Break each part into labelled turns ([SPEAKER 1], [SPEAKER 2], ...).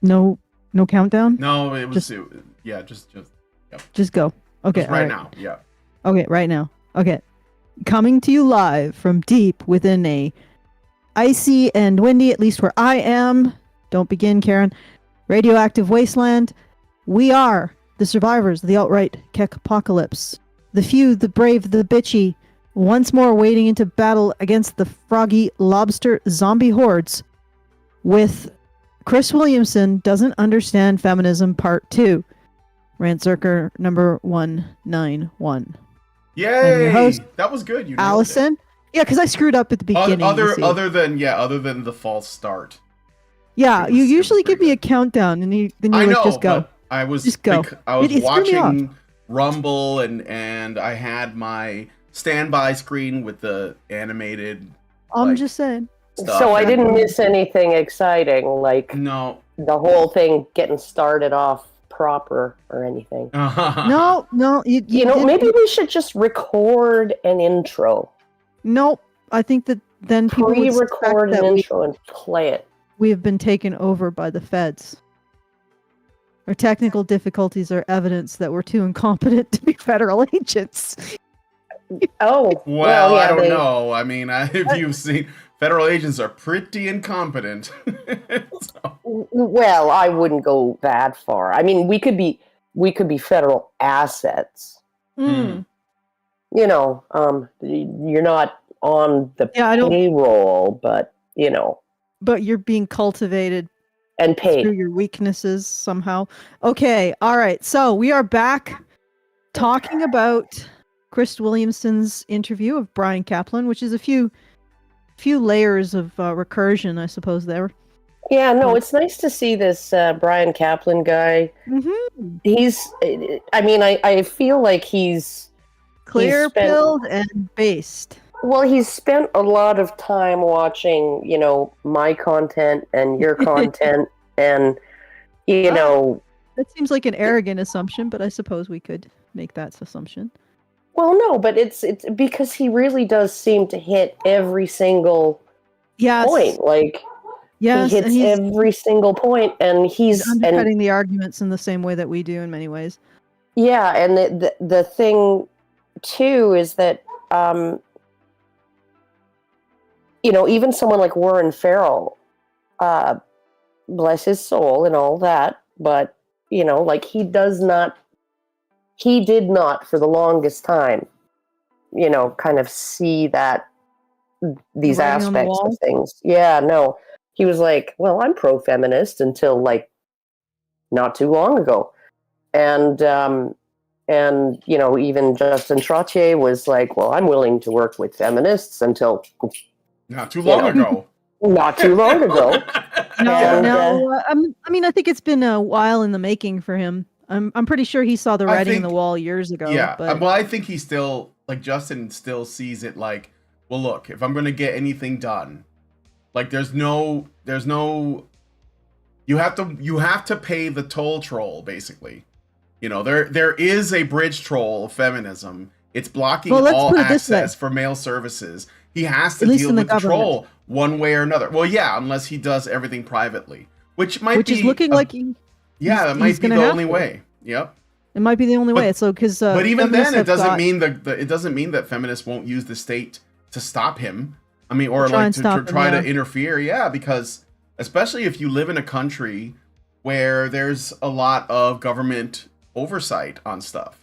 [SPEAKER 1] No, no countdown.
[SPEAKER 2] No, it was
[SPEAKER 1] Just,
[SPEAKER 2] yeah, just yep.
[SPEAKER 1] just go. Okay,
[SPEAKER 2] Just right now. Yeah.
[SPEAKER 1] Okay, right now. Okay, coming to you live from deep within a icy and windy, at least where I am. Don't begin, Karen. Radioactive wasteland. We are the survivors of the outright Keck apocalypse. The few, the brave, the bitchy, once more wading into battle against the froggy lobster zombie hordes with Chris Williamson Doesn't Understand Feminism Part 2. Rantzerker number 191.
[SPEAKER 2] Yay!
[SPEAKER 1] I'm your host,
[SPEAKER 2] That was good. You nailed
[SPEAKER 1] Allison.
[SPEAKER 2] it.
[SPEAKER 1] Yeah, because I screwed up at the beginning.
[SPEAKER 2] Other than the false start.
[SPEAKER 1] Yeah, you usually give me a
[SPEAKER 2] good.
[SPEAKER 1] countdown, and then you
[SPEAKER 2] I know,
[SPEAKER 1] just go.
[SPEAKER 2] but I was
[SPEAKER 1] Just go.
[SPEAKER 2] I was
[SPEAKER 1] It threw me off.
[SPEAKER 2] watching Rumble and I had my standby screen with the animated.
[SPEAKER 1] I'm just saying.
[SPEAKER 2] Stuff.
[SPEAKER 3] So I didn't miss anything exciting, like
[SPEAKER 2] No.
[SPEAKER 3] the whole thing getting started off proper or anything.
[SPEAKER 1] No,
[SPEAKER 3] You know, maybe we should just record an intro.
[SPEAKER 1] Nope. I think that then people would
[SPEAKER 3] Pre-record
[SPEAKER 1] suspect
[SPEAKER 3] an
[SPEAKER 1] that
[SPEAKER 3] intro and play it.
[SPEAKER 1] we have been taken over by the feds. Our technical difficulties are evidence that we're too incompetent to be federal agents.
[SPEAKER 3] Oh,
[SPEAKER 2] well,
[SPEAKER 3] yeah,
[SPEAKER 2] I don't know. I mean, if you've seen, federal agents are pretty incompetent. So.
[SPEAKER 3] Well, I wouldn't go that far. I mean, we could be federal assets.
[SPEAKER 1] Mm.
[SPEAKER 3] You know, you're not on the payroll, but you know.
[SPEAKER 1] But you're being cultivated
[SPEAKER 3] and paid
[SPEAKER 1] through your weaknesses somehow. Okay, all right. So we are back talking about Chris Williamson's interview of Bryan Caplan, which is a few layers of recursion, I suppose. There.
[SPEAKER 3] Yeah, no, it's nice to see this Bryan Caplan guy.
[SPEAKER 1] Mm-hmm.
[SPEAKER 3] He's, I mean, I feel like he's
[SPEAKER 1] clear-pilled and based.
[SPEAKER 3] Well, he's spent a lot of time watching, you know, my content and your content, and you know.
[SPEAKER 1] That seems like an arrogant assumption, but I suppose we could make that assumption.
[SPEAKER 3] Well, no, but it's because he really does seem to hit every single point. Like, he hits every single point, and he's
[SPEAKER 1] undercutting the arguments in the same way that we do in many ways.
[SPEAKER 3] Yeah, and the thing too is that. You know, even someone like Warren Farrell, bless his soul and all that, but, you know, like he did not for the longest time, you know, kind of see these aspects of things. Yeah, no. He was like, well, I'm pro-feminist until like not too long ago. And, you know, even Justin Trottier was like, well, I'm willing to work with feminists until...
[SPEAKER 2] Not too long ago.
[SPEAKER 3] Not too long ago.
[SPEAKER 1] I mean, I think it's been a while in the making for him. I'm pretty sure he saw the writing on the wall years ago.
[SPEAKER 2] Yeah,
[SPEAKER 1] but...
[SPEAKER 2] well, I think he still, like, Justin still sees it like, well, look, if I'm going to get anything done, like, there's no, you have to pay the toll troll, basically. You know, there is a bridge troll of feminism. It's blocking all access for male services. He has to deal with the troll one way or another. Well, yeah, unless he does everything privately, which is looking
[SPEAKER 1] like
[SPEAKER 2] that might be the only way. Yep,
[SPEAKER 1] it might be the only way. So because
[SPEAKER 2] but even then, it doesn't mean it doesn't mean that feminists won't use the state to stop him. I mean, or like to try to interfere. Yeah, because especially if you live in a country where there's a lot of government oversight on stuff.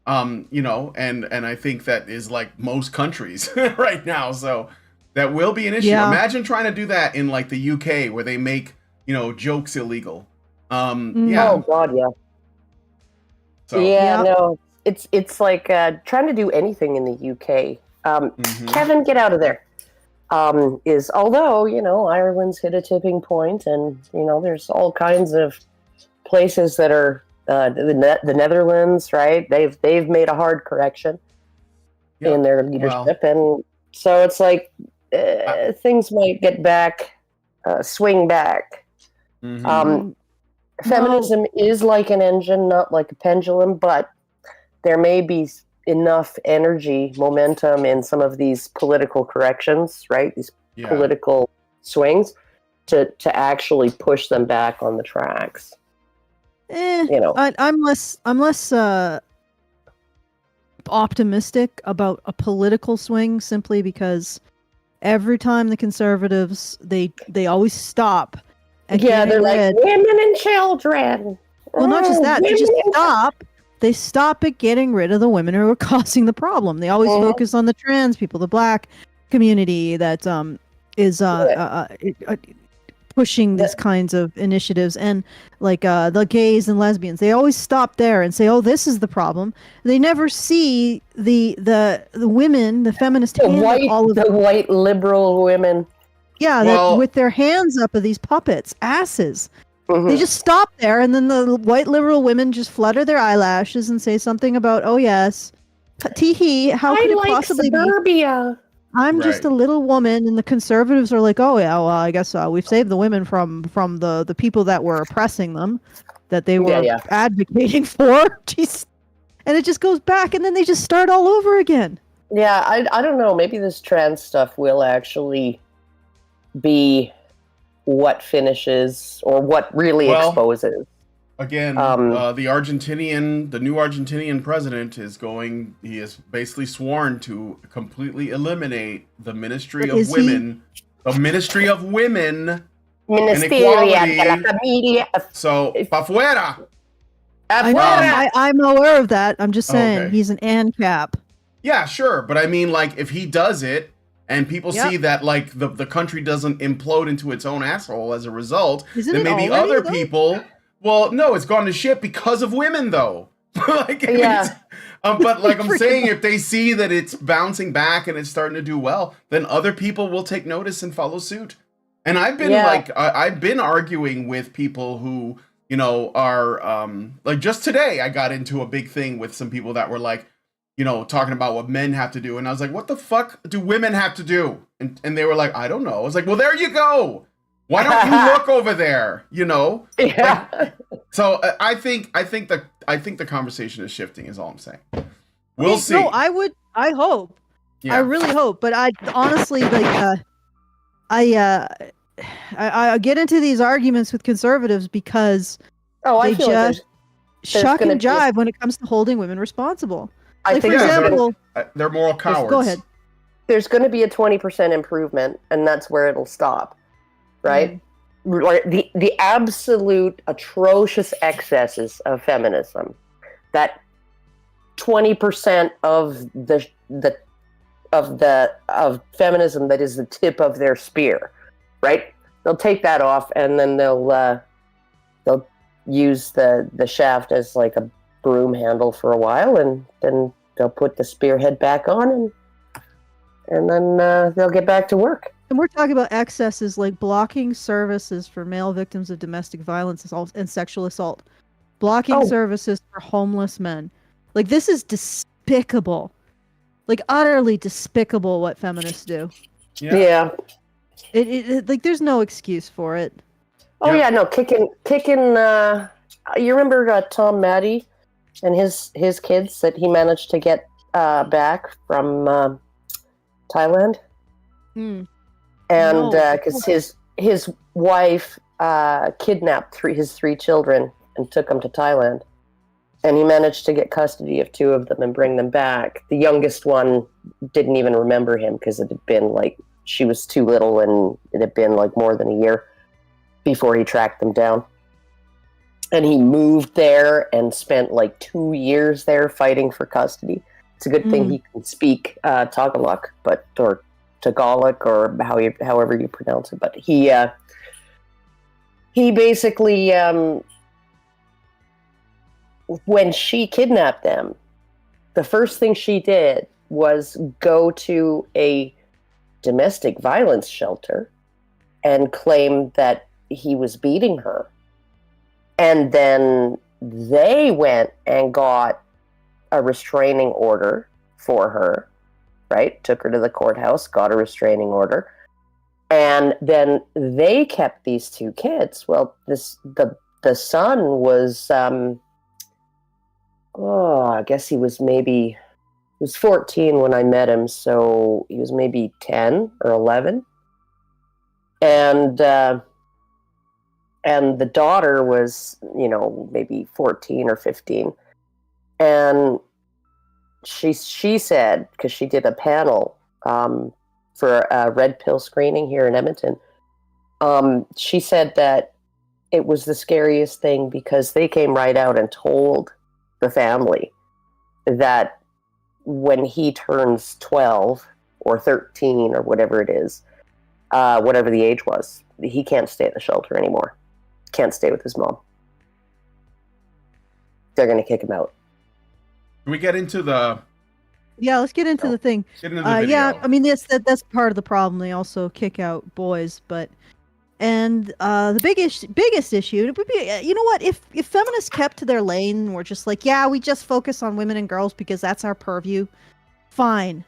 [SPEAKER 2] You know, and I think that is like most countries right now. So that will be an issue. Yeah. Imagine trying to do that in like the UK where they make, you know, jokes illegal. Yeah.
[SPEAKER 3] Oh God, yeah. So. Yeah, no, it's like trying to do anything in the UK. Kevin, get out of there. Is although, you know, Ireland's hit a tipping point, and you know, there's all kinds of places that are. The Netherlands, right? They've made a hard correction in their leadership, and so it's like things might get back, swing back. Feminism is like an engine, not like a pendulum, but there may be enough energy, momentum in some of these political corrections, right? These political swings to actually push them back on the tracks.
[SPEAKER 1] I'm less optimistic about a political swing, simply because every time the conservatives they always stop.
[SPEAKER 3] They're like women and children.
[SPEAKER 1] Well, not just that, they just stop. They stop at getting rid of the women who are causing the problem. They always focus on the trans people, the black community that is pushing these kinds of initiatives, and like the gays and lesbians. They always stop there and say, "Oh, this is the problem." They never see the women, the feminist,
[SPEAKER 3] the white liberal women.
[SPEAKER 1] Yeah, that with their hands up of these puppets, asses. They just stop there, and then the white liberal women just flutter their eyelashes and say something about, "Oh yes, tee-hee, how could it possibly
[SPEAKER 3] suburbia.
[SPEAKER 1] be? I'm just a little woman," and the conservatives are like, "Oh yeah, well I guess we've saved the women from the people that were oppressing them, that they were advocating for." Jeez. And it just goes back, and then they just start all over again.
[SPEAKER 3] Yeah, I don't know. Maybe this trans stuff will actually be what finishes or what really exposes.
[SPEAKER 2] Again, the new Argentinian president he has basically sworn to completely eliminate the Ministry of Women. The Ministry of Women and Equality. So, pa fuera!
[SPEAKER 1] I'm aware of that. I'm just saying he's an ANCAP.
[SPEAKER 2] Yeah, sure. But I mean, like, if he does it, and people see that, like, the country doesn't implode into its own asshole as a result, then maybe other people... Well, no, it's gone to shit because of women, though. But like I'm saying, if they see that it's bouncing back and it's starting to do well, then other people will take notice and follow suit. And I've been I've been arguing with people who, are like, just today I got into a big thing with some people that were like, talking about what men have to do. And I was like, what the fuck do women have to do? And they were like, I don't know. I was like, well, there you go. Why don't you look over there?
[SPEAKER 3] Yeah.
[SPEAKER 2] Like, so I think the conversation is shifting. Is all I'm saying. We'll see.
[SPEAKER 1] No, I hope. Yeah. I really hope. But I honestly I get into these arguments with conservatives because they just shuck and jive when it comes to holding women responsible.
[SPEAKER 3] I think,
[SPEAKER 1] for example,
[SPEAKER 2] they're moral cowards.
[SPEAKER 1] Go ahead.
[SPEAKER 3] There's going to be a 20% improvement, and that's where it'll stop. Right? The absolute atrocious excesses of feminism, that 20% of feminism that is the tip of their spear, right? They'll take that off, and then they'll use the shaft as like a broom handle for a while, and then they'll put the spearhead back on, and then they'll get back to work.
[SPEAKER 1] And we're talking about excesses like blocking services for male victims of domestic violence and sexual assault. Blocking services for homeless men. Like, this is despicable. Like, utterly despicable what feminists do.
[SPEAKER 3] Yeah.
[SPEAKER 1] It like, there's no excuse for it.
[SPEAKER 3] Oh, yeah, no, kicking you remember Tom Maddy and his kids that he managed to get back from Thailand? And because his wife kidnapped his three children and took them to Thailand, and he managed to get custody of two of them and bring them back. The youngest one didn't even remember him because it had been like, she was too little, and it had been like more than a year before he tracked them down. And he moved there and spent like 2 years there fighting for custody. It's a good thing he can speak Tagalog, or Tagalog, or however you pronounce it. But he basically, when she kidnapped them, the first thing she did was go to a domestic violence shelter and claim that he was beating her. And then they went and got a restraining order for her. Right? Took her to the courthouse, got a restraining order. And then they kept these two kids. Well, the son was, I guess he was 14 when I met him. So he was maybe 10 or 11. And and the daughter was, maybe 14 or 15. And she said, because she did a panel for a red pill screening here in Edmonton, she said that it was the scariest thing because they came right out and told the family that when he turns 12 or 13 or whatever it is, whatever the age was, he can't stay at the shelter anymore. Can't stay with his mom. They're going to kick him out.
[SPEAKER 2] Can we get into the...
[SPEAKER 1] Yeah, let's get into the thing.
[SPEAKER 2] Get into the video.
[SPEAKER 1] Yeah, I mean, that's part of the problem. They also kick out boys, but... And the biggest issue, it would be, you know what, if feminists kept to their lane, were just like, yeah, we just focus on women and girls because that's our purview, fine.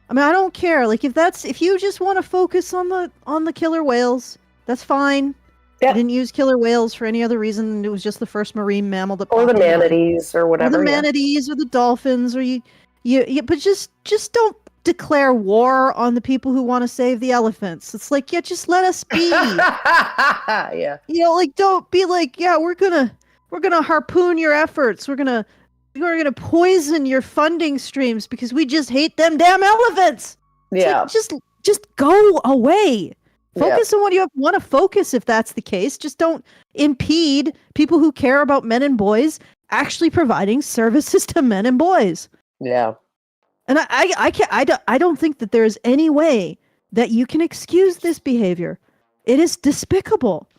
[SPEAKER 1] I mean, I don't care. Like, if you just want to focus on the killer whales, that's fine. Yeah. I didn't use killer whales for any other reason. It was just the first marine mammal that
[SPEAKER 3] or the manatees or whatever.
[SPEAKER 1] Or the manatees or the dolphins, or you but just don't declare war on the people who want to save the elephants. It's like, yeah, just let us be.
[SPEAKER 3] Yeah.
[SPEAKER 1] Like, don't be like, yeah, we're gonna harpoon your efforts. We're gonna poison your funding streams because we just hate them damn elephants.
[SPEAKER 3] Yeah.
[SPEAKER 1] Like, just go away. Focus on what you want to focus if that's the case. Just don't impede people who care about men and boys actually providing services to men and boys.
[SPEAKER 3] Yeah.
[SPEAKER 1] And I don't think that there is any way that you can excuse this behavior. It is despicable.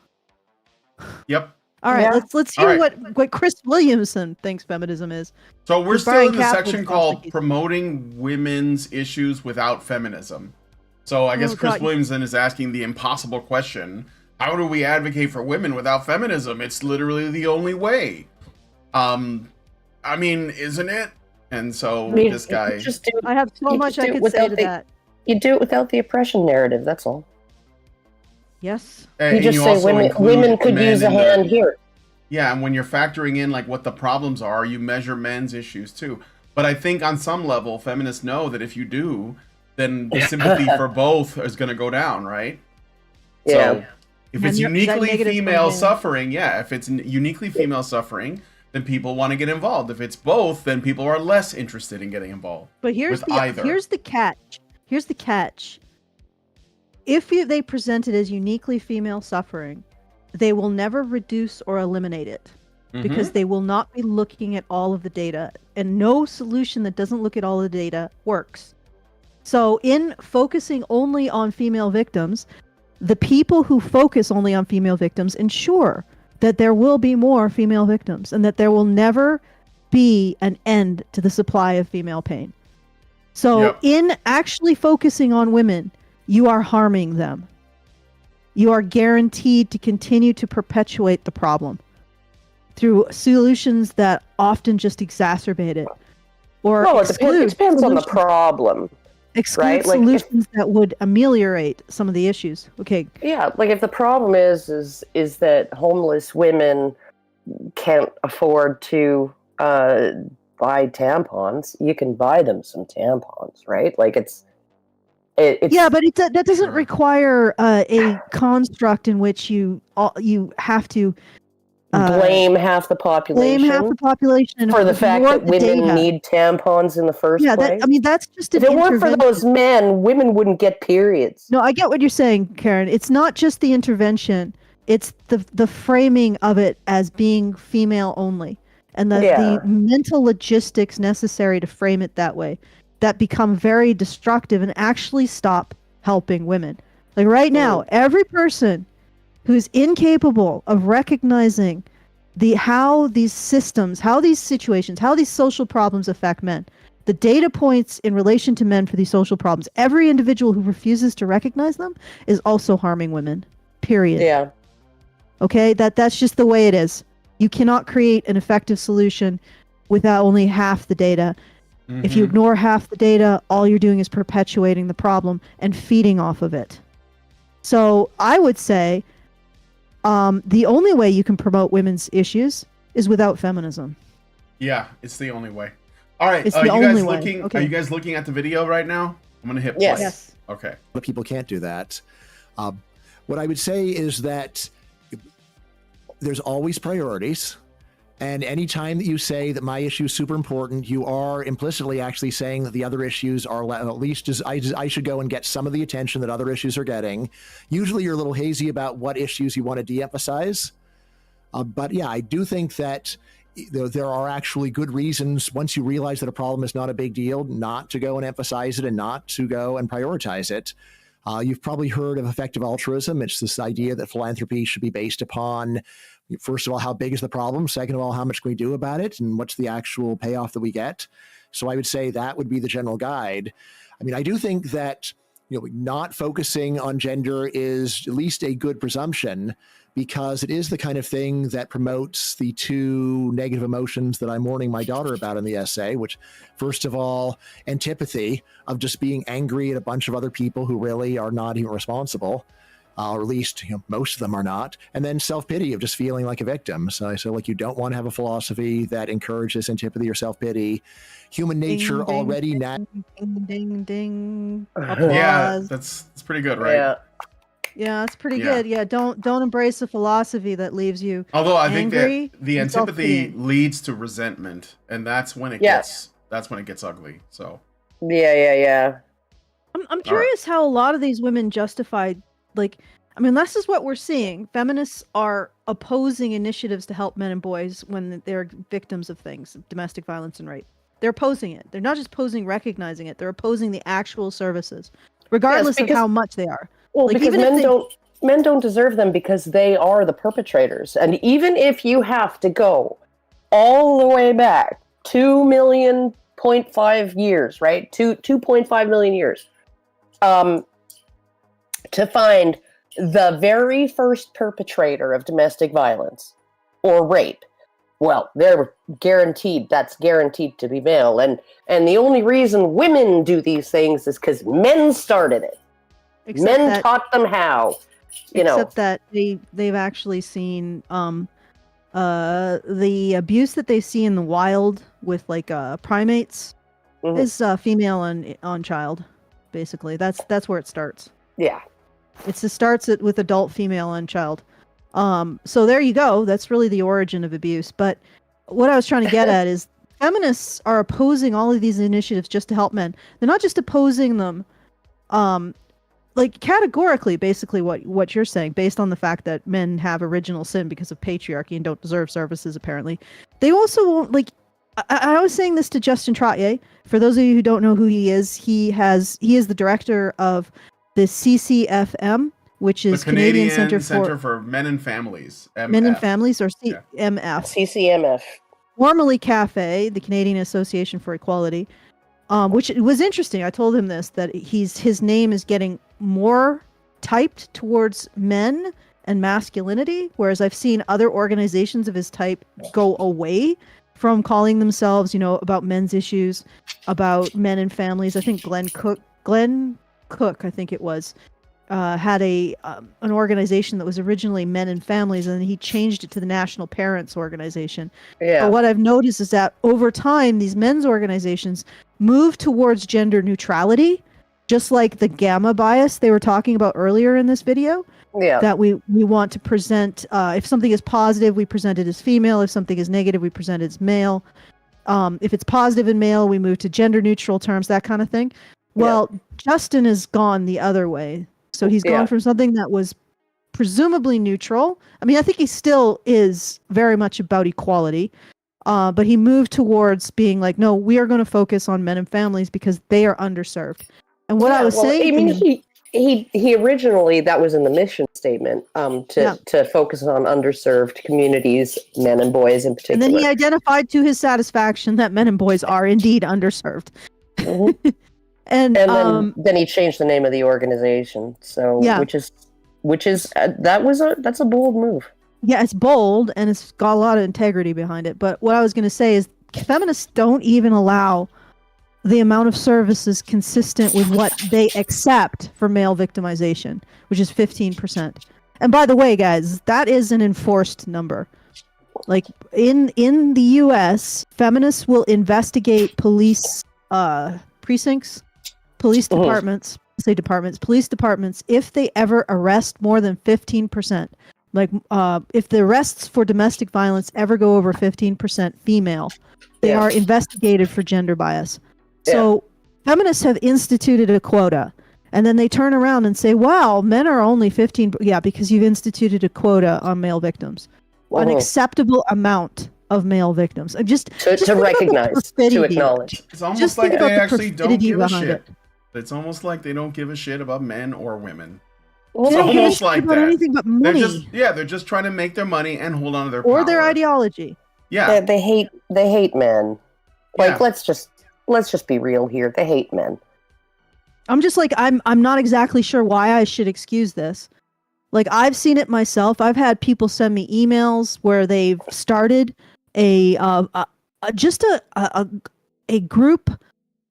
[SPEAKER 2] Yep.
[SPEAKER 1] All right, let's hear what Chris Williamson thinks feminism is.
[SPEAKER 2] So we're still in the section called promoting women's issues without feminism. So I guess Chris Williamson is asking the impossible question: how do we advocate for women without feminism? It's literally the only way. I mean, isn't it? And so this guy...
[SPEAKER 1] I have so much I could say to that.
[SPEAKER 3] You do it without the oppression narrative, that's all.
[SPEAKER 1] Yes.
[SPEAKER 3] You just say women could use a hand here.
[SPEAKER 2] Yeah, and when you're factoring in like what the problems are, you measure men's issues too. But I think on some level, feminists know that if you do, then the sympathy for both is going to go down, right?
[SPEAKER 3] Yeah.
[SPEAKER 2] So if it's uniquely female suffering, if it's uniquely female suffering, then people want to get involved. If it's both, then people are less interested in getting involved.
[SPEAKER 1] But here's the catch. Here's the catch. If they present it as uniquely female suffering, they will never reduce or eliminate it because they will not be looking at all of the data, and no solution that doesn't look at all the data works. So in focusing only on female victims, the people who focus only on female victims ensure that there will be more female victims and that there will never be an end to the supply of female pain. So in actually focusing on women, you are harming them. You are guaranteed to continue to perpetuate the problem through solutions that often just exacerbate it. Or
[SPEAKER 3] it depends on the problem.
[SPEAKER 1] Exclude solutions that would ameliorate some of the issues. Okay.
[SPEAKER 3] Yeah, like if the problem is that homeless women can't afford to buy tampons, you can buy them some tampons, right? Like it's
[SPEAKER 1] yeah, but that doesn't require a construct in which you have to
[SPEAKER 3] blame half the population
[SPEAKER 1] for
[SPEAKER 3] the fact that women need tampons in the first place.
[SPEAKER 1] That's just
[SPEAKER 3] if it weren't for those men, women wouldn't get periods.
[SPEAKER 1] No, I get what you're saying, Karen. It's not just the intervention; it's the framing of it as being female only, and the mental logistics necessary to frame it that way that become very destructive and actually stop helping women. Like right now, every person who's incapable of recognizing how these systems, how these situations, how these social problems affect men, the data points in relation to men for these social problems, every individual who refuses to recognize them is also harming women, period.
[SPEAKER 3] Yeah.
[SPEAKER 1] Okay, that's just the way it is. You cannot create an effective solution without only half the data. If you ignore half the data, all you're doing is perpetuating the problem and feeding off of it. So I would say the only way you can promote women's issues is without feminism.
[SPEAKER 2] Yeah, it's the only way. All right,
[SPEAKER 1] it's the only way.
[SPEAKER 2] Are you guys looking at the video right now? I'm going to hit play.
[SPEAKER 1] Yes.
[SPEAKER 2] Okay.
[SPEAKER 4] But people can't do that. What I would say is that there's always priorities. And anytime that you say that my issue is super important, you are implicitly actually saying that the other issues are at least as I should go and get some of the attention that other issues are getting. Usually you're a little hazy about what issues you want to de-emphasize. But yeah, I do think that there are actually good reasons, once you realize that a problem is not a big deal, not to go and emphasize it and not to go and prioritize it. You've probably heard of effective altruism. It's this idea that philanthropy should be based upon, first of all, how big is the problem? Second of all, how much can we do about it? And what's the actual payoff that we get? So I would say that would be the general guide. I mean, I do think that, not focusing on gender is at least a good presumption, because it is the kind of thing that promotes the two negative emotions that I'm warning my daughter about in the essay, which, first of all, antipathy of just being angry at a bunch of other people who really are not even responsible, or at least most of them are not, and then self-pity of just feeling like a victim. So I feel like you don't want to have a philosophy that encourages antipathy or self-pity. Human nature
[SPEAKER 1] ding,
[SPEAKER 4] already...
[SPEAKER 1] ding, ding.
[SPEAKER 2] Yeah, that's pretty good, right?
[SPEAKER 1] Yeah, that's pretty good. Yeah, don't embrace a philosophy that leaves you.
[SPEAKER 2] Although I
[SPEAKER 1] angry
[SPEAKER 2] think that the antipathy leads to resentment, and that's when it gets ugly. So
[SPEAKER 3] yeah.
[SPEAKER 1] I'm curious how a lot of these women justify, this is what we're seeing. Feminists are opposing initiatives to help men and boys when they're victims of things, domestic violence and rape. They're opposing it. They're not just recognizing it. They're opposing the actual services, regardless of how much they are.
[SPEAKER 3] Well, because men don't deserve them because they are the perpetrators. And even if you have to go all the way back 2.5 years, right? 2.5 million years, to find the very first perpetrator of domestic violence or rape, well, that's guaranteed to be male. And the only reason women do these things is because men started it. Men taught them how,
[SPEAKER 1] Except that they've actually seen the abuse that they see in the wild with primates is female on child. Basically, that's where it starts.
[SPEAKER 3] Yeah,
[SPEAKER 1] it starts with adult female on child. So there you go. That's really the origin of abuse. But what I was trying to get at is feminists are opposing all of these initiatives just to help men. They're not just opposing them. Categorically, basically what you're saying, based on the fact that men have original sin because of patriarchy and don't deserve services, apparently. They also won't, I was saying this to Justin Trottier. For those of you who don't know who he is the director of the CCFM, which is
[SPEAKER 2] the Canadian
[SPEAKER 1] Center
[SPEAKER 2] for Men and Families. MF.
[SPEAKER 1] Men and Families, or CMF.
[SPEAKER 3] CCMF.
[SPEAKER 1] Formerly CAFE, the Canadian Association for Equality. Which was interesting. I told him this, that his name is getting more typed towards men and masculinity, whereas I've seen other organizations of his type go away from calling themselves, about men's issues, about men and families. I think Glenn Cook, I think it was, had an organization that was originally Men and Families, and he changed it to the National Parents Organization.
[SPEAKER 3] Yeah.
[SPEAKER 1] But what I've noticed is that over time, these men's organizations move towards gender neutrality, just like the gamma bias they were talking about earlier in this video.
[SPEAKER 3] Yeah.
[SPEAKER 1] That we want to present, if something is positive, we present it as female. If something is negative, we present it as male. If it's positive in male, we move to gender neutral terms, that kind of thing. Well, Justin has gone the other way. So he's gone from something that was presumably neutral. I mean, I think he still is very much about equality. But he moved towards being like, no, we are going to focus on men and families because they are underserved. And what I was saying...
[SPEAKER 3] I mean, he originally, that was in the mission statement, to focus on underserved communities, men and boys in particular.
[SPEAKER 1] And then he identified to his satisfaction that men and boys are indeed underserved.
[SPEAKER 3] Mm-hmm. And then he changed the name of the organization. So that's a bold move.
[SPEAKER 1] Yeah, it's bold and it's got a lot of integrity behind it. But what I was going to say is feminists don't even allow the amount of services consistent with what they accept for male victimization, which is 15%. And by the way, guys, that is an enforced number. Like in the US, feminists will investigate police precincts, police departments, police departments, if they ever arrest more than 15%. Like, if the arrests for domestic violence ever go over 15% female, they are investigated for gender bias. So feminists have instituted a quota, and then they turn around and say, wow, men are only 15. Yeah, because you've instituted a quota on male victims. An acceptable amount of male victims. Just
[SPEAKER 3] to recognize, to acknowledge.
[SPEAKER 2] It's almost like they actually don't give a shit. It's almost like they don't give a shit about men or women.
[SPEAKER 1] It's almost like that. Anything but money.
[SPEAKER 2] They're just trying to make their money and hold on to their
[SPEAKER 1] power.
[SPEAKER 2] Or
[SPEAKER 1] their ideology.
[SPEAKER 3] Yeah. They hate men. Like, let's just be real here. They hate men.
[SPEAKER 1] I'm just like, I'm not exactly sure why I should excuse this. Like, I've seen it myself. I've had people send me emails where they've started a group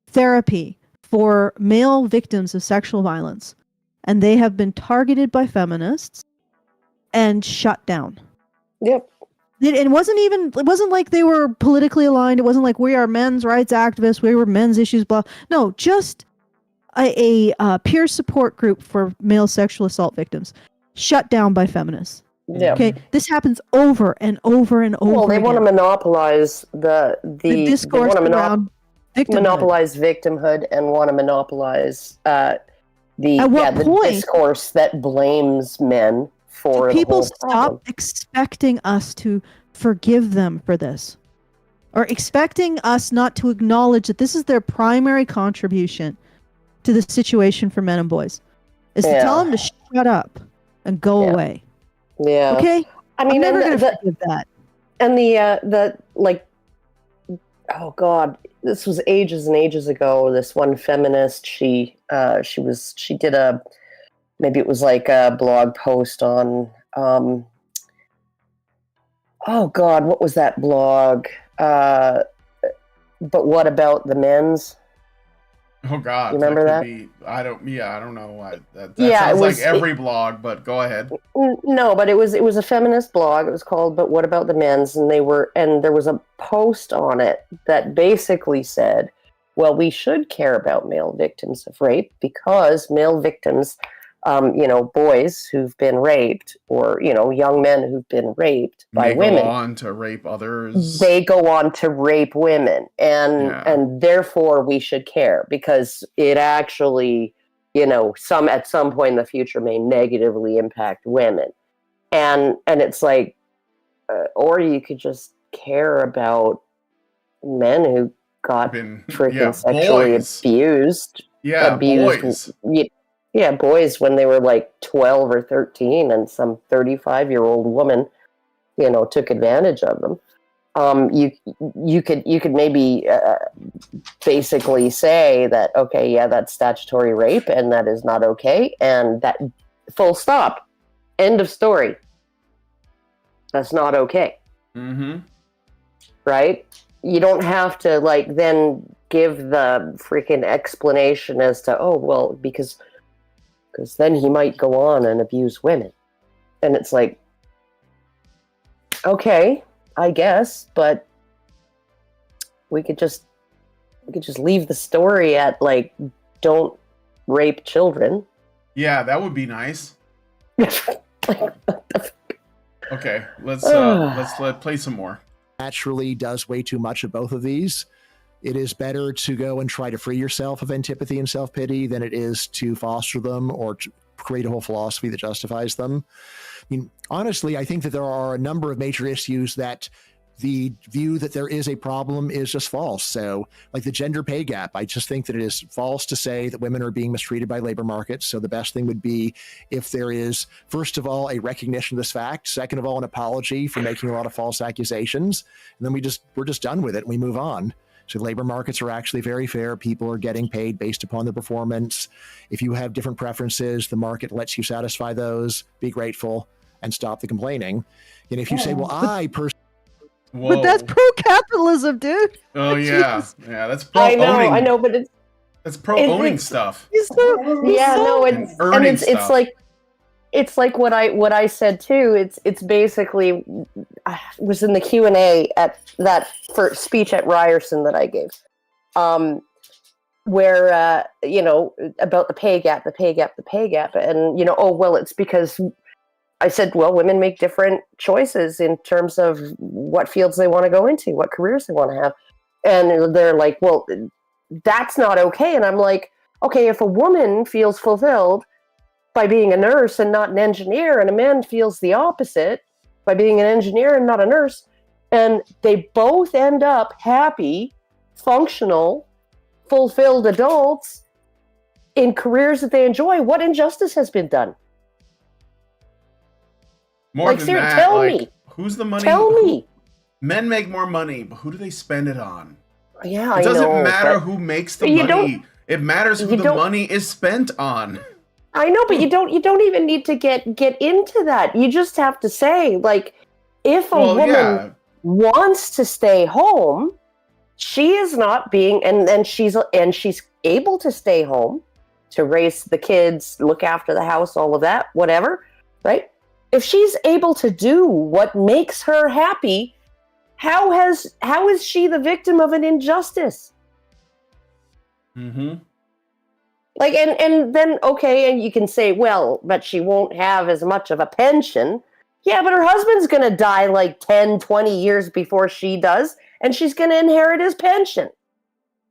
[SPEAKER 1] therapy for male victims of sexual violence, and they have been targeted by feminists and shut down.
[SPEAKER 3] Yep.
[SPEAKER 1] It wasn't like they were politically aligned. It wasn't like we are men's rights activists. We were men's issues. Blah. No, just a peer support group for male sexual assault victims. Shut down by feminists.
[SPEAKER 3] Yeah.
[SPEAKER 1] Okay. This happens over and over and over.
[SPEAKER 3] Well, they
[SPEAKER 1] again.
[SPEAKER 3] want to monopolize the
[SPEAKER 1] discourse around victimhood.
[SPEAKER 3] Monopolize victimhood and want to monopolize the discourse that blames men for the
[SPEAKER 1] people
[SPEAKER 3] whole
[SPEAKER 1] stop
[SPEAKER 3] problem.
[SPEAKER 1] Expecting us to forgive them for this, or expecting us not to acknowledge that this is their primary contribution to the situation for men and boys, is to tell them to shut up and go away.
[SPEAKER 3] Yeah.
[SPEAKER 1] Okay.
[SPEAKER 3] I mean,
[SPEAKER 1] I'm never going to forgive that.
[SPEAKER 3] And the oh God, this was ages and ages ago. This one feminist, she did maybe it was like a blog post on oh God, what was that blog? But what about the men's?
[SPEAKER 2] Oh God!
[SPEAKER 3] You remember that?
[SPEAKER 2] I don't know. That sounds like every blog, but go ahead.
[SPEAKER 3] No, but it was a feminist blog. It was called "But What About the Men's?" and there was a post on it that basically said, "Well, we should care about male victims of rape because male victims, boys who've been raped, or young men who've been raped by women,
[SPEAKER 2] go on to rape others.
[SPEAKER 3] They go on to rape women, and therefore we should care because it actually, at some point in the future may negatively impact women, and it's like, or you could just care about men who got freaking sexually abused.
[SPEAKER 2] Yeah, boys.
[SPEAKER 3] Yeah, boys when they were like 12 or 13 and some 35-year-old woman, took advantage of them. You could maybe basically say that, okay, yeah, that's statutory rape and that is not okay. And that full stop, end of story. That's not okay.
[SPEAKER 2] Mm-hmm.
[SPEAKER 3] Right? You don't have to then give the freaking explanation as to, oh, well, because then he might go on and abuse women. And it's like, okay, I guess, but we could just leave the story at don't rape children.
[SPEAKER 2] Yeah, that would be nice. Okay, let's play some more.
[SPEAKER 4] Naturally does way too much of both of these. It is better to go and try to free yourself of antipathy and self-pity than it is to foster them or to create a whole philosophy that justifies them. I mean, honestly, I think that there are a number of major issues that the view that there is a problem is just false. So, like the gender pay gap, I just think that it is false to say that women are being mistreated by labor markets. So the best thing would be if there is, first of all, a recognition of this fact, second of all, an apology for making a lot of false accusations, and then we're just done with it and we move on. So labor markets are actually very fair. People are getting paid based upon their performance. If you have different preferences, the market lets you satisfy those. Be grateful and stop the complaining. And if you say, well, I personally...
[SPEAKER 1] But that's pro-capitalism, dude.
[SPEAKER 2] Oh, yeah. Yeah, that's pro-owning.
[SPEAKER 3] I know, but
[SPEAKER 2] that's pro-owning stuff.
[SPEAKER 3] It's like what I said too. It's basically was in the Q&A at that first speech at Ryerson that I gave, where about the pay gap, and oh well, it's because I said, well, women make different choices in terms of what fields they want to go into, what careers they want to have. And they're like, well, that's not okay. And I'm like, okay, if a woman feels fulfilled by being a nurse and not an engineer, and a man feels the opposite by being an engineer and not a nurse, and they both end up happy, functional, fulfilled adults in careers that they enjoy, what injustice has been done?
[SPEAKER 2] More
[SPEAKER 3] like,
[SPEAKER 2] than
[SPEAKER 3] Sarah,
[SPEAKER 2] that,
[SPEAKER 3] tell
[SPEAKER 2] like,
[SPEAKER 3] me.
[SPEAKER 2] Who's the money?
[SPEAKER 3] Tell me.
[SPEAKER 2] Men make more money, but who do they spend it on?
[SPEAKER 3] Yeah,
[SPEAKER 2] it doesn't
[SPEAKER 3] I know,
[SPEAKER 2] matter who makes the money. It matters who the money is spent on.
[SPEAKER 3] I know, but you don't even need to get into that. You just have to say, like, if a woman wants to stay home, she is not being, and she's able to stay home to raise the kids, look after the house, all of that, whatever, right? If she's able to do what makes her happy, how is she the victim of an injustice?
[SPEAKER 2] Mm-hmm.
[SPEAKER 3] Like, and then, okay, and you can say, well, but she won't have as much of a pension. Yeah, but her husband's going to die like 10, 20 years before she does, and she's going to inherit his pension.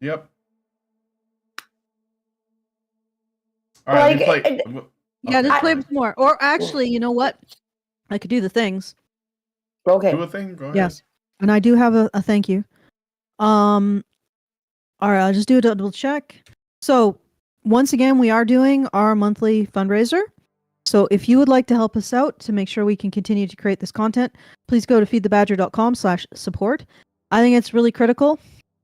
[SPEAKER 2] Yep. All right,
[SPEAKER 1] just play some more. Or actually, you know what? I could do the things.
[SPEAKER 3] Okay.
[SPEAKER 2] Do a thing. Go ahead.
[SPEAKER 1] Yes. And I do have a thank you. All right, I'll just do a double check. So, once again, we are doing our monthly fundraiser. So if you would like to help us out to make sure we can continue to create this content, please go to feedthebadger.com/support. I think it's really critical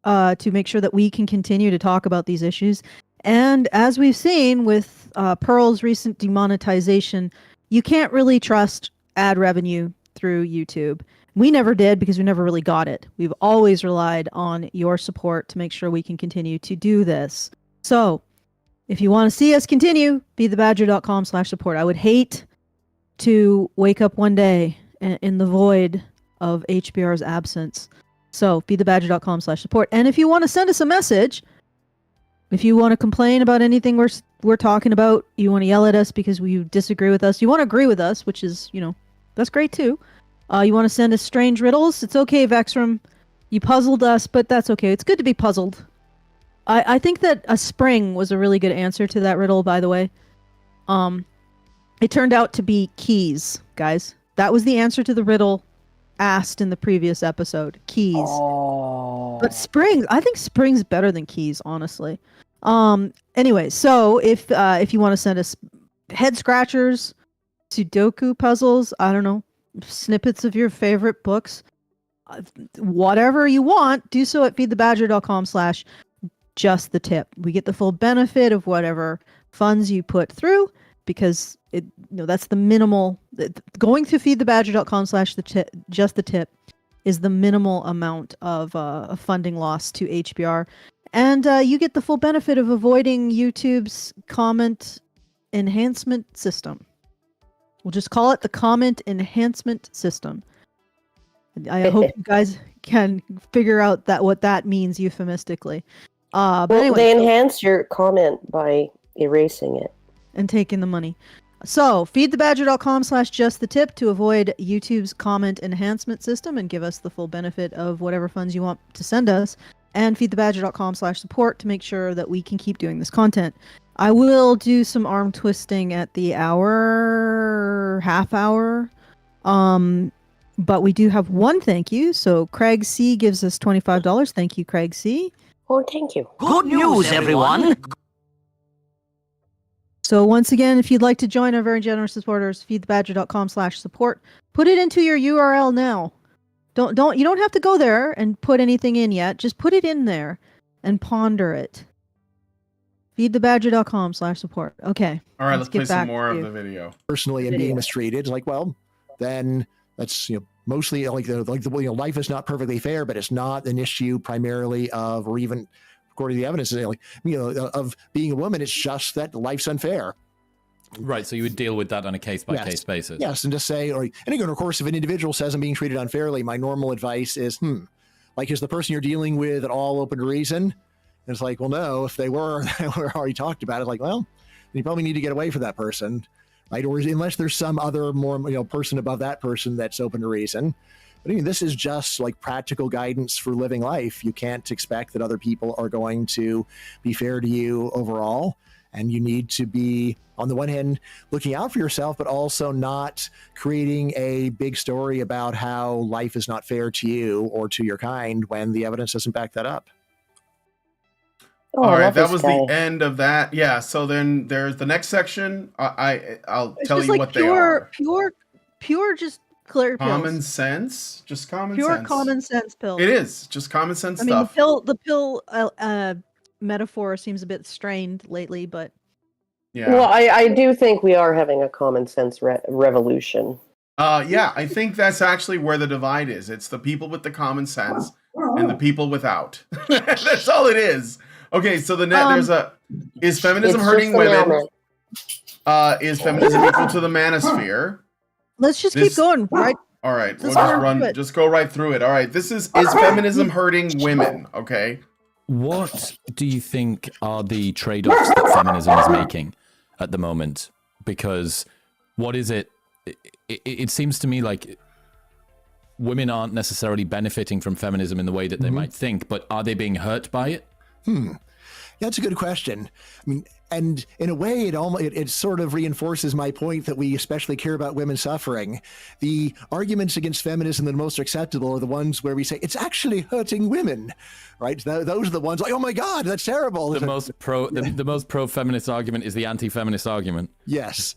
[SPEAKER 1] to make sure that we can continue to talk about these issues. And as we've seen with Pearl's recent demonetization, you can't really trust ad revenue through YouTube. We never did because we never really got it. We've always relied on your support to make sure we can continue to do this. So if you want to see us continue, feedthebadger.com/support. I would hate to wake up one day in the void of HBR's absence. So feedthebadger.com/support. And if you want to send us a message, if you want to complain about anything we're talking about, you want to yell at us because you disagree with us, you want to agree with us, which is, that's great too. You want to send us strange riddles, it's okay, Vexram. You puzzled us, but that's okay. It's good to be puzzled. I think that a spring was a really good answer to that riddle, by the way. It turned out to be keys, guys. That was the answer to the riddle asked in the previous episode. Keys.
[SPEAKER 3] Oh.
[SPEAKER 1] But spring, I think spring's better than keys, honestly. Anyway, so if you want to send us head scratchers, Sudoku puzzles, I don't know, snippets of your favorite books, whatever you want, do so at feedthebadger.com/justthetip. We get the full benefit of whatever funds you put through because that's the minimal. Going to feedthebadger.com/justthetip is the minimal amount of funding loss to HBR, and you get the full benefit of avoiding YouTube's comment enhancement system. We'll just call it the comment enhancement system. I hope you guys can figure out what that means euphemistically. But anyway,
[SPEAKER 3] they enhance your comment by erasing it
[SPEAKER 1] and taking the money. So feedthebadger.com/justthetip to avoid YouTube's comment enhancement system and give us the full benefit of whatever funds you want to send us, and feedthebadger.com/support to make sure that we can keep doing this content. I will do some arm twisting at the half hour. But we do have one thank you. So Craig C gives us $25. Thank you, Craig C.
[SPEAKER 3] Oh, thank you.
[SPEAKER 5] Good news, everyone.
[SPEAKER 1] So once again, if you'd like to join our very generous supporters, feedthebadger.com/support. Put it into your URL now. You don't have to go there and put anything in yet. Just put it in there and ponder it. Feedthebadger.com/support. Okay.
[SPEAKER 2] All right, let's play some more of the video.
[SPEAKER 4] Personally, and being mistreated, then that's mostly life is not perfectly fair, but it's not an issue primarily of, or even according to the evidence, of being a woman. It's just that life's unfair.
[SPEAKER 6] Right, so you would deal with that on a case-by-case basis.
[SPEAKER 4] Yes, and just say, and again, of course, if an individual says I'm being treated unfairly, my normal advice is, is the person you're dealing with at all open to reason? And it's like, well, no, if they were, we already talked about it. Like, well, you probably need to get away from that person. right? Or unless there's some other more, person above that person that's open to reason. But I mean, this is just like practical guidance for living life. You can't expect that other people are going to be fair to you overall. And you need to be, on the one hand, looking out for yourself, but also not creating a big story about how life is not fair to you or to your kind when the evidence doesn't back that up.
[SPEAKER 3] Oh,
[SPEAKER 2] all right, that was the end of that. Yeah, so then there's the next section. I'll tell you what they are.
[SPEAKER 1] Pure, just clear pills.
[SPEAKER 2] Common sense, just common sense.
[SPEAKER 1] Pure common sense pills.
[SPEAKER 2] It is just common sense stuff.
[SPEAKER 1] I mean, the pill metaphor seems a bit strained lately, but
[SPEAKER 2] yeah.
[SPEAKER 3] Well, I do think we are having a common sense revolution.
[SPEAKER 2] Yeah, I think that's actually where the divide is. It's the people with the common sense and the people without. That's all it is. Okay, so there's is feminism hurting women? Is feminism equal to the manosphere?
[SPEAKER 1] Let's just keep going, right?
[SPEAKER 2] All right, we'll just go right through it. All right, is feminism hurting women? Okay.
[SPEAKER 6] What do you think are the trade-offs that feminism is making at the moment? Because what is it? It seems to me like women aren't necessarily benefiting from feminism in the way that they might think, but are they being hurt by it?
[SPEAKER 4] That's a good question. I mean, and in a way, it sort of reinforces my point that we especially care about women suffering. The arguments against feminism that are most acceptable are the ones where we say it's actually hurting women, right? Those are the ones like, oh my God, that's terrible.
[SPEAKER 6] The most pro-feminist argument is the anti-feminist argument.
[SPEAKER 4] Yes.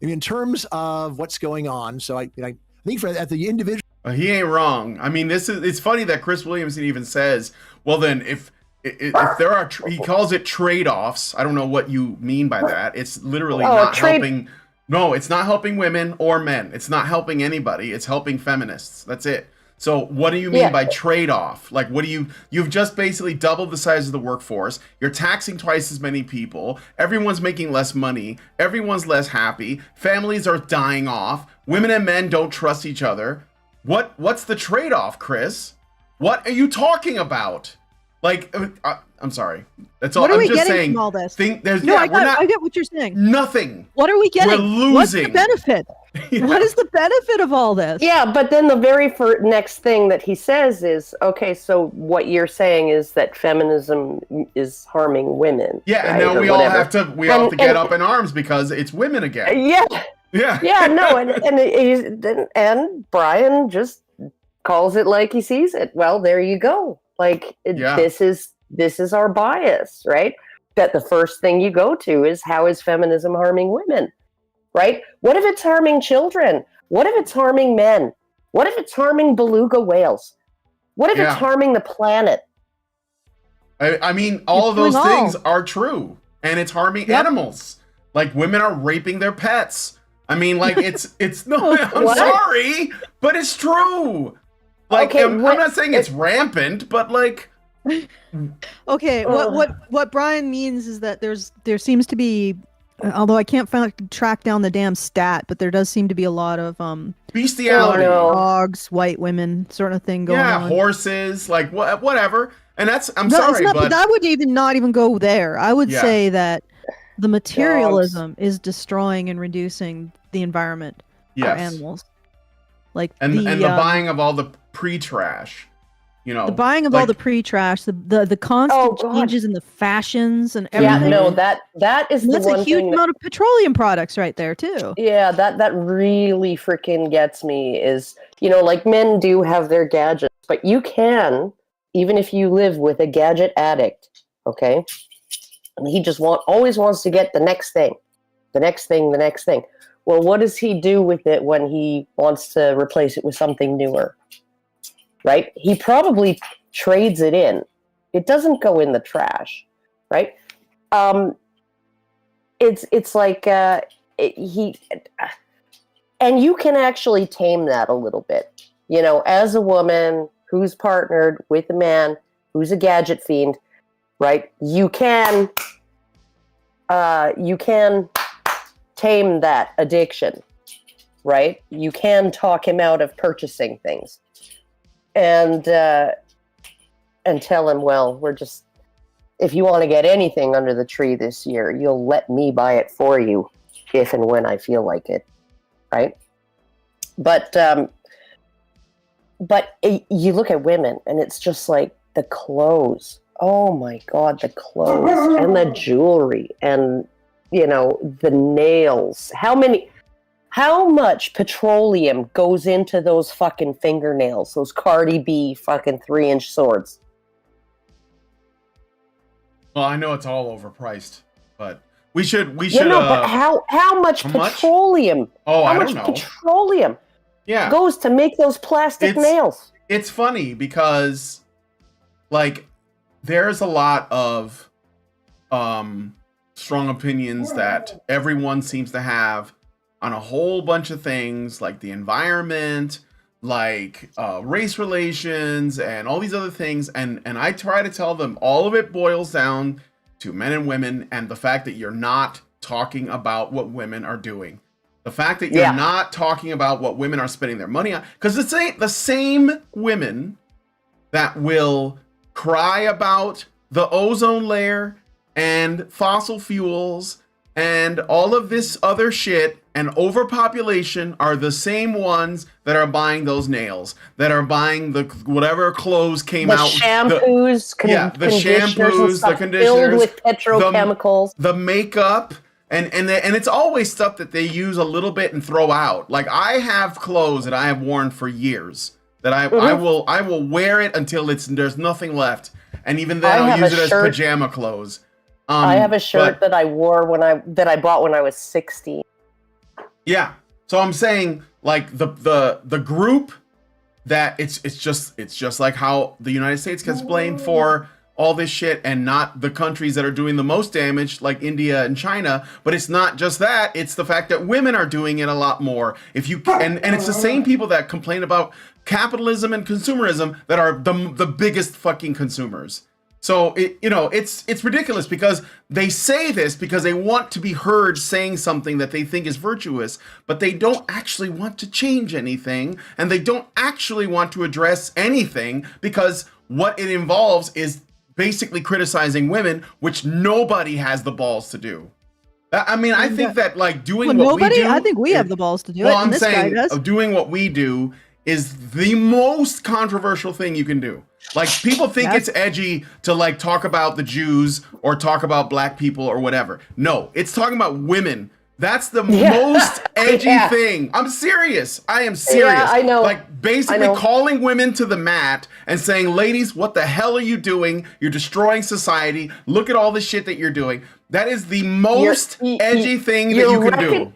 [SPEAKER 4] In terms of what's going on, so I think at the individual.
[SPEAKER 2] He ain't wrong. I mean, it's funny that Chris Williamson even says, well, then if there are, he calls it trade-offs. I don't know what you mean by that. It's literally helping. No, it's not helping women or men. It's not helping anybody. It's helping feminists. That's it. So what do you mean by trade-off? Like, you've just basically doubled the size of the workforce. You're taxing twice as many people. Everyone's making less money. Everyone's less happy. Families are dying off. Women and men don't trust each other. What's the trade-off, Chris? What are you talking about? Like, I'm sorry. That's all.
[SPEAKER 1] What are
[SPEAKER 2] I'm
[SPEAKER 1] we
[SPEAKER 2] just
[SPEAKER 1] getting
[SPEAKER 2] saying.
[SPEAKER 1] From all this?
[SPEAKER 2] I
[SPEAKER 1] get what you're saying.
[SPEAKER 2] Nothing.
[SPEAKER 1] What are we getting?
[SPEAKER 2] We're losing.
[SPEAKER 1] What's the benefit? What is the benefit of all this?
[SPEAKER 3] Yeah, but then the very next thing that he says is, okay, so what you're saying is that feminism is harming women.
[SPEAKER 2] Yeah, right? And now we all have to get up in arms because it's women again.
[SPEAKER 3] Yeah, no, and Bryan just calls it like he sees it. Well, there you go. Like, this is our bias, right? That the first thing you go to is, how is feminism harming women, right? What if it's harming children? What if it's harming men? What if it's harming beluga whales? What if it's harming the planet?
[SPEAKER 2] I mean, all of those things are true, and it's harming animals. Like, women are raping their pets. I mean, like, it's no, I'm sorry, but it's true. Like, okay, I'm not saying it's rampant, but like.
[SPEAKER 1] Okay, what Bryan means is that there seems to be, although I can't track down the damn stat, but there does seem to be a lot of
[SPEAKER 2] bestiality,
[SPEAKER 1] dogs, white women, sort of thing going on.
[SPEAKER 2] Yeah, horses, like whatever. And that's sorry, but
[SPEAKER 1] I would not even go there. I would say that the materialism is destroying and reducing the environment for animals. Like
[SPEAKER 2] and the buying of all the pre-trash,
[SPEAKER 1] the buying of all the pre-trash, the constant changes in the fashions and everything.
[SPEAKER 3] Yeah, no, that is the one thing.
[SPEAKER 1] That's a huge amount of petroleum products right there too.
[SPEAKER 3] Yeah, that really freaking gets me. Is like, men do have their gadgets, but you can, even if you live with a gadget addict, okay, and he just always wants to get the next thing, the next thing, the next thing. Well, what does he do with it when he wants to replace it with something newer? Right? He probably trades it in. It doesn't go in the trash, right? It's like and you can actually tame that a little bit. As a woman who's partnered with a man who's a gadget fiend, right? You can tame that addiction, right? You can talk him out of purchasing things, and tell him, well, if you want to get anything under the tree this year, you'll let me buy it for you. if and when I feel like it, right? But you look at women, and it's just like the clothes. Oh my God, the clothes and the jewelry, and the nails. How much petroleum goes into those fucking fingernails? Those Cardi B fucking 3-inch swords.
[SPEAKER 2] Well, I know it's all overpriced, but we should.
[SPEAKER 3] But how much petroleum?
[SPEAKER 2] Much? Oh,
[SPEAKER 3] how
[SPEAKER 2] I
[SPEAKER 3] much
[SPEAKER 2] don't know.
[SPEAKER 3] Petroleum goes to make those plastic nails?
[SPEAKER 2] It's funny because, like, there's a lot of strong opinions that everyone seems to have on a whole bunch of things, like the environment, like race relations, and all these other things. And I try to tell them all of it boils down to men and women, and the fact that you're not talking about what women are doing. The fact that you're not talking about what women are spending their money on. Because the same women that will cry about the ozone layer and fossil fuels and all of this other shit and overpopulation are the same ones that are buying those nails, that are buying the whatever clothes came out.
[SPEAKER 3] Shampoos,
[SPEAKER 2] the shampoos, the conditioners,
[SPEAKER 3] filled with petrochemicals,
[SPEAKER 2] the makeup. And it's always stuff that they use a little bit and throw out. Like, I have clothes that I have worn for years that I will wear it until there's nothing left, and even then I'll use it as pajama clothes.
[SPEAKER 3] I have a shirt that I wore that I bought when I was 16.
[SPEAKER 2] Yeah, so I'm saying, like, the group that it's just like how the United States gets blamed for all this shit, and not the countries that are doing the most damage, like India and China. But it's not just that; it's the fact that women are doing it a lot more. And it's the same people that complain about capitalism and consumerism that are the biggest fucking consumers. So it's ridiculous, because they say this because they want to be heard saying something that they think is virtuous, but they don't actually want to change anything, and they don't actually want to address anything, because what it involves is basically criticizing women, which nobody has the balls to do. I mean, I think that, like, doing what we do...
[SPEAKER 1] I think we have the balls to do it.
[SPEAKER 2] Well, I'm saying doing what we do is the most controversial thing you can do. Like, people think it's edgy to, like, talk about the Jews or talk about black people or whatever. No, it's talking about women. That's the most edgy thing. I'm serious. I am serious.
[SPEAKER 3] Yeah, I know.
[SPEAKER 2] Like, basically calling women to the mat and saying, ladies, what the hell are you doing? You're destroying society. Look at all the shit that you're doing. That is the most edgy thing that you can do.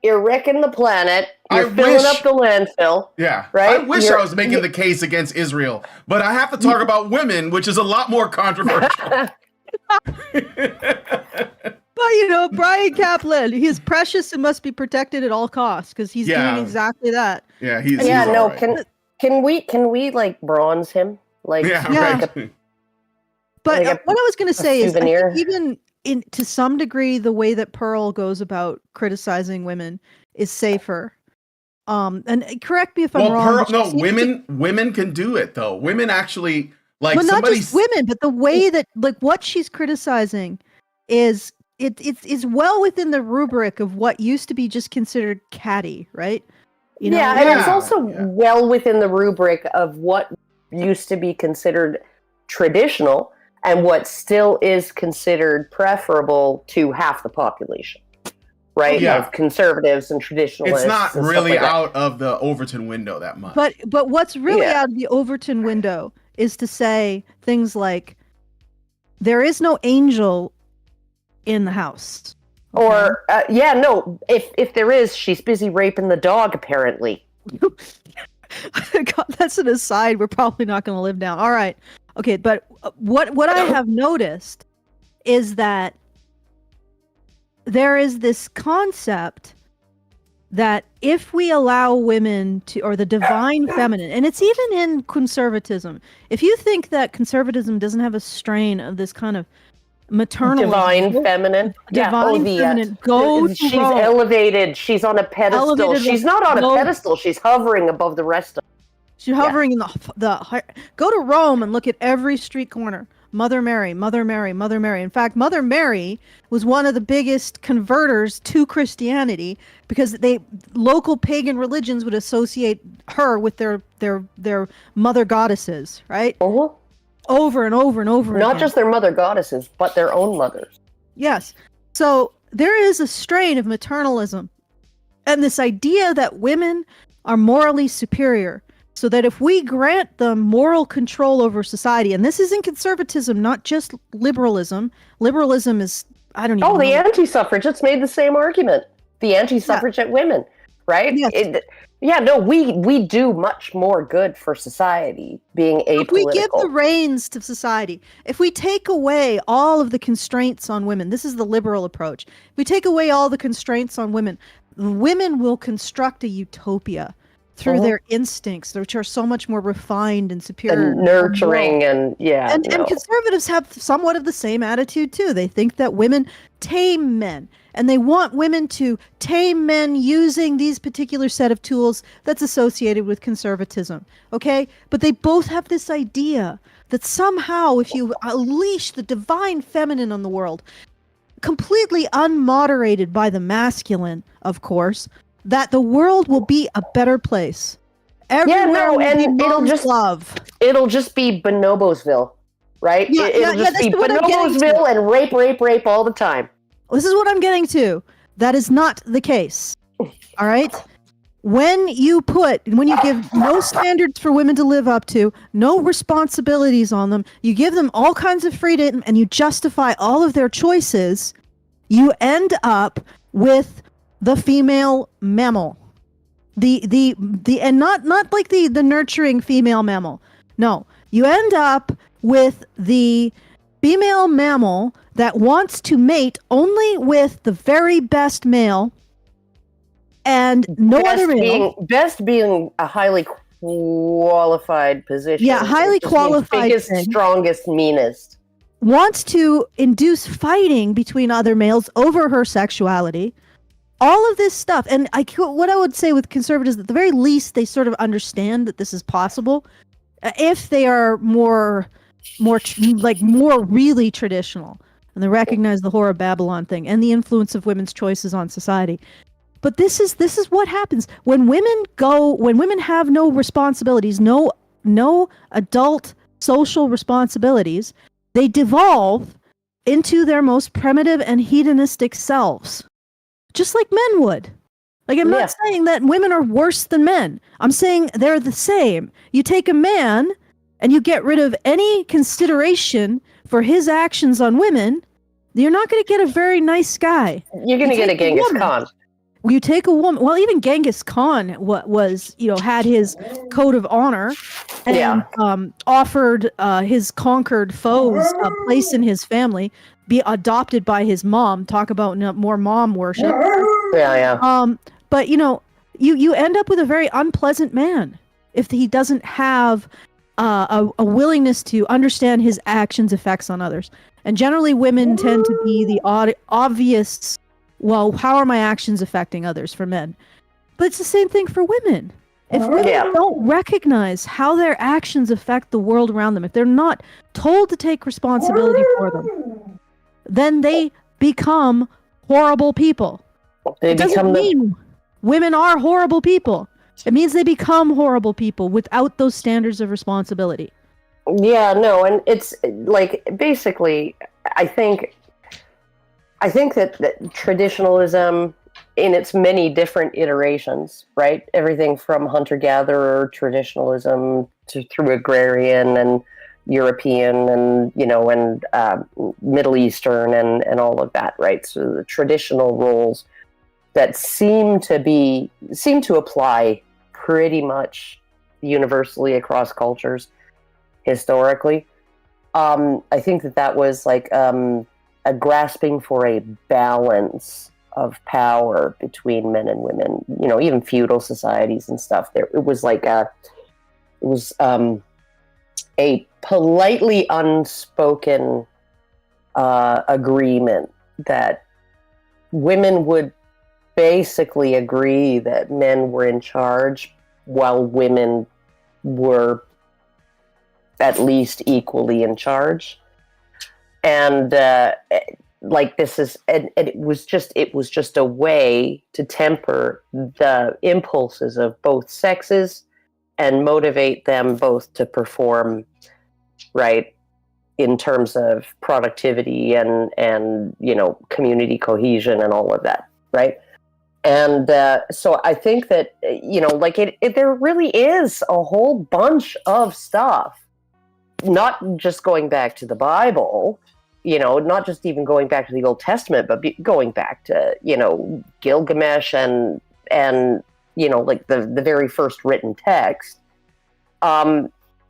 [SPEAKER 3] You're wrecking the planet. You're filling up the landfill.
[SPEAKER 2] Yeah.
[SPEAKER 3] Right?
[SPEAKER 2] I wish I was making the case against Israel, but I have to talk about women, which is a lot more controversial.
[SPEAKER 1] But Bryan Caplan, he is precious and must be protected at all costs, because he's doing exactly that.
[SPEAKER 2] Yeah, he's
[SPEAKER 3] no.
[SPEAKER 2] Right.
[SPEAKER 3] Can we like bronze him? Like,
[SPEAKER 2] right.
[SPEAKER 1] But what I was going to say is, even to some degree, the way that Pearl goes about criticizing women is safer. And correct me if I'm wrong.
[SPEAKER 2] Women can do it though. Women actually, like,
[SPEAKER 1] well, not just women, but the way that, like, what she's criticizing is. It's well within the rubric of what used to be just considered catty, right?
[SPEAKER 3] And it's also well within the rubric of what used to be considered traditional and what still is considered preferable to half the population, right? Of conservatives and traditionalists.
[SPEAKER 2] It's not really out of the Overton window that much.
[SPEAKER 1] But what's really out of the Overton window is to say things like, there is no angel in the house.
[SPEAKER 3] Or if there is, she's busy raping the dog, apparently.
[SPEAKER 1] God, that's an aside we're probably not going to live down. All right. Okay, but what I have noticed is that there is this concept that if we allow women to, or the divine feminine, and it's even in conservatism, if you think that conservatism doesn't have a strain of this kind of maternal
[SPEAKER 3] divine feminine, she's elevated, she's on a pedestal, she's not on a pedestal, she's hovering above the rest of
[SPEAKER 1] she's hovering in the go to Rome and look at every street corner Mother Mary, Mother Mary, Mother Mary. In fact, Mother Mary was one of the biggest converters to Christianity because local pagan religions would associate her with their mother goddesses, right?
[SPEAKER 3] Uh-huh.
[SPEAKER 1] Over and over and over
[SPEAKER 3] Not
[SPEAKER 1] again.
[SPEAKER 3] just their mother goddesses, but their own mothers.
[SPEAKER 1] Yes. So there is a strain of maternalism and this idea that women are morally superior, so that if we grant them moral control over society, and this isn't conservatism, not just liberalism. Liberalism is, I don't even know.
[SPEAKER 3] The anti-suffragettes made the same argument. The anti-suffragette women, right?
[SPEAKER 1] Yes.
[SPEAKER 3] We do much more good for society being apolitical.
[SPEAKER 1] If we give the reins to society, if we take away all of the constraints on women, this is the liberal approach. If we take away all the constraints on women, women will construct a utopia through their instincts, which are so much more refined and superior.
[SPEAKER 3] And nurturing and
[SPEAKER 1] conservatives have somewhat of the same attitude too. They think that women tame men, and they want women to tame men using these particular set of tools that's associated with conservatism. Okay? But they both have this idea that somehow if you unleash the divine feminine on the world, completely unmoderated by the masculine, of course, that the world will be a better place. Everywhere
[SPEAKER 3] and it'll just be Bonobosville, right? It'll just be Bonobosville and rape all the time.
[SPEAKER 1] This is what I'm getting to. That is not the case. All right? When you give no standards for women to live up to, no responsibilities on them, you give them all kinds of freedom and you justify all of their choices, you end up with the female mammal. And not like the nurturing female mammal. No, you end up with the female mammal that wants to mate only with the very best male and no other male.
[SPEAKER 3] Best being a highly qualified position.
[SPEAKER 1] Yeah, highly qualified.
[SPEAKER 3] Biggest, strongest, meanest.
[SPEAKER 1] Wants to induce fighting between other males over her sexuality. All of this stuff. And what I would say with conservatives, at the very least, they sort of understand that this is possible. If they are more really traditional, and they recognize the Whore of Babylon thing and the influence of women's choices on society. But this is what happens when women have no responsibilities, no adult social responsibilities. They devolve into their most primitive and hedonistic selves, just like men would. Like, I'm not saying that women are worse than men. I'm saying they're the same. You take a man and you get rid of any consideration for his actions on women, you're not going to get a very nice guy.
[SPEAKER 3] You're going to get a Genghis Khan.
[SPEAKER 1] You take a woman. Well, even Genghis Khan had his code of honor and offered his conquered foes a place in his family, be adopted by his mom. Talk about more mom worship. But you end up with a very unpleasant man if he doesn't have a willingness to understand his actions' effects on others. And generally, women tend to be the obvious. Well, how are my actions affecting others for men? But it's the same thing for women. If women don't recognize how their actions affect the world around them, if they're not told to take responsibility for them, then they become horrible people. It doesn't mean women are horrible people. It means they become horrible people without those standards of responsibility.
[SPEAKER 3] Yeah, no, and it's like, basically, I think that traditionalism in its many different iterations, right? Everything from hunter-gatherer traditionalism through agrarian and European and, Middle Eastern and all of that, right? So the traditional roles that seem to apply pretty much universally across cultures historically. I think that was like a grasping for a balance of power between men and women, even feudal societies and stuff. It was a politely unspoken agreement that women would basically agree that men were in charge while women were at least equally in charge. and like this is, and it was just a way to temper the impulses of both sexes and motivate them both to perform right in terms of productivity and community cohesion and all of that, right? And so I think that like there really is a whole bunch of stuff, not just going back to the Bible, not just even going back to the Old Testament, but going back to Gilgamesh and like the very first written text.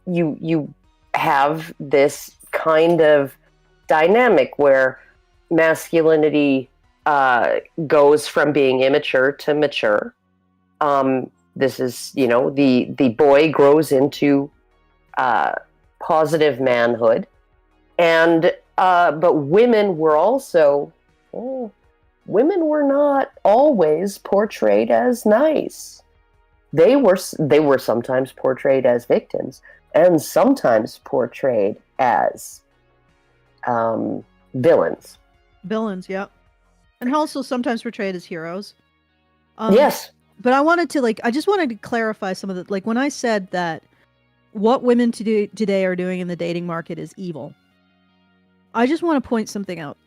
[SPEAKER 3] You have this kind of dynamic where masculinity goes from being immature to mature. This is, the boy grows into positive manhood, and but women were also women were not always portrayed as nice. They were sometimes portrayed as victims, and sometimes portrayed as villains.
[SPEAKER 1] Villains, yeah. And also sometimes portrayed as heroes.
[SPEAKER 3] Yes.
[SPEAKER 1] But I just wanted to clarify some of the, like when I said that what women today are doing in the dating market is evil. I just want to point something out.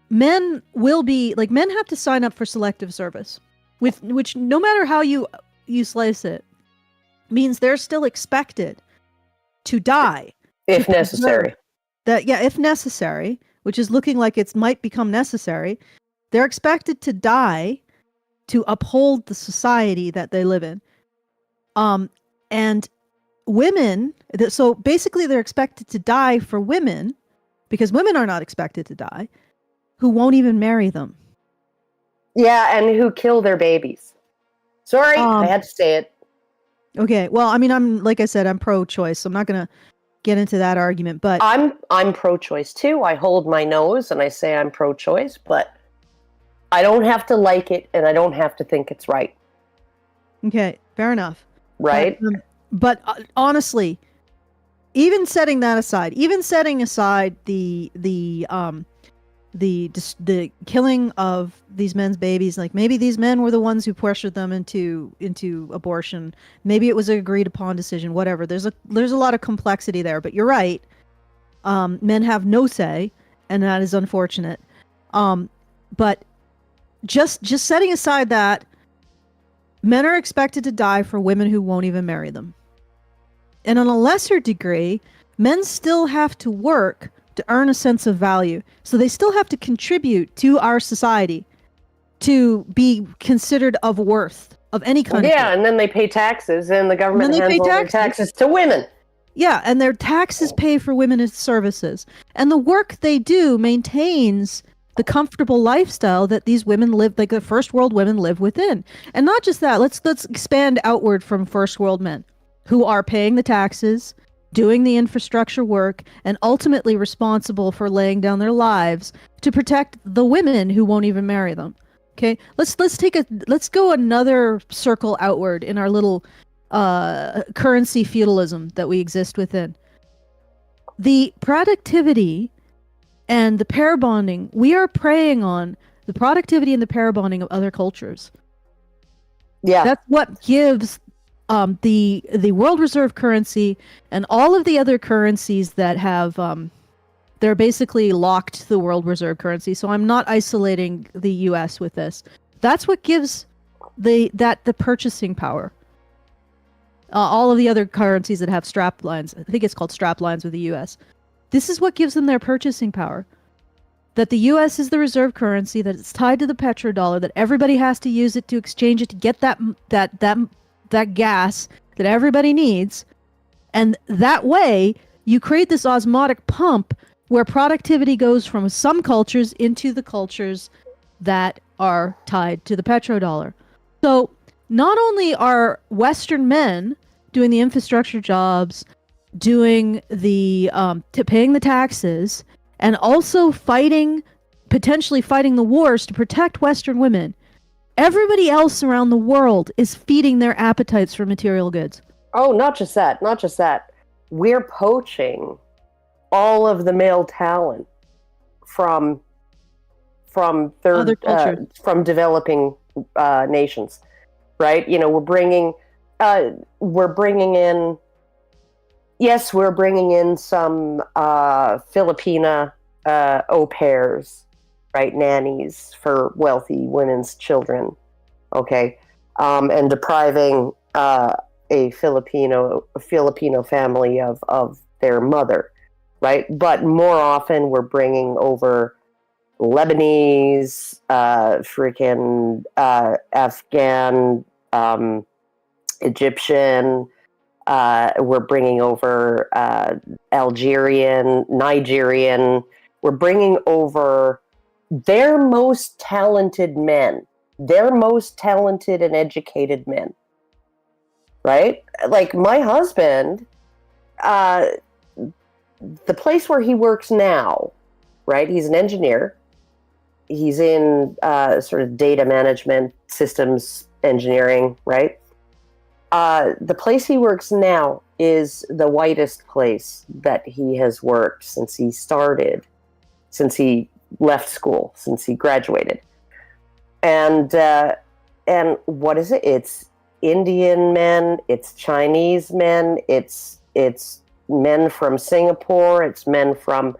[SPEAKER 1] Men have to sign up for selective service, which no matter how you slice it, means they're still expected to die.
[SPEAKER 3] If necessary.
[SPEAKER 1] If necessary, which is looking like it might become necessary, they're expected to die to uphold the society that they live in. And women, so basically they're expected to die for women, because women are not expected to die, who won't even marry them.
[SPEAKER 3] Yeah, and who kill their babies. Sorry, I had to say it.
[SPEAKER 1] Okay, well, I mean, I'm pro-choice, so I'm not going to get into that argument, but
[SPEAKER 3] I'm pro-choice too. I hold my nose and I say I'm pro-choice, but I don't have to like it and I don't have to think it's right.
[SPEAKER 1] Okay, fair enough.
[SPEAKER 3] Right?
[SPEAKER 1] But honestly, even setting that aside, setting aside the killing of these men's babies, like maybe these men were the ones who pressured them into abortion. Maybe it was an agreed upon decision, whatever. There's a lot of complexity there, but you're right. Men have no say, and that is unfortunate. But just setting aside that, men are expected to die for women who won't even marry them. And on a lesser degree, men still have to work to earn a sense of value. So they still have to contribute to our society to be considered of worth of any kind.
[SPEAKER 3] Yeah, and then they pay taxes, and the government hands all their taxes to women.
[SPEAKER 1] Yeah, and their taxes pay for women's services. And the work they do maintains the comfortable lifestyle that these women live, like the first world women live within. And not just that, let's expand outward from first world men who are paying the taxes, doing the infrastructure work, and ultimately responsible for laying down their lives to protect the women who won't even marry them. Okay, let's go another circle outward in our little currency feudalism that we exist within. The productivity and the pair bonding, we are preying on the productivity and the pair bonding of other cultures.
[SPEAKER 3] Yeah,
[SPEAKER 1] that's what gives the world reserve currency and all of the other currencies that have they're basically locked to the world reserve currency. So I'm not isolating the US with this. That's what gives the purchasing power. All of the other currencies that have strap lines, I think it's called strap lines with the US. This is what gives them their purchasing power. That the US is the reserve currency, that it's tied to the petrodollar, that everybody has to use it to exchange it to get that gas that everybody needs. And that way, you create this osmotic pump where productivity goes from some cultures into the cultures that are tied to the petrodollar. So not only are Western men doing the infrastructure jobs, doing the paying the taxes, and also potentially fighting the wars to protect Western women, everybody else around the world is feeding their appetites for material goods.
[SPEAKER 3] Oh, not just that. We're poaching all of the male talent from
[SPEAKER 1] Other cultures.
[SPEAKER 3] from developing nations, right? You know, we're bringing in. Yes, we're bringing in some Filipina au pairs, right? Nannies for wealthy women's children, okay, and depriving a Filipino family of their mother, right? But more often, we're bringing over Lebanese, Afghan, Egyptian. We're bringing over Algerian, Nigerian. We're bringing over their most talented men, their most talented and educated men, right? Like my husband, the place where he works now, right? He's an engineer. He's in sort of data management, systems engineering, right? The place he works now is the whitest place that he has worked since he started, since he left school, since he graduated. And what is it? It's Indian men, it's Chinese men, it's men from Singapore, it's men from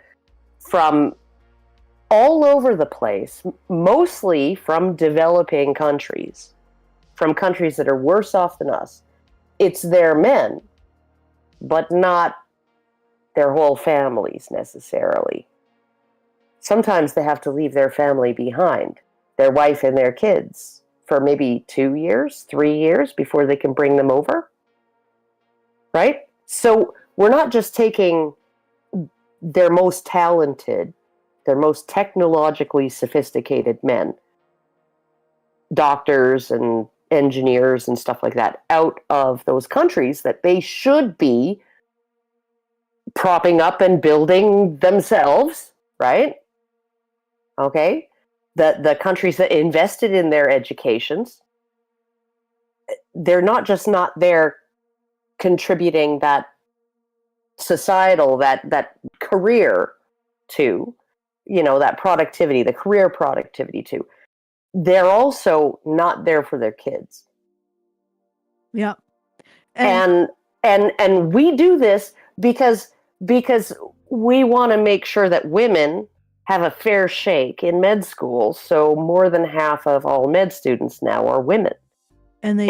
[SPEAKER 3] all over the place, mostly from developing countries, from countries that are worse off than us. It's their men, but not their whole families necessarily. Sometimes they have to leave their family behind, their wife and their kids, for maybe 2 years, 3 years before they can bring them over, right? So we're not just taking their most talented, their most technologically sophisticated men, doctors and engineers and stuff like that, out of those countries that they should be propping up and building themselves, right? Okay? The countries that invested in their educations, they're not just not there contributing that societal, that career to, you know, that productivity, the career productivity to. They're also not there for their kids.
[SPEAKER 1] Yeah.
[SPEAKER 3] And we do this because we want to make sure that women have a fair shake in med school. So more than half of all med students now are women.
[SPEAKER 1] And they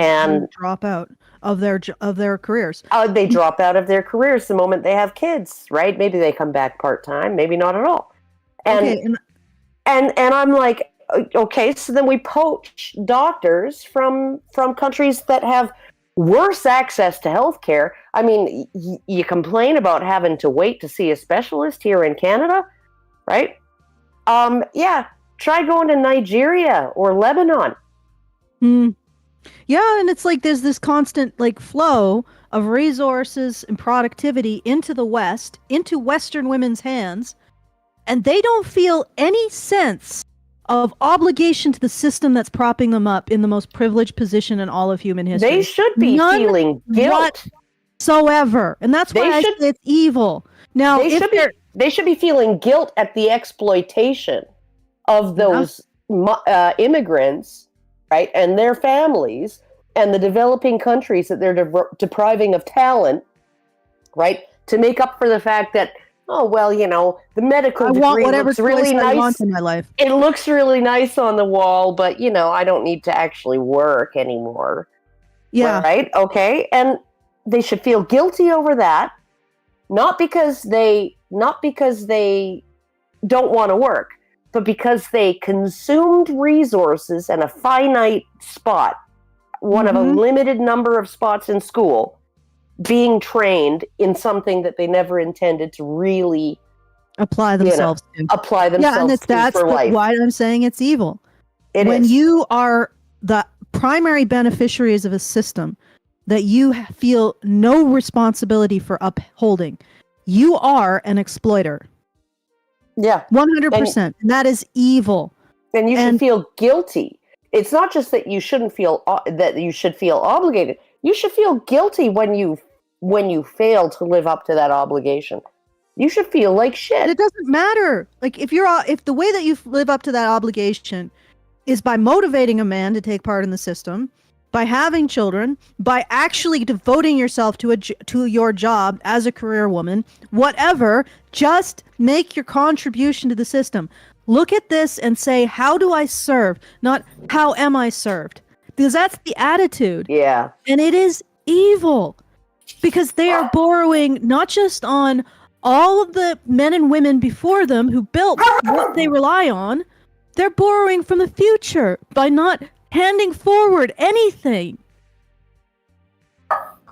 [SPEAKER 1] drop out of their careers.
[SPEAKER 3] They drop out of their careers the moment they have kids, right? Maybe they come back part-time, maybe not at all. And I'm like, okay, so then we poach doctors from countries that have worse access to healthcare. I mean, you complain about having to wait to see a specialist here in Canada, right? Yeah, try going to Nigeria or Lebanon.
[SPEAKER 1] Yeah, and it's like there's this constant like flow of resources and productivity into the West, into Western women's hands, and they don't feel any sense of obligation to the system that's propping them up in the most privileged position in all of human history.
[SPEAKER 3] They should be feeling guilt
[SPEAKER 1] whatsoever, and that's why I say it's evil. Now,
[SPEAKER 3] they should be feeling guilt at the exploitation of those immigrants, right, and their families, and the developing countries that they're depriving of talent, right, to make up for the fact that, oh, well, you know, the medical degree looks really nice. I want in my life. It looks really nice on the wall, but, you know, I don't need to actually work anymore.
[SPEAKER 1] Yeah.
[SPEAKER 3] Right? Okay. And they should feel guilty over that, not because they don't want to work, but because they consumed resources and a finite spot, one of a limited number of spots in school, being trained in something that they never intended to really
[SPEAKER 1] apply themselves to.
[SPEAKER 3] Yeah, and that's for life.
[SPEAKER 1] Why I'm saying it's evil. When you are the primary beneficiaries of a system that you feel no responsibility for upholding, you are an exploiter.
[SPEAKER 3] Yeah.
[SPEAKER 1] 100%. And that is evil.
[SPEAKER 3] And you should feel guilty. It's not just that you shouldn't feel that you should feel obligated. You should feel guilty when you fail to live up to that obligation. You should feel like shit.
[SPEAKER 1] It doesn't matter. Like if the way that you live up to that obligation is by motivating a man to take part in the system, by having children, by actually devoting yourself to your job as a career woman, whatever, just make your contribution to the system. Look at this and say, how do I serve? Not how am I served? Because that's the attitude.
[SPEAKER 3] Yeah.
[SPEAKER 1] And it is evil because they are borrowing not just on all of the men and women before them who built what they rely on, they're borrowing from the future by not handing forward anything.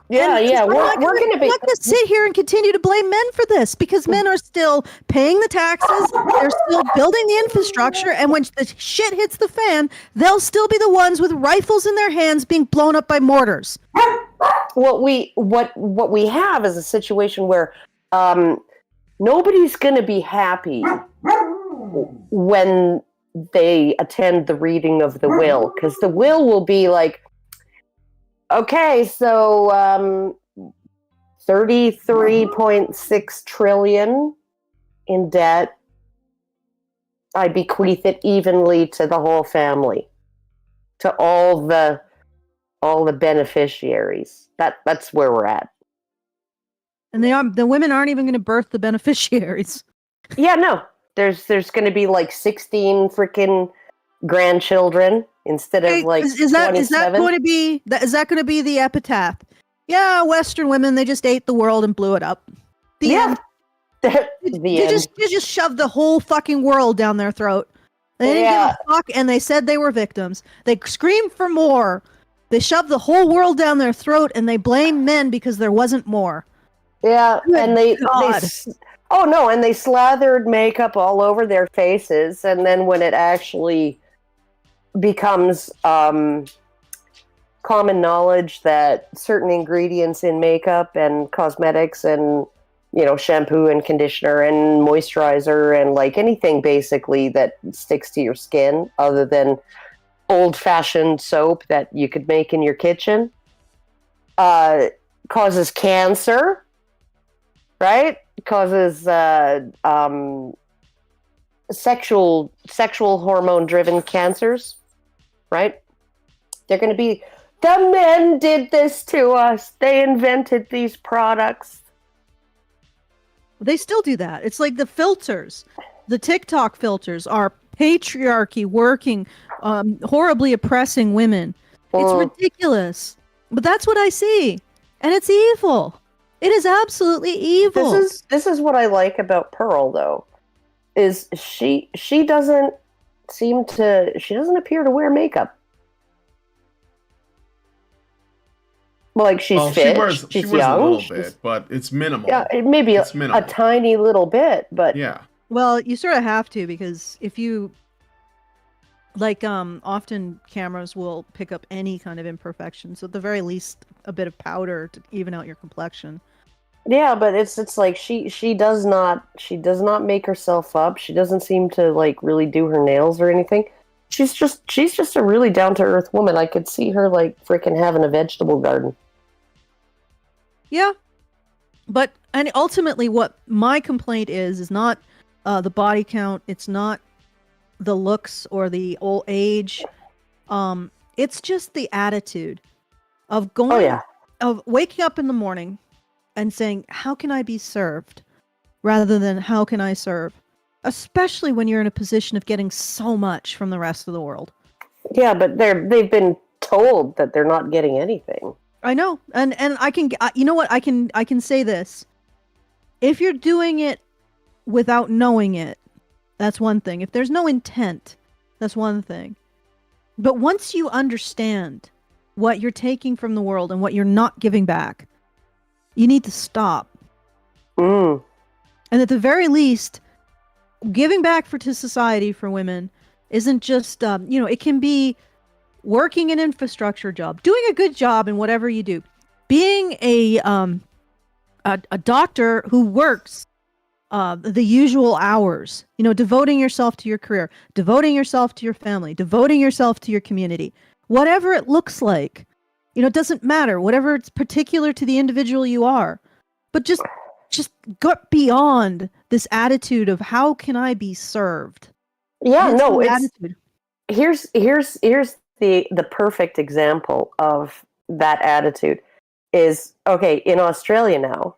[SPEAKER 3] Yeah, we're going to be.
[SPEAKER 1] I'm not going to sit here and continue to blame men for this because men are still paying the taxes, they're still building the infrastructure, and when the shit hits the fan, they'll still be the ones with rifles in their hands being blown up by mortars.
[SPEAKER 3] What we have is a situation where nobody's going to be happy when they attend the reading of the will, because the will be like, okay, so 33.6 trillion in debt. I bequeath it evenly to the whole family, to all the beneficiaries. That's where we're at.
[SPEAKER 1] And the women aren't even going to birth the beneficiaries.
[SPEAKER 3] Yeah, no. There's going to be like 16 freaking grandchildren instead of like 27.
[SPEAKER 1] Is that going to be the epitaph? Yeah, Western women, they just ate the world and blew it up. The end. You just shoved the whole fucking world down their throat. They didn't give a fuck, and they said they were victims. They screamed for more. They shoved the whole world down their throat, and they blamed men because there wasn't more.
[SPEAKER 3] Yeah, and they slathered makeup all over their faces, and then when it actually becomes common knowledge that certain ingredients in makeup and cosmetics and, you know, shampoo and conditioner and moisturizer and like anything basically that sticks to your skin other than old-fashioned soap that you could make in your kitchen causes cancer, right? Causes sexual hormone-driven cancers, right? They're going to be, the men did this to us. They invented these products.
[SPEAKER 1] They still do that. It's like the filters. The TikTok filters are patriarchy working, horribly oppressing women. It's ridiculous. But that's what I see. And it's evil. It is absolutely evil.
[SPEAKER 3] This is what I like about Pearl, though, is she doesn't appear to wear makeup. Like she's fit, she's young,
[SPEAKER 2] a little bit, but it's minimal.
[SPEAKER 3] Yeah, maybe a tiny little bit, but
[SPEAKER 2] yeah.
[SPEAKER 1] Well, you sort of have to, because if you often cameras will pick up any kind of imperfection, so at the very least a bit of powder to even out your complexion.
[SPEAKER 3] Yeah, but it's like she does not make herself up. She doesn't seem to like really do her nails or anything. She's just a really down to earth woman. I could see her like freaking having a vegetable garden.
[SPEAKER 1] Yeah, and ultimately, what my complaint is not the body count. It's not the looks or the old age. It's just the attitude of of waking up in the morning and saying, "How can I be served?" rather than "How can I serve?" Especially when you're in a position of getting so much from the rest of the world.
[SPEAKER 3] Yeah, but they've been told that they're not getting anything.
[SPEAKER 1] I know, and I can, you know what, I can say this: if you're doing it without knowing it, that's one thing. If there's no intent, that's one thing. But once you understand what you're taking from the world and what you're not giving back, you need to stop. And at the very least, giving back to society for women isn't just, it can be working an infrastructure job, doing a good job in whatever you do, being a doctor who works the usual hours, devoting yourself to your career, devoting yourself to your family, devoting yourself to your community, whatever it looks like. It doesn't matter, whatever it's particular to the individual you are, but just just got beyond this attitude of how can I be served.
[SPEAKER 3] Yeah, no, here's the perfect example of that attitude is, okay, in Australia now,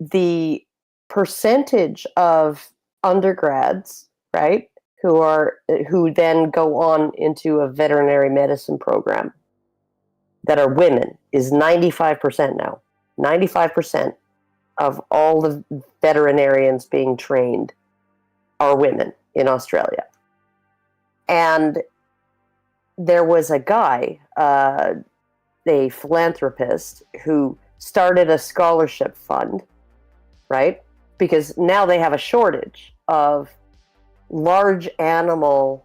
[SPEAKER 3] the percentage of undergrads, right, who then go on into a veterinary medicine program that are women is 95% now. 95% of all the veterinarians being trained are women in Australia. And there was a guy, a philanthropist, who started a scholarship fund, right? Because now they have a shortage of large animal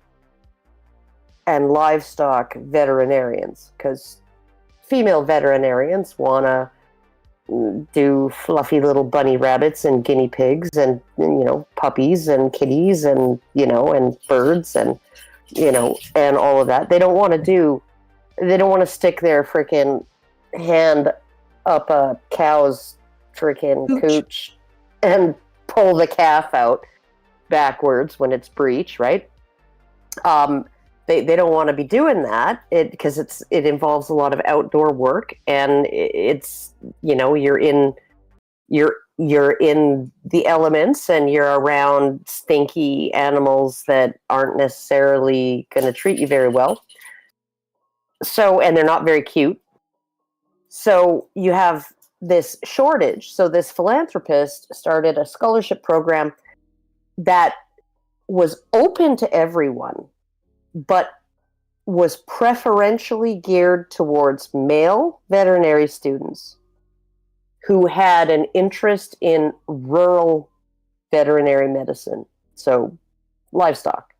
[SPEAKER 3] and livestock veterinarians, because female veterinarians want to do fluffy little bunny rabbits and guinea pigs and, puppies and kitties and, and birds and, and all of that. They don't want to stick their freaking hand up a cow's freaking cooch and pull the calf out backwards when it's breech, right? They don't want to be doing that because it involves a lot of outdoor work, and it's you're in the elements and you're around stinky animals that aren't necessarily going to treat you very well. So, and they're not very cute. So you have this shortage. So this philanthropist started a scholarship program that was open to everyone, but was preferentially geared towards male veterinary students who had an interest in rural veterinary medicine, so livestock.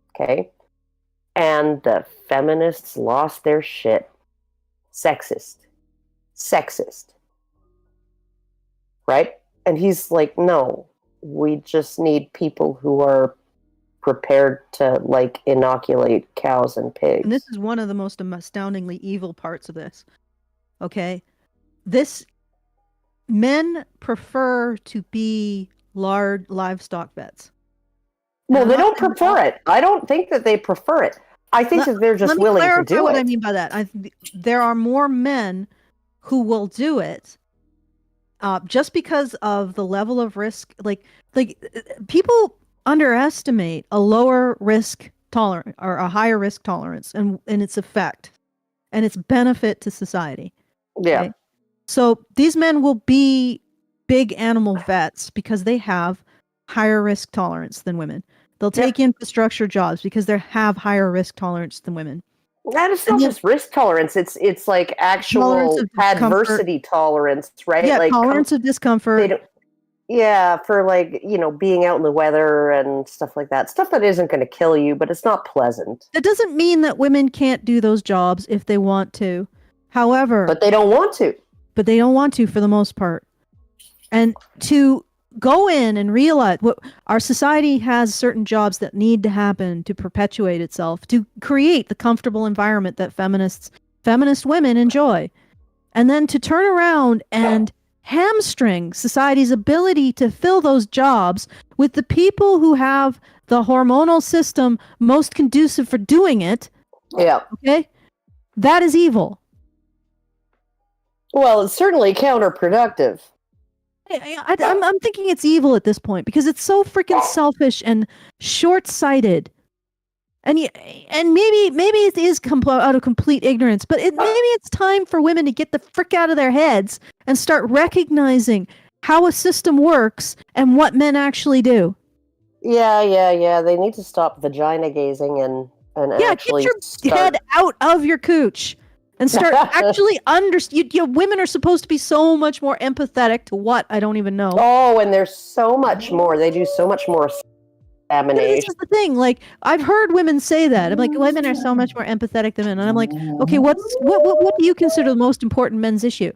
[SPEAKER 3] Okay? And the feminists lost their shit. Sexist. Right? And he's like, no, we just need people who are prepared to inoculate cows and pigs.
[SPEAKER 1] And this is one of the most astoundingly evil parts of this. Okay? Men prefer to be large livestock vets.
[SPEAKER 3] Well, they don't prefer it. I don't think that they prefer it. I think that they're just willing to do it.
[SPEAKER 1] What I mean by that, there are more men who will do it just because of the level of risk. Like people underestimate a lower risk tolerance or a higher risk tolerance and its effect and its benefit to society.
[SPEAKER 3] Yeah.
[SPEAKER 1] Okay? So these men will be big animal vets because they have higher risk tolerance than women. They'll take infrastructure jobs because they have higher risk tolerance than women.
[SPEAKER 3] That is not just risk tolerance. It's like actual adversity tolerance, right?
[SPEAKER 1] Yeah, tolerance of discomfort.
[SPEAKER 3] For being out in the weather and stuff like that. Stuff that isn't going to kill you, but it's not pleasant.
[SPEAKER 1] That doesn't mean that women can't do those jobs if they want to. However...
[SPEAKER 3] But they don't want to.
[SPEAKER 1] But they don't want to for the most part. And to go in and realize what our society has certain jobs that need to happen to perpetuate itself, to create the comfortable environment that feminist women enjoy. And then to turn around and hamstring society's ability to fill those jobs with the people who have the hormonal system most conducive for doing it.
[SPEAKER 3] Yeah.
[SPEAKER 1] Okay? That is evil.
[SPEAKER 3] Well, it's certainly counterproductive.
[SPEAKER 1] I'm thinking it's evil at this point because it's so freaking selfish and short-sighted. And maybe it is out of complete ignorance, but maybe it's time for women to get the frick out of their heads and start recognizing how a system works and what men actually do.
[SPEAKER 3] Yeah. They need to stop vagina gazing and actually
[SPEAKER 1] get your head out of your cooch. And start actually women are supposed to be so much more empathetic to what? I don't even know.
[SPEAKER 3] Oh, and there's so much more. They do so much more examination.
[SPEAKER 1] This is the thing. Like, I've heard women say that. I'm like, women are so much more empathetic than men. And I'm like, okay, what do you consider the most important men's issue?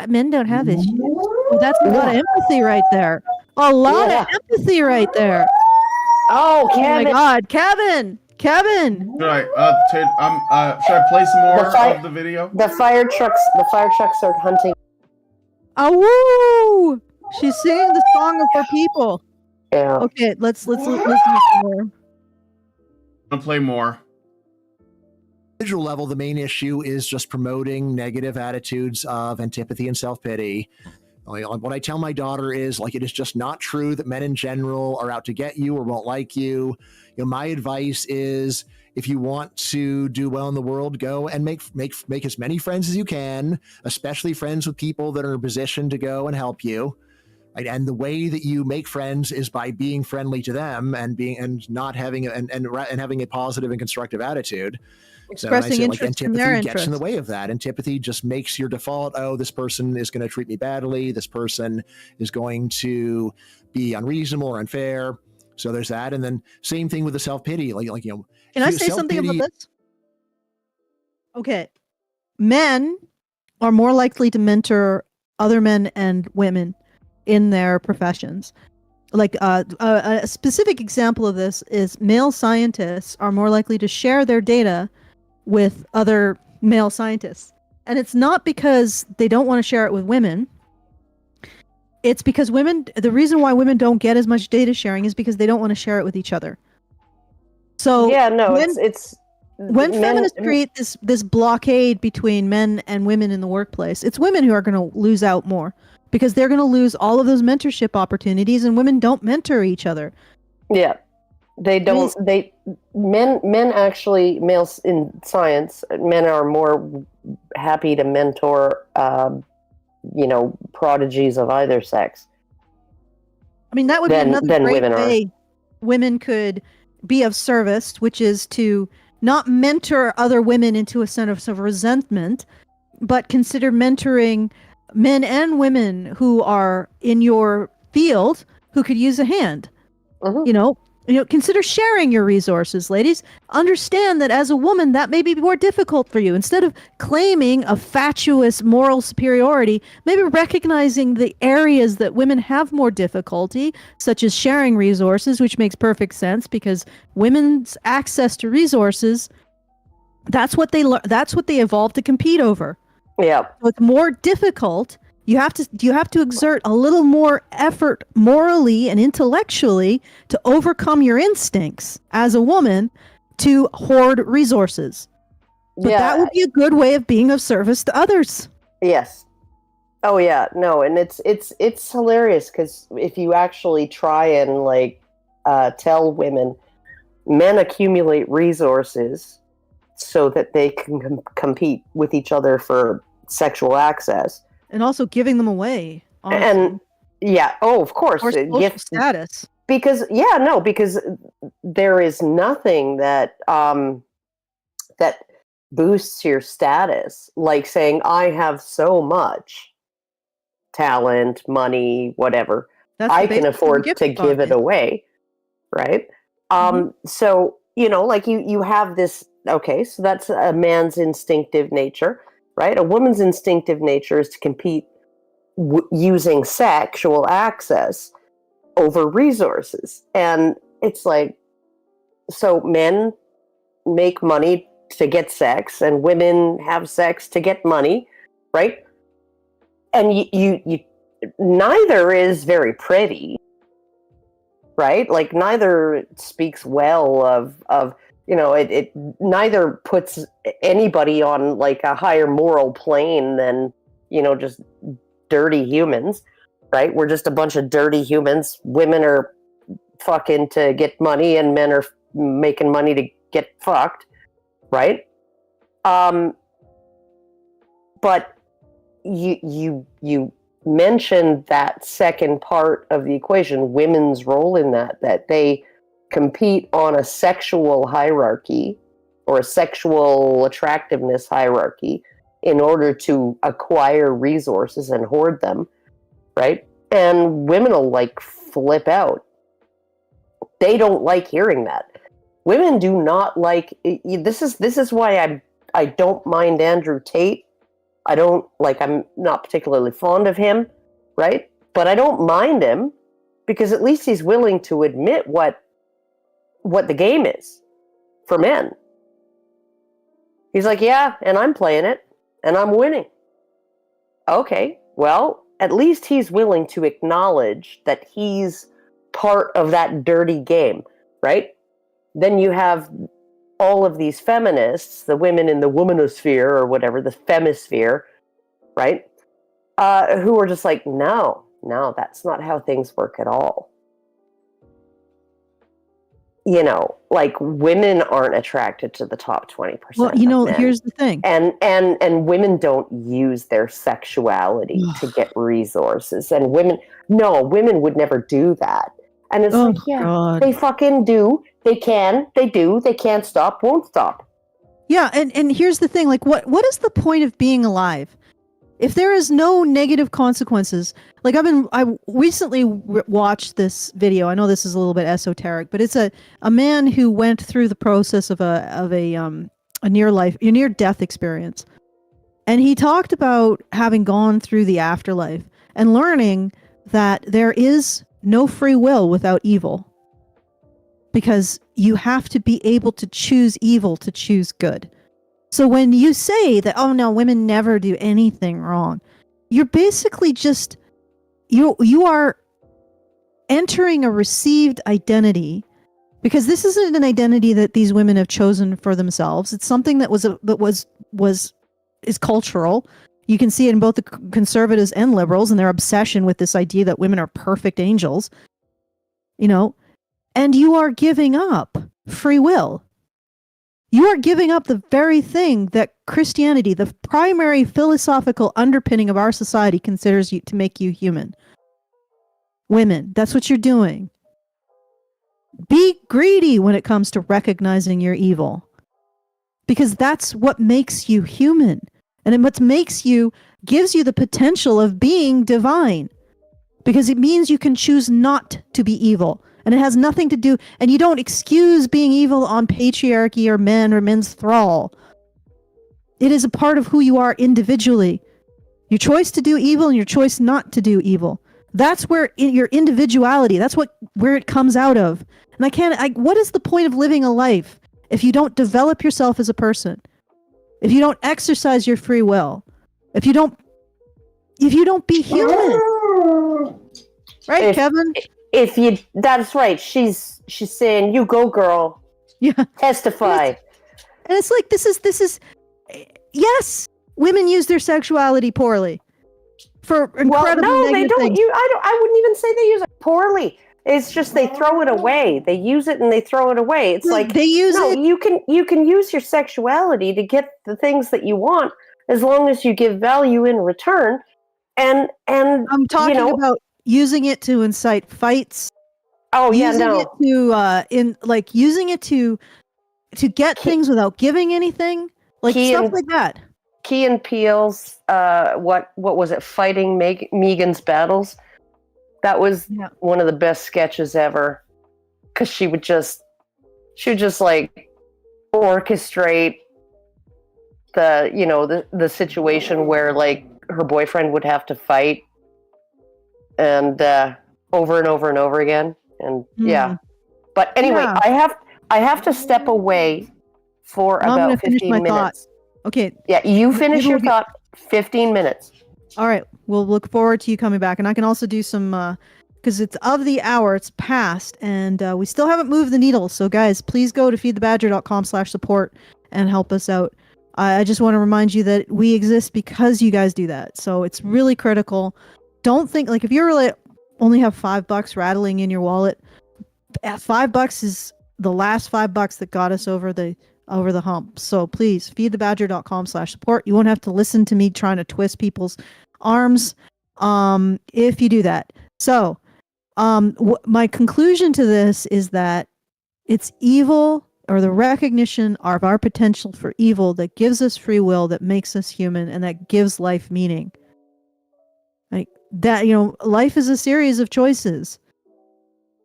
[SPEAKER 1] Men don't have issues. Well, that's a lot of empathy right there. A lot of empathy right there.
[SPEAKER 3] Oh, Kevin.
[SPEAKER 1] Oh my God, Kevin.
[SPEAKER 2] Should I play some more of the video?
[SPEAKER 3] The fire trucks are hunting.
[SPEAKER 1] Oh, woo! She's singing the song of her people.
[SPEAKER 3] Yeah.
[SPEAKER 1] Okay, let's listen to more.
[SPEAKER 2] I'll play more.
[SPEAKER 4] Individual level, the main issue is just promoting negative attitudes of antipathy and self-pity. What I tell my daughter is, like, it is just not true that men in general are out to get you or won't like you. My advice is, if you want to do well in the world, go and make as many friends as you can, especially friends with people that are in a position to go and help you. Right? And the way that you make friends is by being friendly to them and having a positive and constructive attitude.
[SPEAKER 1] Expressing
[SPEAKER 4] so
[SPEAKER 1] interest
[SPEAKER 4] antipathy
[SPEAKER 1] in their
[SPEAKER 4] gets
[SPEAKER 1] interest.
[SPEAKER 4] in the way of that. Antipathy just makes your default, oh, this person is going to treat me badly. This person is going to be unreasonable or unfair. So there's that. And then same thing with the self-pity. Can
[SPEAKER 1] I say something about this? Okay. Men are more likely to mentor other men and women in their professions. Like a specific example of this is male scientists are more likely to share their data with other male scientists. And it's not because they don't want to share it with women. It's because the reason why women don't get as much data sharing is because they don't want to share it with each other. So
[SPEAKER 3] yeah, no,
[SPEAKER 1] when feminists create this blockade between men and women in the workplace, it's women who are going to lose out more because they're going to lose all of those mentorship opportunities, and women don't mentor each other.
[SPEAKER 3] Yeah, they don't. Men actually, males in science, men are more happy to mentor, prodigies of either sex.
[SPEAKER 1] I mean, that would be another great
[SPEAKER 3] women
[SPEAKER 1] way women could be of service, which is to not mentor other women into a sense of resentment, but consider mentoring men and women who are in your field who could use a hand.
[SPEAKER 3] Mm-hmm.
[SPEAKER 1] Consider sharing your resources, ladies. Understand that as a woman, that may be more difficult for you. Instead of claiming a fatuous moral superiority, maybe recognizing the areas that women have more difficulty, such as sharing resources, which makes perfect sense because women's access to resources, that's what they evolved to compete over.
[SPEAKER 3] Yeah.
[SPEAKER 1] So it's more difficult. You have to exert a little more effort morally and intellectually to overcome your instincts as a woman to hoard resources. But that would be a good way of being of service to others.
[SPEAKER 3] Yes. Oh yeah, no, and it's hilarious because if you actually try and tell women, men accumulate resources so that they can compete with each other for sexual access.
[SPEAKER 1] And also giving them away. Honestly.
[SPEAKER 3] And yeah, of course.
[SPEAKER 1] Or social status.
[SPEAKER 3] Because there is nothing that that boosts your status like saying, I have so much talent, money, whatever. I can afford to give it away. Right? So, you have this, okay, so that's a man's instinctive nature. Right? A woman's instinctive nature is to compete using sexual access over resources. And it's like, so men make money to get sex and women have sex to get money, right? And you neither is very pretty, right? Like neither speaks well of it neither puts anybody on like a higher moral plane than, just dirty humans, right? We're just a bunch of dirty humans. Women are fucking to get money and men are making money to get fucked, right? But you mentioned that second part of the equation, women's role in that they compete on a sexual hierarchy or a sexual attractiveness hierarchy in order to acquire resources and hoard them, right? And women will flip out. They don't like hearing that. Women do not like this is why I don't mind Andrew Tate. I'm not particularly fond of him, right? But I don't mind him because at least he's willing to admit what the game is for men. He's like, yeah, and I'm playing it and I'm winning. Okay, well, at least he's willing to acknowledge that he's part of that dirty game, right? Then you have all of these feminists, the women in the womanosphere or whatever, the femisphere, right? Who are just like, no, that's not how things work at all. You know, like women aren't attracted to the top 20%.
[SPEAKER 1] Well, you know, here's the thing.
[SPEAKER 3] And women don't use their sexuality to get resources. And women would never do that. And it's like, yeah, God. They fucking do. They can. They do. They can't stop. Won't stop.
[SPEAKER 1] Yeah, and here's the thing. Like, what is the point of being alive? If there is no negative consequences, like I recently watched this video. I know this is a little bit esoteric, but it's a man who went through the process of a near death experience, and he talked about having gone through the afterlife and learning that there is no free will without evil, because you have to be able to choose evil to choose good. So when you say that, oh no, women never do anything wrong, you're basically just, you are entering a received identity, because this isn't an identity that these women have chosen for themselves. It's something that is cultural. You can see it in both the conservatives and liberals and their obsession with this idea that women are perfect angels, you know, and you are giving up free will. You are giving up the very thing that Christianity, the primary philosophical underpinning of our society, considers you to make you human. Women, that's what you're doing. Be greedy when it comes to recognizing your evil, because that's what makes you human. And what makes you, gives you the potential of being divine, because it means you can choose not to be evil. And it has nothing to do, and you don't excuse being evil on patriarchy or men's thrall. It is a part of who you are individually. Your choice to do evil and your choice not to do evil. That's where your individuality, that's where it comes out of. And what is the point of living a life if you don't develop yourself as a person? If you don't exercise your free will? If you don't be human? Right, Kevin?
[SPEAKER 3] That's right. She's saying, you go, girl.
[SPEAKER 1] Yeah.
[SPEAKER 3] Testify.
[SPEAKER 1] And it's like, this is yes, women use their sexuality poorly for incredibly negative
[SPEAKER 3] they don't.
[SPEAKER 1] things.
[SPEAKER 3] I wouldn't even say they use it poorly. It's just they throw it away. They use it and they throw it away. It's like
[SPEAKER 1] they use it.
[SPEAKER 3] You can use your sexuality to get the things that you want, as long as you give value in return. And
[SPEAKER 1] I'm talking about using it to incite fights.
[SPEAKER 3] Oh yeah,
[SPEAKER 1] using it to get things without giving anything, like stuff like that.
[SPEAKER 3] Key and Peele's what was it? Fighting Megan's Battles. That was one of the best sketches ever, because she would just like orchestrate the situation where like her boyfriend would have to fight, and over and over and over again. And but anyway, I have to step away for about 15 minutes. Thought.
[SPEAKER 1] Okay.
[SPEAKER 3] Yeah, you finish your thought. 15 minutes.
[SPEAKER 1] All right. We'll look forward to you coming back, and I can also do some because it's of the hour. It's past, and we still haven't moved the needle. So guys, please go to feedthebadger.com/support and help us out. I just want to remind you that we exist because you guys do that. So it's really critical. Don't think like if you really only have $5 rattling in your wallet, $5 is the last $5 that got us over the hump. So please, feedthebadger.com/support. You won't have to listen to me trying to twist people's arms if you do that. So my conclusion to this is that it's evil, or the recognition of our potential for evil, that gives us free will, that makes us human, and that gives life meaning. Like that, life is a series of choices.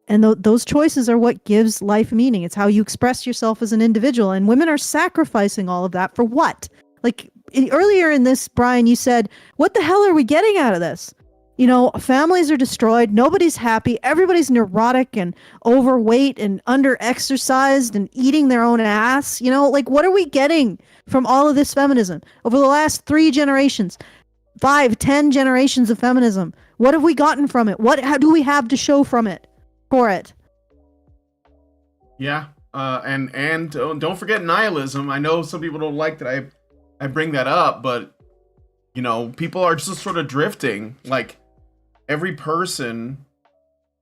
[SPEAKER 1] And those choices are what gives life meaning. It's how you express yourself as an individual. And women are sacrificing all of that for what? Like earlier in this, Bryan, you said, what the hell are we getting out of this? Families are destroyed. Nobody's happy. Everybody's neurotic and overweight and under-exercised and eating their own ass. What are we getting from all of this feminism over the last 3 generations? 5, 10 generations of feminism. What have we gotten from it? How do we have to show from it for it?
[SPEAKER 2] Yeah. And don't forget nihilism. I know some people don't like that I bring that up, but you know, people are just sort of drifting. Like every person,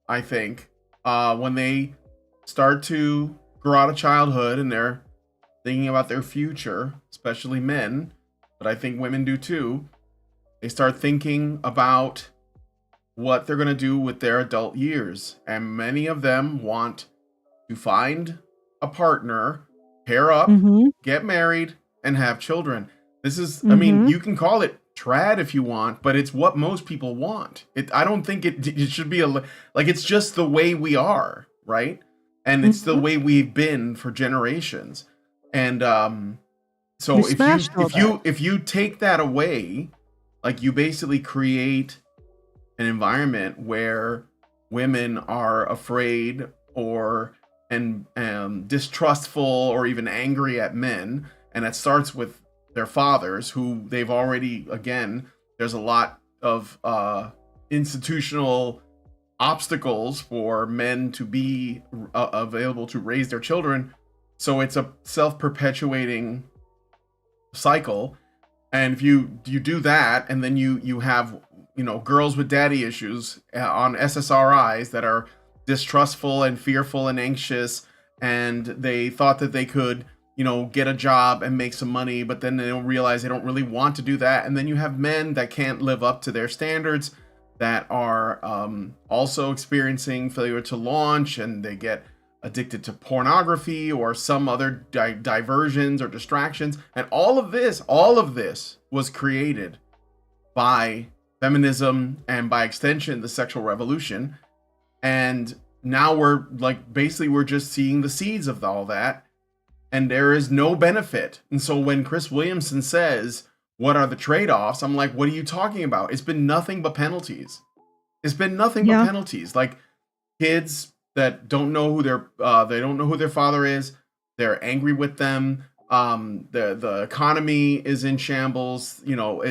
[SPEAKER 2] I think, when they start to grow out of childhood and they're thinking about their future, especially men, but I think women do too, they start thinking about what they're going to do with their adult years. And many of them want to find a partner, pair up, get married, and have children. This is, I mean, you can call it trad if you want, but it's what most people want. I don't think it should be it's just the way we are, right? And it's the way we've been for generations. And so if you take that away, like you basically create an environment where women are afraid and distrustful or even angry at men, and it starts with their fathers, who they've already, again, there's a lot of institutional obstacles for men to be available to raise their children. So it's a self-perpetuating cycle. And if you do that, and then you have, you know, girls with daddy issues on SSRIs that are distrustful and fearful and anxious, and they thought that they could, you know, get a job and make some money, but then they don't realize they don't really want to do that. And then you have men that can't live up to their standards, that are also experiencing failure to launch, and they get addicted to pornography or some other diversions or distractions. And all of this was created by feminism and, by extension, the sexual revolution. And now we're just seeing the seeds of all that, and there is no benefit. And so when Chris Williamson says, what are the trade-offs? I'm like, what are you talking about? It's been nothing but penalties. It's been nothing but penalties. Like kids that don't know who their father is. They're angry with them. The economy is in shambles. You know,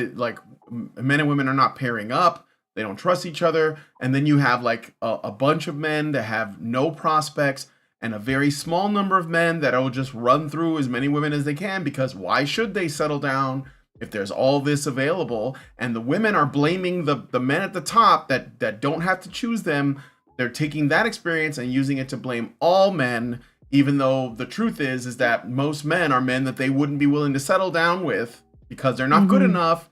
[SPEAKER 2] men and women are not pairing up. They don't trust each other. And then you have like a bunch of men that have no prospects, and a very small number of men that will just run through as many women as they can, because why should they settle down if there's all this available? And the women are blaming the men at the top that don't have to choose them. They're taking that experience and using it to blame all men, even though the truth is that most men are men that they wouldn't be willing to settle down with because they're not good enough.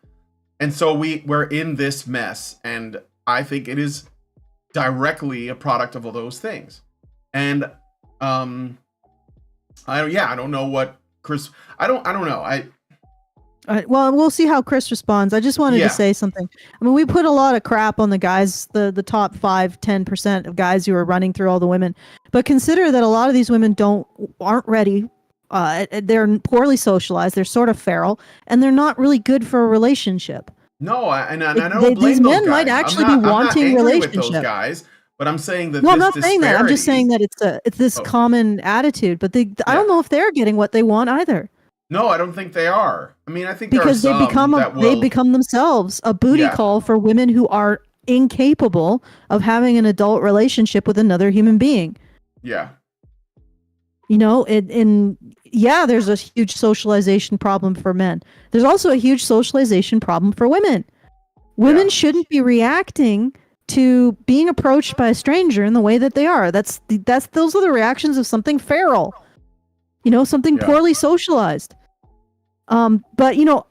[SPEAKER 2] And so we're in this mess. And I think it is directly a product of all those things. And I don't know what Chris, I don't know.
[SPEAKER 1] Well, we'll see how Chris responds. I just wanted to say something. I mean, we put a lot of crap on the guys, the top 5-10% of guys who are running through all the women. But consider that a lot of these women aren't ready. They're poorly socialized. They're sort of feral, and they're not really good for a relationship.
[SPEAKER 2] No, I don't blame
[SPEAKER 1] these
[SPEAKER 2] those
[SPEAKER 1] men
[SPEAKER 2] guys.
[SPEAKER 1] might actually be wanting relationship
[SPEAKER 2] with those guys, but I'm saying that.
[SPEAKER 1] No, I'm not saying that. I'm just saying that it's this common attitude. But I don't know if they're getting what they want either.
[SPEAKER 2] No, I don't think they are. I mean, I think
[SPEAKER 1] because they become themselves a booty call for women who are incapable of having an adult relationship with another human being.
[SPEAKER 2] Yeah.
[SPEAKER 1] You know, there's a huge socialization problem for men. There's also a huge socialization problem for women. Women shouldn't be reacting to being approached by a stranger in the way that they are. Those are the reactions of something feral. You know, something poorly socialized. But you know,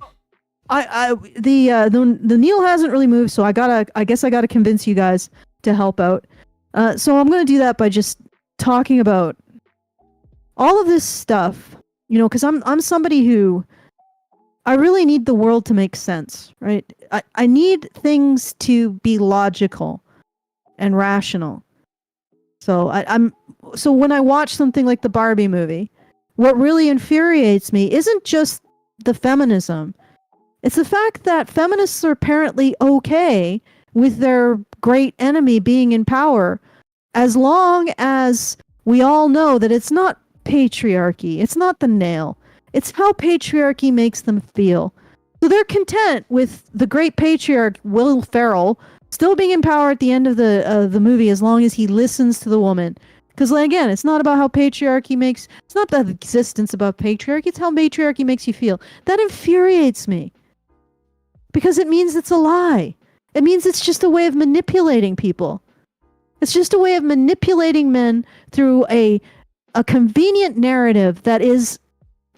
[SPEAKER 1] the needle hasn't really moved, so I guess I gotta convince you guys to help out. So I'm gonna do that by just talking about all of this stuff, you know, because I'm somebody who I really need the world to make sense, right? I need things to be logical and rational. So so when I watch something like the Barbie movie, what really infuriates me isn't just the feminism. It's the fact that feminists are apparently okay with their great enemy being in power, as long as we all know that it's not patriarchy. It's not the nail. It's how patriarchy makes them feel. So they're content with the great patriarch Will Ferrell still being in power at the end of the movie as long as he listens to the woman. Because again, it's not about how patriarchy makes. It's not the existence about patriarchy. It's how patriarchy makes you feel. That infuriates me. Because it means it's a lie. It means it's just a way of manipulating people. It's just a way of manipulating men through a convenient narrative that is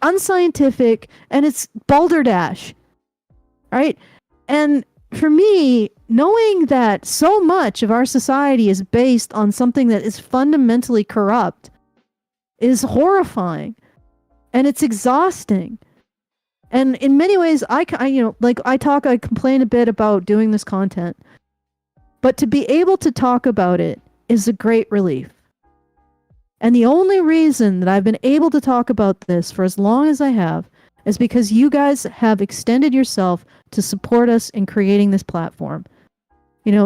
[SPEAKER 1] unscientific and it's balderdash. Right? And for me, knowing that so much of our society is based on something that is fundamentally corrupt is horrifying. And it's exhausting. And in many ways, I complain a bit about doing this content. But to be able to talk about it is a great relief. And the only reason that I've been able to talk about this for as long as I have is because you guys have extended yourself to support us in creating this platform.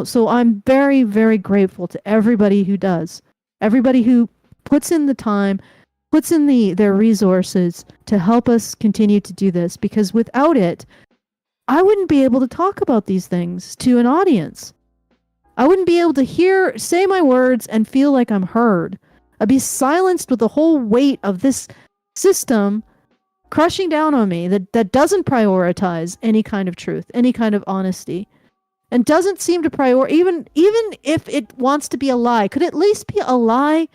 [SPEAKER 1] So I'm very, very grateful to everybody who does. Everybody who puts in the time, puts in their resources to help us continue to do this. Because without it, I wouldn't be able to talk about these things to an audience. I wouldn't be able to say my words and feel like I'm heard. I'd be silenced with the whole weight of this system crushing down on me that doesn't prioritize any kind of truth, any kind of honesty, and doesn't seem to even if it wants to be a lie, could at least be a lie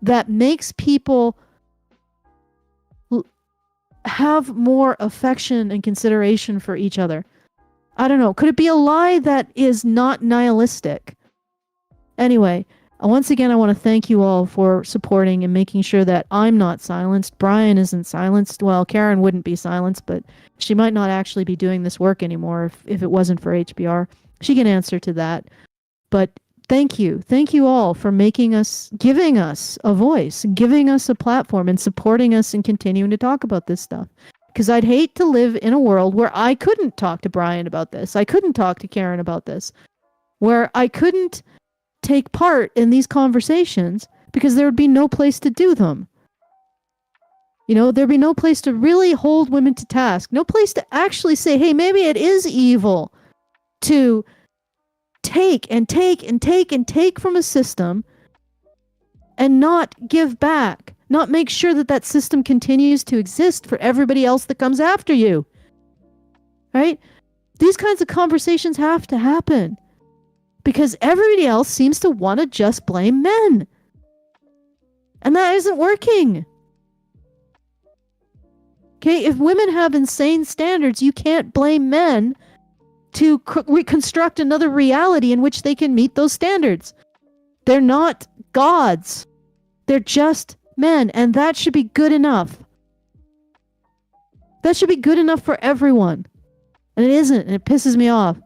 [SPEAKER 1] that makes people have more affection and consideration for each other. I don't know. Could it be a lie that is not nihilistic? Anyway, once again, I want to thank you all for supporting and making sure that I'm not silenced. Bryan isn't silenced. Well, Karen wouldn't be silenced, but she might not actually be doing this work anymore if it wasn't for HBR. She can answer to that. But thank you. Thank you all for giving us a voice, giving us a platform, and supporting us and continuing to talk about this stuff. Because I'd hate to live in a world where I couldn't talk to Bryan about this. I couldn't talk to Karen about this. Where I couldn't take part in these conversations because there would be no place to do them. There'd be no place to really hold women to task. No place to actually say, hey, maybe it is evil to take and take and take and take from a system and not give back. Not make sure that system continues to exist for everybody else that comes after you. Right? These kinds of conversations have to happen. Because everybody else seems to want to just blame men. And that isn't working. Okay, if women have insane standards, you can't blame men to reconstruct another reality in which they can meet those standards. They're not gods. They're just men, and that should be good enough. That should be good enough for everyone. And it isn't, and it pisses me off.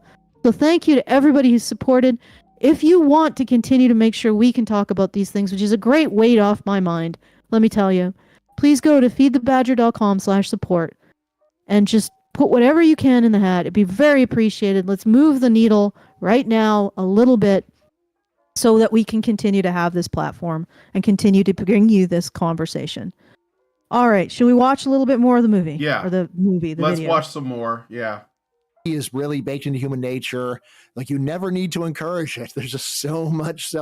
[SPEAKER 1] So thank you to everybody who's supported. If you want to continue to make sure we can talk about these things, which is a great weight off my mind, let me tell you, please go to feedthebadger.com/support and just put whatever you can in the hat. It'd be very appreciated. Let's move the needle right now a little bit so that we can continue to have this platform and continue to bring you this conversation. All right. Should we watch a little bit more of the movie?
[SPEAKER 2] Yeah.
[SPEAKER 1] Or the video.
[SPEAKER 2] Let's watch some more. Yeah.
[SPEAKER 4] Is really baked into human nature. Like, you never need to encourage it. There's just so much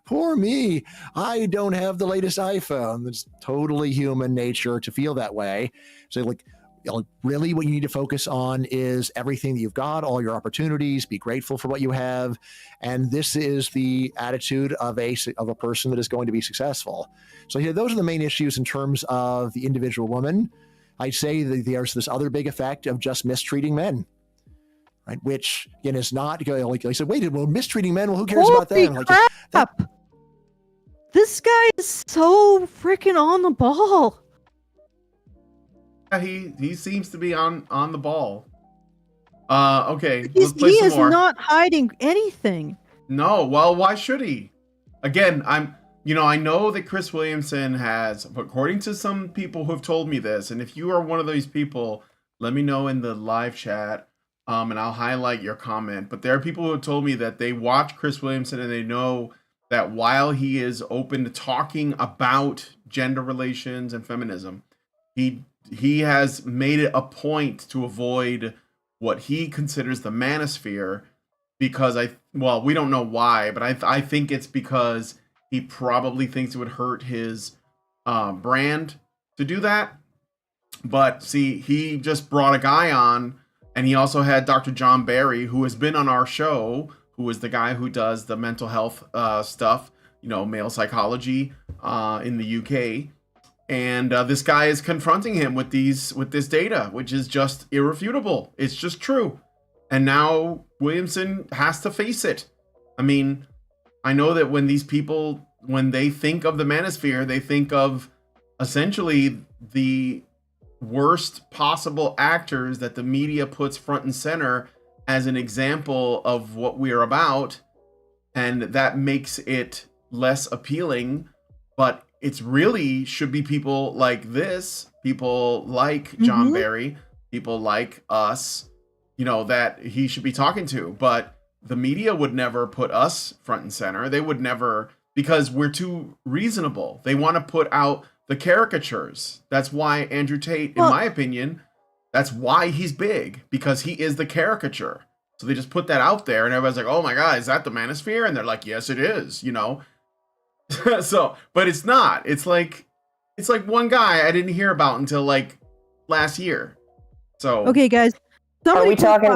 [SPEAKER 4] poor me, I don't have the latest iPhone. It's totally human nature to feel that way. So really what you need to focus on is everything that you've got, all your opportunities, be grateful for what you have. And this is the attitude of a person that is going to be successful. So those are the main issues in terms of the individual woman. I'd say that there's this other big effect of just mistreating men. Right, which again is not like I said. Wait, well, mistreating men. Well, who cares about them?
[SPEAKER 1] Like, this guy is so freaking on the ball.
[SPEAKER 2] Yeah, he seems to be on the ball. Okay,
[SPEAKER 1] he is not hiding anything.
[SPEAKER 2] No, well, why should he? Again, I know that Chris Williamson has, according to some people who've told me this, and if you are one of those people, let me know in the live chat. And I'll highlight your comment. But there are people who have told me that they watch Chris Williamson and they know that while he is open to talking about gender relations and feminism, he has made it a point to avoid what he considers the manosphere, because we don't know why, but I think it's because he probably thinks it would hurt his brand to do that. But see, he just brought a guy on, and he also had Dr. John Barry, who has been on our show, who is the guy who does the mental health stuff, male psychology in the UK. And this guy is confronting him with this data, which is just irrefutable. It's just true. And now Williamson has to face it. I mean, I know that when these people, when they think of the manosphere, they think of essentially the worst possible actors that the media puts front and center as an example of what we're about. And that makes it less appealing. But it's really should be people like this, people like John Barry, people like us, that he should be talking to. But the media would never put us front and center. They would never, because we're too reasonable. They want to put out the caricatures. That's why Andrew Tate, in my opinion, that's why he's big, because he is the caricature. So they just put that out there and everybody's like, oh my God, is that the manosphere? And they're like, yes, it is, So, but it's not. It's like one guy I didn't hear about until like last year. So
[SPEAKER 1] okay, guys,
[SPEAKER 3] are we talking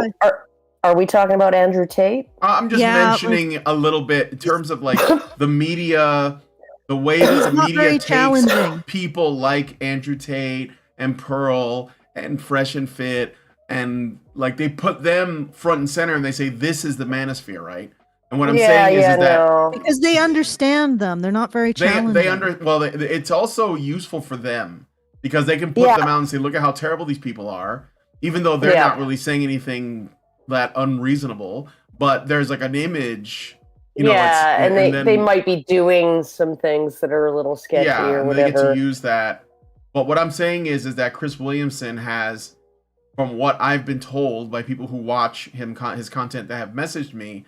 [SPEAKER 3] about Andrew Tate?
[SPEAKER 2] I'm just mentioning a little bit in terms of like the media, the way that the media takes people like Andrew Tate and Pearl and Fresh and Fit, and like they put them front and center and they say this is the manosphere, right? And what I'm saying is that
[SPEAKER 1] because they understand them, they're not very challenging.
[SPEAKER 2] It's also useful for them because they can put them out and say, look at how terrible these people are, even though they're not really saying anything that unreasonable. But there's like an image,
[SPEAKER 3] and they might be doing some things that are a little sketchy or whatever.
[SPEAKER 2] They get to use that. But what I'm saying is that Chris Williamson has, from what I've been told by people who watch his content that have messaged me,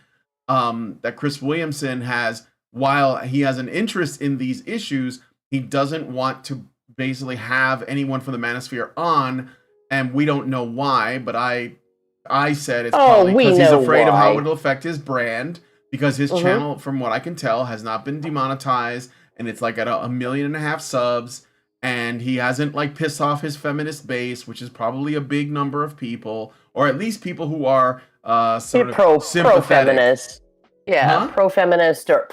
[SPEAKER 2] that Chris Williamson has, while he has an interest in these issues, he doesn't want to basically have anyone from the manosphere on, and we don't know why, but I said it's probably because he's afraid of how it'll affect his brand, because his channel, from what I can tell, has not been demonetized, and it's like at 1.5 million subs, and he hasn't like pissed off his feminist base, which is probably a big number of people, or at least people who are sort of sympathetic.
[SPEAKER 3] Pro-feminist. Yeah, pro-feminist or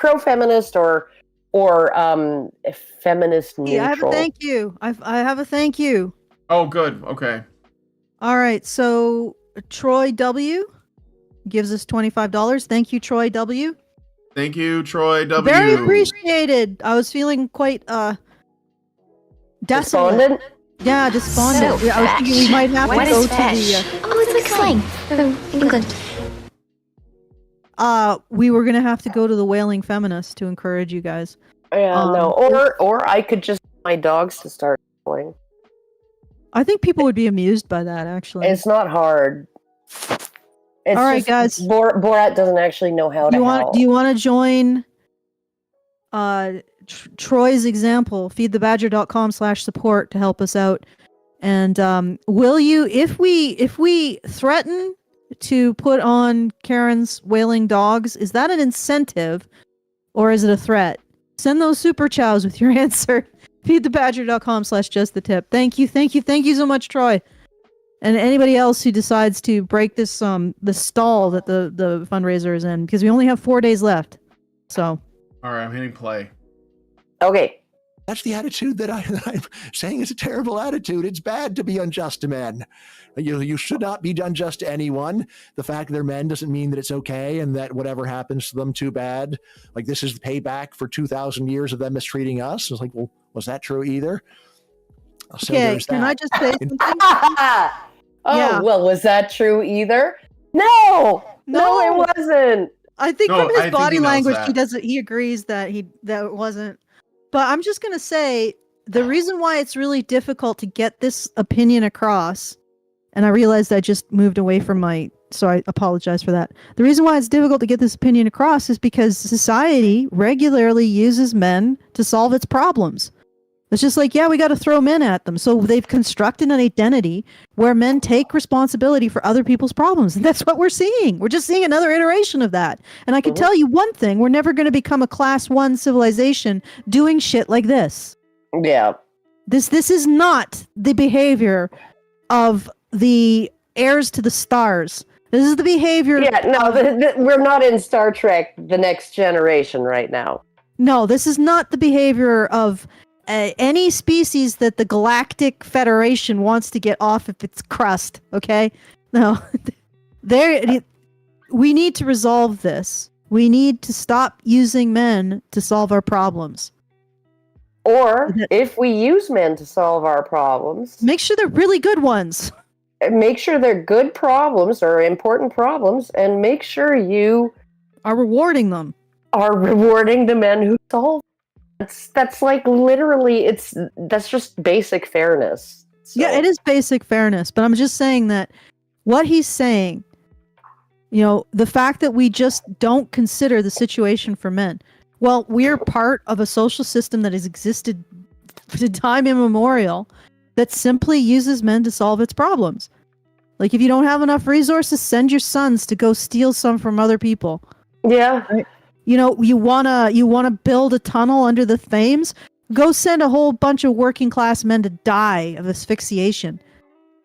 [SPEAKER 3] feminist neutral.
[SPEAKER 1] Yeah, I have a thank you. I have a thank you.
[SPEAKER 2] Oh, good. Okay.
[SPEAKER 1] All right. So Troy W gives us $25. Thank you, Troy W.
[SPEAKER 2] Thank you, Troy W.
[SPEAKER 1] Very appreciated. I was feeling quite
[SPEAKER 3] despondent.
[SPEAKER 1] Yeah, despondent.
[SPEAKER 5] So
[SPEAKER 1] I was thinking we might have to go to the.
[SPEAKER 5] It's like slang from England.
[SPEAKER 1] We were gonna have to go to the Wailing Feminist to encourage you guys.
[SPEAKER 3] Yeah, no. Or I could just get my dogs to start going.
[SPEAKER 1] I think people would be amused by that, actually.
[SPEAKER 3] It's not hard. All
[SPEAKER 1] right, guys.
[SPEAKER 3] Borat doesn't actually know how to help. Do
[SPEAKER 1] you want to join Troy's example, feedthebadger.com/support to help us out? And will you, if we threaten to put on Karen's wailing dogs, is that an incentive or is it a threat? Send those super chows with your answer. feedthebadger.com/justthetip. Thank you so much, Troy. And anybody else who decides to break this the stall that the fundraiser is in, because we only have 4 days left. So
[SPEAKER 2] all right, I'm hitting play.
[SPEAKER 3] Okay.
[SPEAKER 4] That's the attitude that I'm saying is a terrible attitude. It's bad to be unjust to men. You should not be unjust to anyone. The fact they're men doesn't mean that it's okay and that whatever happens to them, too bad. Like, this is payback for 2,000 years of them mistreating us. It's like, well, was that true either? So
[SPEAKER 1] okay, can I just say something?
[SPEAKER 3] Well, was that true either? No, it wasn't.
[SPEAKER 1] I think from his body language, he agrees that it wasn't. But I'm just going to say, the reason why it's really difficult to get this opinion across, and I realized I just moved away from so I apologize for that. The reason why it's difficult to get this opinion across is because society regularly uses men to solve its problems. It's just like, yeah, we got to throw men at them. So they've constructed an identity where men take responsibility for other people's problems. And that's what we're seeing. We're just seeing another iteration of that. And I can tell you one thing, we're never going to become a class 1 civilization doing shit like this.
[SPEAKER 3] Yeah.
[SPEAKER 1] This is not the behavior of the heirs to the stars. This is the behavior.
[SPEAKER 3] Yeah, no, we're not in Star Trek The Next Generation right now.
[SPEAKER 1] No, this is not the behavior of any species that the Galactic Federation wants to get off of its crust, okay? No. We need to resolve this. We need to stop using men to solve our problems.
[SPEAKER 3] Or, if we use men to solve our problems...
[SPEAKER 1] Make sure they're really good ones.
[SPEAKER 3] Make sure they're good problems or important problems, and make sure you...
[SPEAKER 1] are rewarding them.
[SPEAKER 3] Are rewarding the men who solve. That's like literally, that's just basic fairness. So.
[SPEAKER 1] Yeah, it is basic fairness, but I'm just saying that what he's saying, you know, the fact that we just don't consider the situation for men. Well, we're part of a social system that has existed to time immemorial that simply uses men to solve its problems. Like, if you don't have enough resources, send your sons to go steal some from other people.
[SPEAKER 3] Yeah.
[SPEAKER 1] Right? You know, you wanna build a tunnel under the Thames? Go send a whole bunch of working class men to die of asphyxiation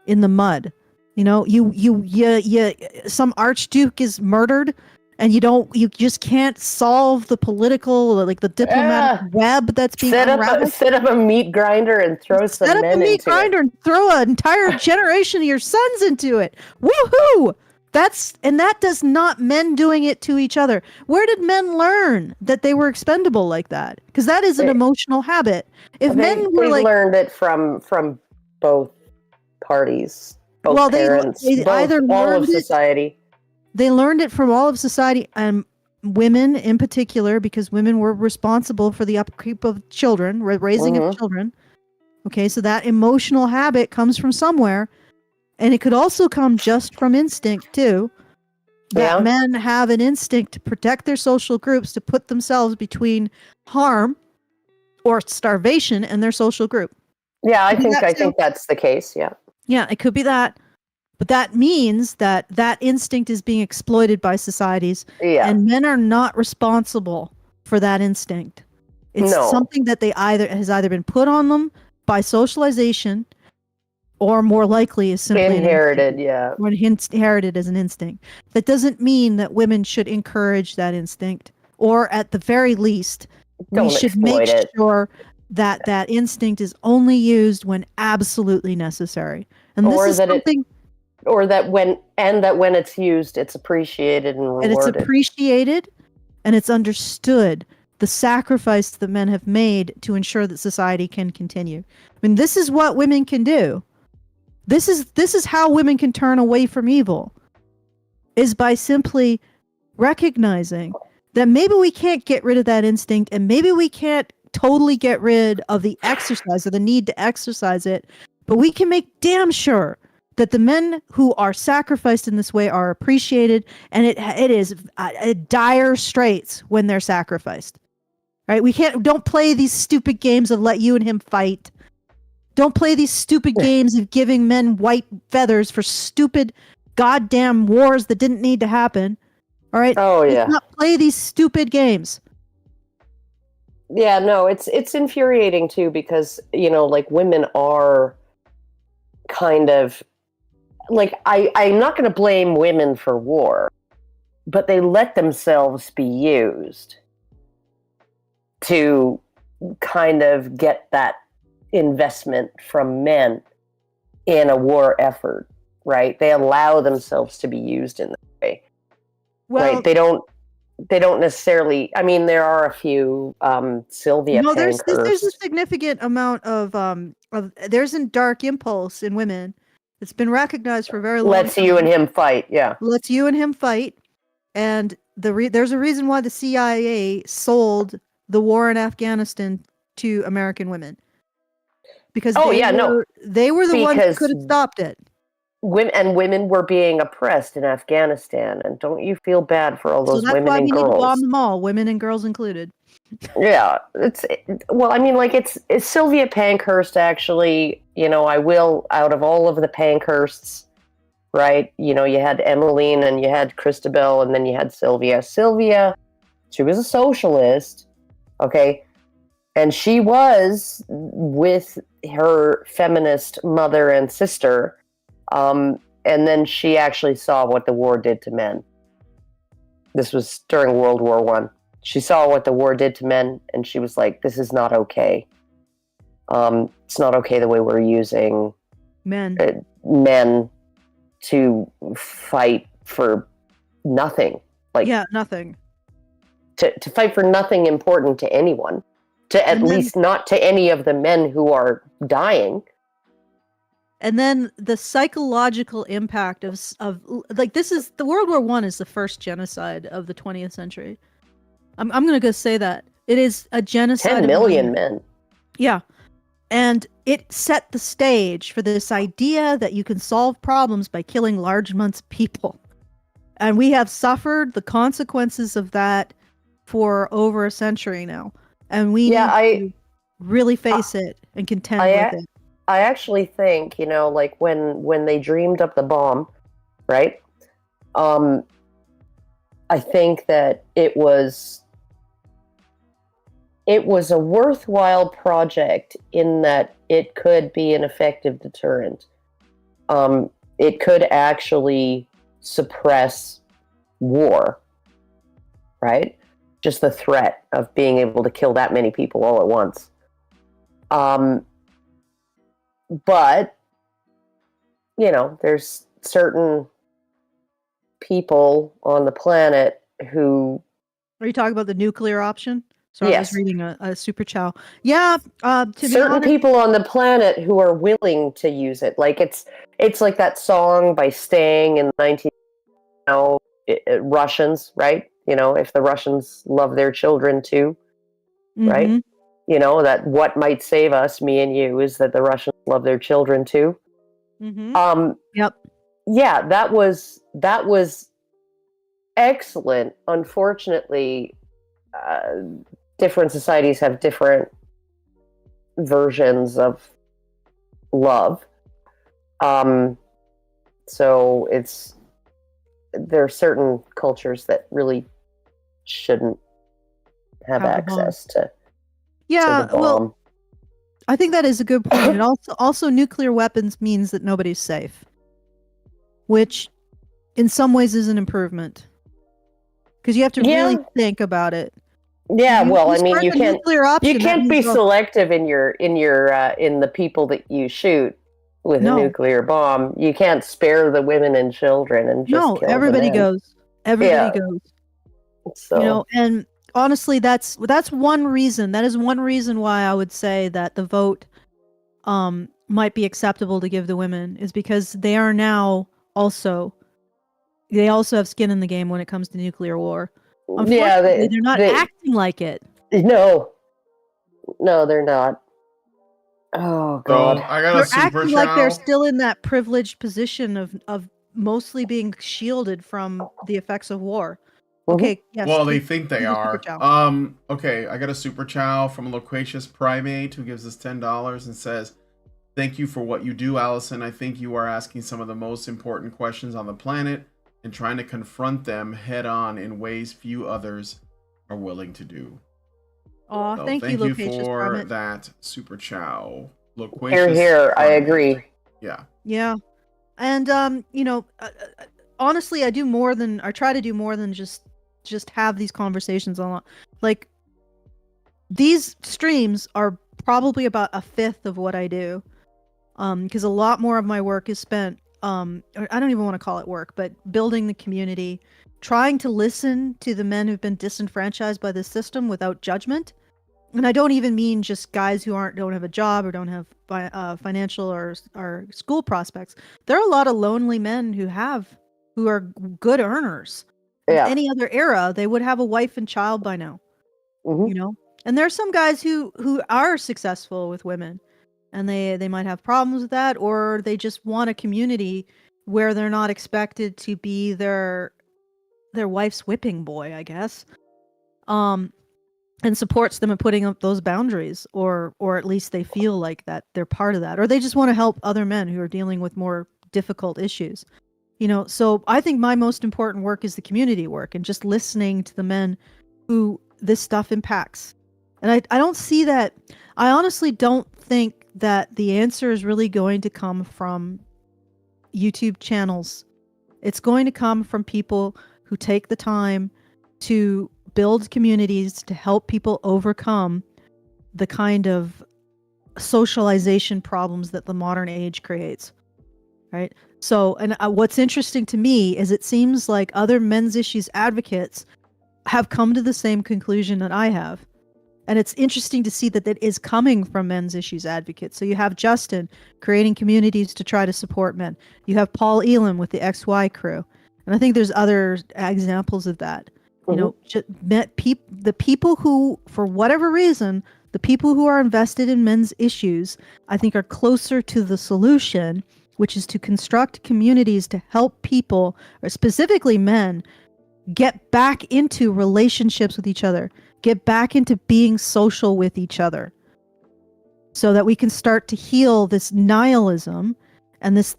[SPEAKER 1] in the mud. You know, some archduke is murdered, and you just can't solve the political, like the diplomatic web that's being unraveled.
[SPEAKER 3] Set up a meat grinder and throw some men into it. Set up a meat grinder and
[SPEAKER 1] throw an entire generation of your sons into it. Woohoo! That does not men doing it to each other. Where did men learn that they were expendable like that? Because that is an emotional habit. If men were like,
[SPEAKER 3] learned it from both parties, both parents,
[SPEAKER 1] they either
[SPEAKER 3] all of society.
[SPEAKER 1] They learned it from all of society, and women in particular, because women were responsible for the upkeep of children, raising of children. Okay, so that emotional habit comes from somewhere. And it could also come just from instinct, too. That men have an instinct to protect their social groups, to put themselves between harm or starvation and their social group.
[SPEAKER 3] Yeah, I think that's the case, yeah.
[SPEAKER 1] Yeah, it could be that. But that means that instinct is being exploited by societies. Yeah. And men are not responsible for that instinct. It's something that has either been put on them by socialization, or more likely is simply
[SPEAKER 3] inherited,
[SPEAKER 1] or inherited as an instinct. That doesn't mean that women should encourage that instinct, or at the very least, we should make sure that instinct is only used when absolutely necessary. And this is something,
[SPEAKER 3] when it's used, it's appreciated and rewarded.
[SPEAKER 1] And it's appreciated, and it's understood the sacrifice that men have made to ensure that society can continue. I mean, this is what women can do. This is how women can turn away from evil, is by simply recognizing that maybe we can't get rid of that instinct, and maybe we can't totally get rid of the exercise or the need to exercise it, but we can make damn sure that the men who are sacrificed in this way are appreciated, and it is dire straits when they're sacrificed. Right? Don't play these stupid games of let you and him fight. Don't play these stupid games of giving men white feathers for stupid goddamn wars that didn't need to happen. All right?
[SPEAKER 3] Oh, yeah.
[SPEAKER 1] Let's not play these stupid games.
[SPEAKER 3] Yeah, no, it's infuriating too, because, you know, like, women are kind of like, I'm not going to blame women for war, but they let themselves be used to kind of get that investment from men in a war effort, right? They allow themselves to be used in that way. Well, right? They don't necessarily. I mean, there are a few Sylvia.
[SPEAKER 1] No, there's a significant amount of there's a dark impulse in women. It's been recognized for a very long time.
[SPEAKER 3] Lets you and him fight, yeah.
[SPEAKER 1] Lets you and him fight, and there's a reason why the CIA sold the war in Afghanistan to American women. Because they were the ones who could have stopped it.
[SPEAKER 3] women were being oppressed in Afghanistan, and don't you feel bad for all those
[SPEAKER 1] so that's
[SPEAKER 3] women
[SPEAKER 1] why
[SPEAKER 3] and
[SPEAKER 1] we
[SPEAKER 3] girls?
[SPEAKER 1] need to bomb them all, women and girls included.
[SPEAKER 3] Yeah, it's Sylvia Pankhurst actually. I will, out of all of the Pankhursts, right? You had Emmeline and you had Christabel, and then you had Sylvia. Sylvia, she was a socialist, okay, and she was with her feminist mother and sister. And then she actually saw what the war did to men. This was during World War I. She saw what the war did to men, and she was like, this is not okay. It's not okay the way we're using men to fight for nothing.
[SPEAKER 1] Nothing.
[SPEAKER 3] To fight for nothing important to anyone. At least not to any of the men who are dying.
[SPEAKER 1] And then the psychological impact of this is the World War I is the first genocide of the 20th century. I'm gonna go say that it is a genocide.
[SPEAKER 3] 10 million men.
[SPEAKER 1] Yeah, and it set the stage for this idea that you can solve problems by killing large amounts of people, and we have suffered the consequences of that for over a century now, and we need to really face it and contend with it.
[SPEAKER 3] I actually think, when they dreamed up the bomb, right? I think that it was a worthwhile project in that it could be an effective deterrent. It could actually suppress war, right? Just the threat of being able to kill that many people all at once. But, there's certain people on the planet who...
[SPEAKER 1] Are you talking about the nuclear option? Sorry,
[SPEAKER 3] yes.
[SPEAKER 1] I was reading a super chow. Yeah,
[SPEAKER 3] certain people on the planet who are willing to use it. Like, it's like that song by Sting in the Russians, right? If the Russians love their children too, right? That what might save us, me and you, is that the Russians love their children too.
[SPEAKER 1] Yep.
[SPEAKER 3] Yeah, that was excellent. Unfortunately, different societies have different versions of love. So there are certain cultures that really shouldn't have access to.
[SPEAKER 1] Yeah, well, I think that is a good point. And also nuclear weapons means that nobody's safe, which in some ways is an improvement because you have to really think about it.
[SPEAKER 3] Yeah, you can't be
[SPEAKER 1] be
[SPEAKER 3] selective in the people that you shoot with a nuclear bomb. You can't spare the women and children and just kill
[SPEAKER 1] everybody
[SPEAKER 3] the men.
[SPEAKER 1] goes. Everybody goes.
[SPEAKER 3] So
[SPEAKER 1] and honestly, that's one reason. That is one reason why I would say that the vote might be acceptable to give the women is because they are now they also have skin in the game when it comes to nuclear war. Unfortunately, they're not acting like it.
[SPEAKER 3] No, they're not. Oh God!
[SPEAKER 2] I got
[SPEAKER 1] they're
[SPEAKER 2] a super
[SPEAKER 1] acting
[SPEAKER 2] chow.
[SPEAKER 1] like they're still in that privileged position of mostly being shielded from the effects of war. Okay. Yes.
[SPEAKER 2] Well, they think they are. Okay, I got a super chow from a loquacious primate who gives us $10 and says, "Thank you for what you do, Allison. I think you are asking some of the most important questions on the planet and trying to confront them head on in ways few others are willing to do."
[SPEAKER 1] Oh,
[SPEAKER 2] So
[SPEAKER 1] thank you, loquacious
[SPEAKER 2] for
[SPEAKER 1] primate.
[SPEAKER 2] that super chow. Loquacious
[SPEAKER 3] Here, I
[SPEAKER 2] primate.
[SPEAKER 3] agree.
[SPEAKER 2] Yeah.
[SPEAKER 1] Yeah, and honestly, I try to do more than just have these conversations on. Like, these streams are probably about a fifth of what I do, because a lot more of my work is spent. I don't even want to call it work, but building the community, trying to listen to the men who've been disenfranchised by the system without judgment. And I don't even mean just guys who don't have a job or don't have financial or school prospects. There are a lot of lonely men who are good earners.
[SPEAKER 3] Yeah.
[SPEAKER 1] In any other era, they would have a wife and child by now.
[SPEAKER 3] Mm-hmm.
[SPEAKER 1] And there are some guys who are successful with women, and they might have problems with that, or they just want a community where they're not expected to be their wife's whipping boy, I guess. And supports them in putting up those boundaries, or at least they feel like that they're part of that, or they just want to help other men who are dealing with more difficult issues. So I think my most important work is the community work and just listening to the men who this stuff impacts. And I don't see that. I honestly don't think that the answer is really going to come from YouTube channels. It's going to come from people who take the time to build communities to help people overcome the kind of socialization problems that the modern age creates. Right? So, and what's interesting to me is it seems like other men's issues advocates have come to the same conclusion that I have. And it's interesting to see that is coming from men's issues advocates. So you have Justin creating communities to try to support men. You have Paul Elam with the XY crew. And I think there's other examples of that. The people who, for whatever reason, the people who are invested in men's issues, I think are closer to the solution, which is to construct communities to help people, or specifically men, get back into relationships with each other, get back into being social with each other, so that we can start to heal this nihilism and this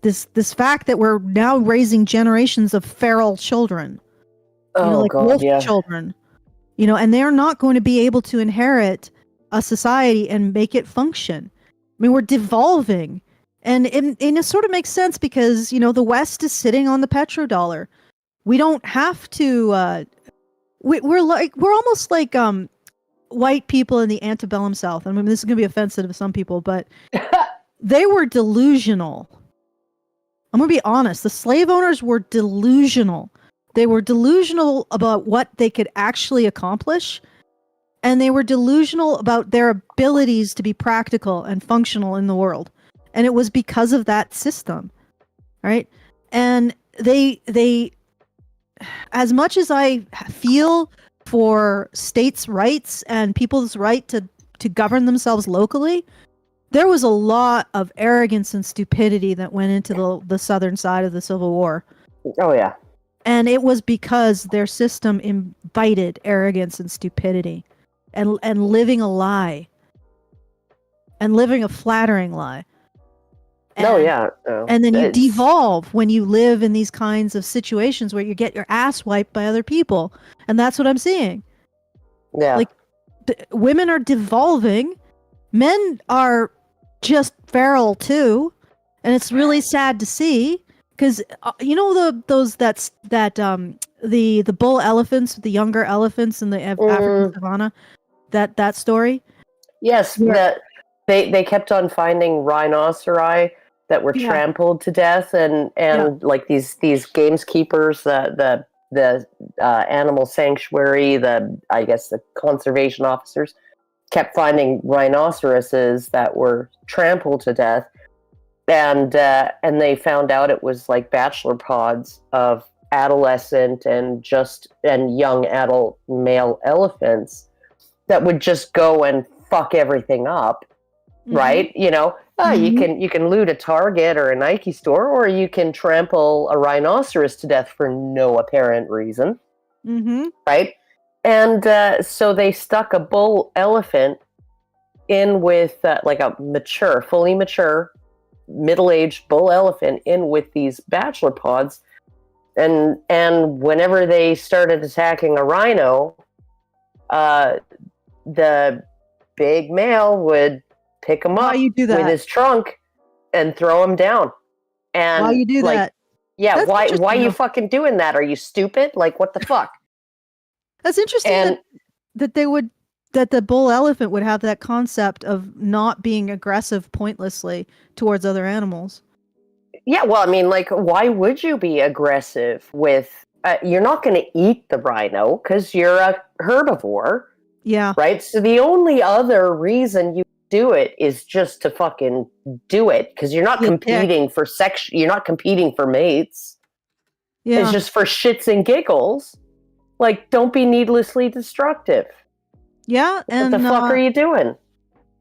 [SPEAKER 1] fact that we're now raising generations of feral children, wolf children, and they're not going to be able to inherit a society and make it function. I mean, we're devolving. And it sort of makes sense because, the West is sitting on the petrodollar. We don't have to, we're almost like white people in the antebellum South. I mean, this is going to be offensive to some people, but they were delusional. I'm going to be honest. The slave owners were delusional. They were delusional about what they could actually accomplish. And they were delusional about their abilities to be practical and functional in the world. And it was because of that system, right? And they, as much as I feel for states' rights and people's right to govern themselves locally, there was a lot of arrogance and stupidity that went into the southern side of the Civil War.
[SPEAKER 3] Oh, yeah.
[SPEAKER 1] And it was because their system invited arrogance and stupidity and living a lie and living a flattering lie. And then you devolve when you live in these kinds of situations where you get your ass wiped by other people. And that's what I'm seeing.
[SPEAKER 3] Yeah.
[SPEAKER 1] Like, women are devolving. Men are just feral too. And it's really sad to see because, the bull elephants, the younger elephants in the African savannah, that story?
[SPEAKER 3] Yes. Yeah. That they kept on finding rhinoceri that were trampled to death, and like these gameskeepers, the animal sanctuary, the conservation officers kept finding rhinoceroses that were trampled to death, and they found out it was like bachelor pods of adolescent and young adult male elephants that would just go and fuck everything up, right? You can loot a Target or a Nike store, or you can trample a rhinoceros to death for no apparent reason, right? And so they stuck a bull elephant in with like a fully mature, middle-aged bull elephant in with these bachelor pods, and whenever they started attacking a rhino, the big male would pick him up with his trunk and throw him down. And
[SPEAKER 1] why you do that?
[SPEAKER 3] Yeah, why are you fucking doing that? Are you stupid? Like, what the fuck?
[SPEAKER 1] That's interesting that the bull elephant would have that concept of not being aggressive pointlessly towards other animals.
[SPEAKER 3] Yeah, well, I mean, like, why would you be aggressive with... you're not going to eat the rhino because you're a herbivore.
[SPEAKER 1] Yeah.
[SPEAKER 3] Right? So the only other reason you do it is just to fucking do it, because you're not competing for sex. You're not competing for mates. Yeah. It's just for shits and giggles. Like, don't be needlessly destructive.
[SPEAKER 1] Yeah. And
[SPEAKER 3] what the fuck are you doing?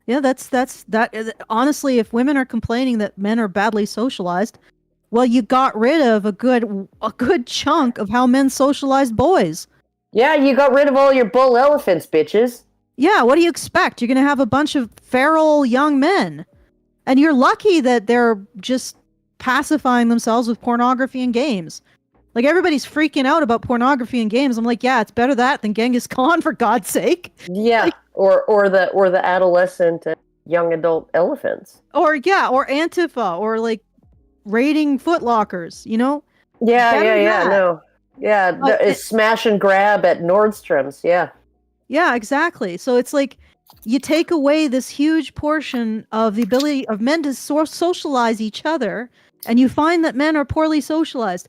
[SPEAKER 1] Yeah, that's that. Honestly, if women are complaining that men are badly socialized, Well, you got rid of a good chunk of how men socialized boys.
[SPEAKER 3] Yeah, you got rid of all your bull elephants, bitches.
[SPEAKER 1] Yeah, what do you expect? You're going to have a bunch of feral young men. And you're lucky that they're just pacifying themselves with pornography and games. Like, everybody's freaking out about pornography and games. I'm like, yeah, it's better that than Genghis Khan, for God's sake.
[SPEAKER 3] Yeah,
[SPEAKER 1] like,
[SPEAKER 3] or the adolescent young adult elephants.
[SPEAKER 1] Or Antifa, or like raiding Footlockers, you know?
[SPEAKER 3] Smash and grab at Nordstrom's, yeah.
[SPEAKER 1] Yeah, exactly. So it's like you take away this huge portion of the ability of men to socialize each other, and you find that men are poorly socialized.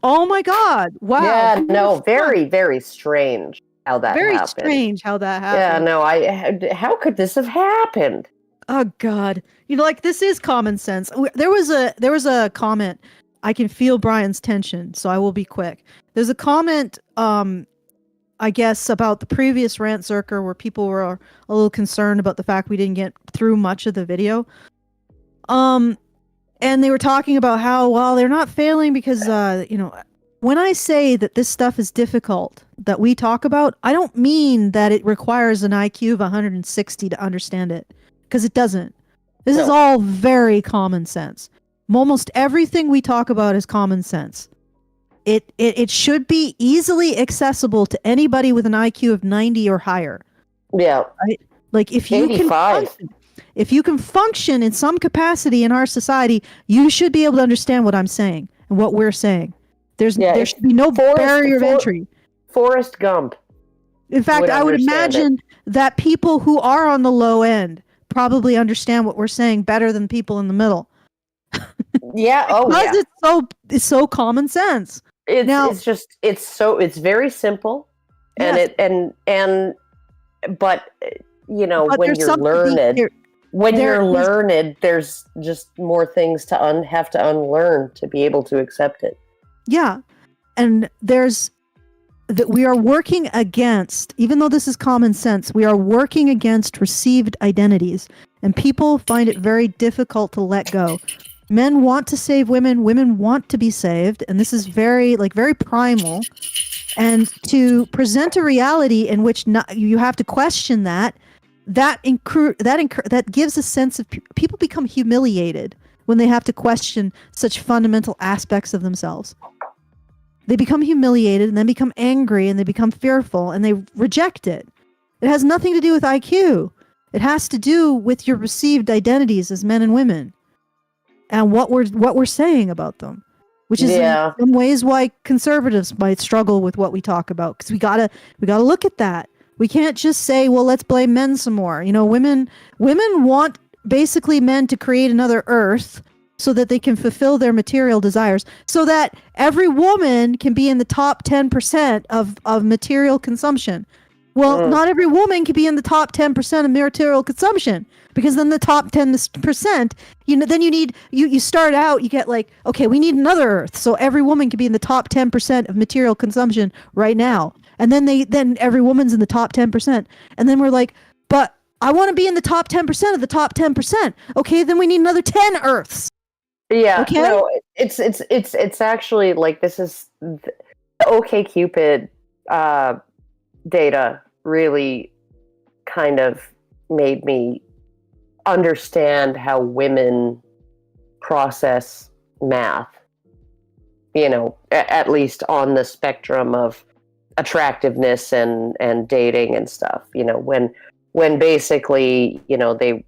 [SPEAKER 1] Oh my God! Wow.
[SPEAKER 3] Yeah, no, very, very strange how that happened.
[SPEAKER 1] Very strange how that happened.
[SPEAKER 3] Yeah, no, how could this have happened?
[SPEAKER 1] Oh God! You know, like, this is common sense. There was a comment. I can feel Brian's tension, so I will be quick. There's a comment, I guess, about the previous Rantzerker where people were a little concerned about the fact we didn't get through much of the video. And they were talking about how, well, they're not failing because, when I say that this stuff is difficult that we talk about, I don't mean that it requires an IQ of 160 to understand it, because it doesn't. This is all very common sense. Almost everything we talk about is common sense. It should be easily accessible to anybody with an IQ of 90 or higher.
[SPEAKER 3] Yeah.
[SPEAKER 1] Right? Like, if you
[SPEAKER 3] 85.
[SPEAKER 1] If you can function in some capacity in our society, you should be able to understand what I'm saying and what we're saying. There should be no barrier of entry.
[SPEAKER 3] Forrest Gump.
[SPEAKER 1] In fact, I would imagine that people who are on the low end probably understand what we're saying better than people in the middle.
[SPEAKER 3] Yeah. Oh,
[SPEAKER 1] because it's so common sense.
[SPEAKER 3] It's very simple,
[SPEAKER 1] yes.
[SPEAKER 3] but you know, when you're learned. When you're learned, there's just more things to have to unlearn to be able to accept it.
[SPEAKER 1] Yeah. And we are working against, even though this is common sense, we are working against received identities. And people find it very difficult to let go. Men want to save women. Women want to be saved. And this is very primal. And to present a reality in which you have to question that gives a sense of people become humiliated when they have to question such fundamental aspects of themselves. They become humiliated and then become angry and they become fearful and they reject it. It has nothing to do with IQ. It has to do with your received identities as men and women and what we're saying about them, which is in some ways why conservatives might struggle with what we talk about, because we gotta look at that. We can't just say, well, let's blame men some more. You know, women want basically men to create another Earth so that they can fulfill their material desires, so that every woman can be in the top 10% of material consumption. Well, not every woman can be in the top 10% of material consumption, because then the top 10%, then you start out, you get like, okay, we need another Earth, so every woman can be in the top 10% of material consumption right now. And then every woman's in the top 10%. And then we're like, but I want to be in the top 10% of the top 10%. Okay, then we need another 10 Earths.
[SPEAKER 3] Yeah.
[SPEAKER 1] Okay?
[SPEAKER 3] No, it's actually like, this is the OkCupid data really kind of made me understand how women process math. You know, at least on the spectrum of attractiveness and dating and stuff, you know, when basically, you know, they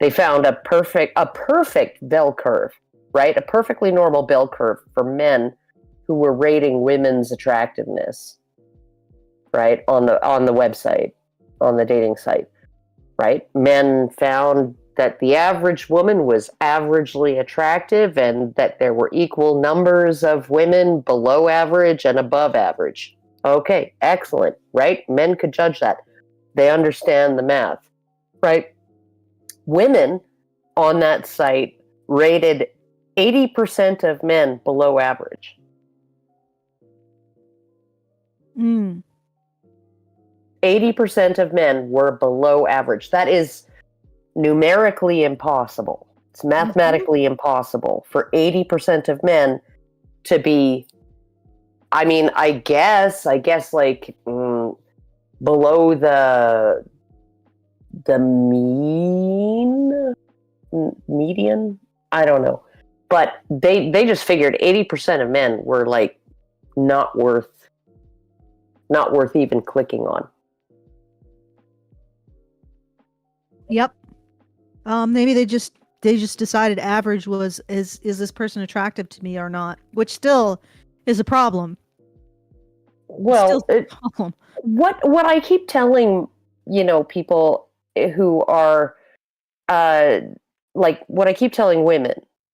[SPEAKER 3] found a perfect bell curve, right? A perfectly normal bell curve for men who were rating women's attractiveness, right? On the website, on the dating site, right? Men found that the average woman was averagely attractive and that there were equal numbers of women below average and above average. Okay, excellent, right? Men could judge that. They understand the math, right? Women on that site rated 80% of men below average. 80% of men were below average. That is numerically impossible. It's mathematically impossible for 80% of men to be, I mean, I guess like below the median. I don't know, but they just figured 80% of men were like not worth even clicking on.
[SPEAKER 1] Yep. Maybe they just decided average was is this person attractive to me or not, which still is a problem.
[SPEAKER 3] Well, what I keep telling, people who are like what I keep telling women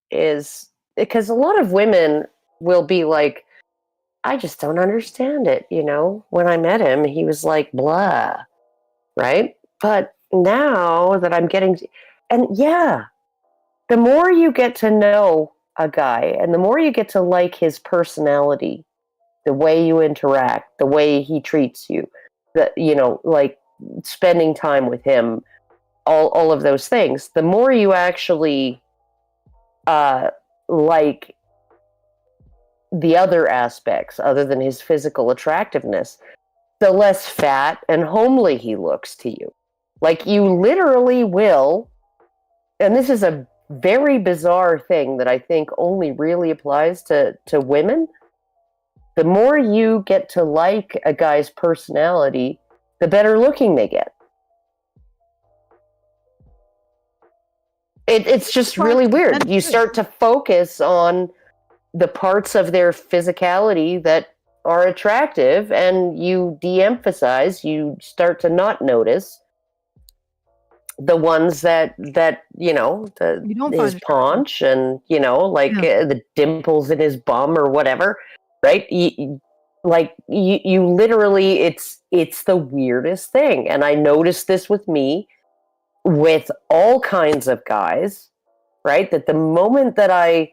[SPEAKER 3] is because a lot of women will be like, I just don't understand it. When I met him, he was like blah, right? But now that I'm getting, and yeah, the more you get to know a guy and the more you get to like his personality, the way you interact, the way he treats you, like spending time with him, all of those things, the more you actually like the other aspects other than his physical attractiveness, the less fat and homely he looks to you. Like you literally will, and this is a very bizarre thing that I think only really applies to women. The more you get to like a guy's personality, the better looking they get. It's just really weird. You start to focus on the parts of their physicality that are attractive, and you de-emphasize, you start to not notice the ones that his paunch and the dimples in his bum or whatever, right? You literally, it's the weirdest thing. And I noticed this with me, with all kinds of guys, right? That the moment that I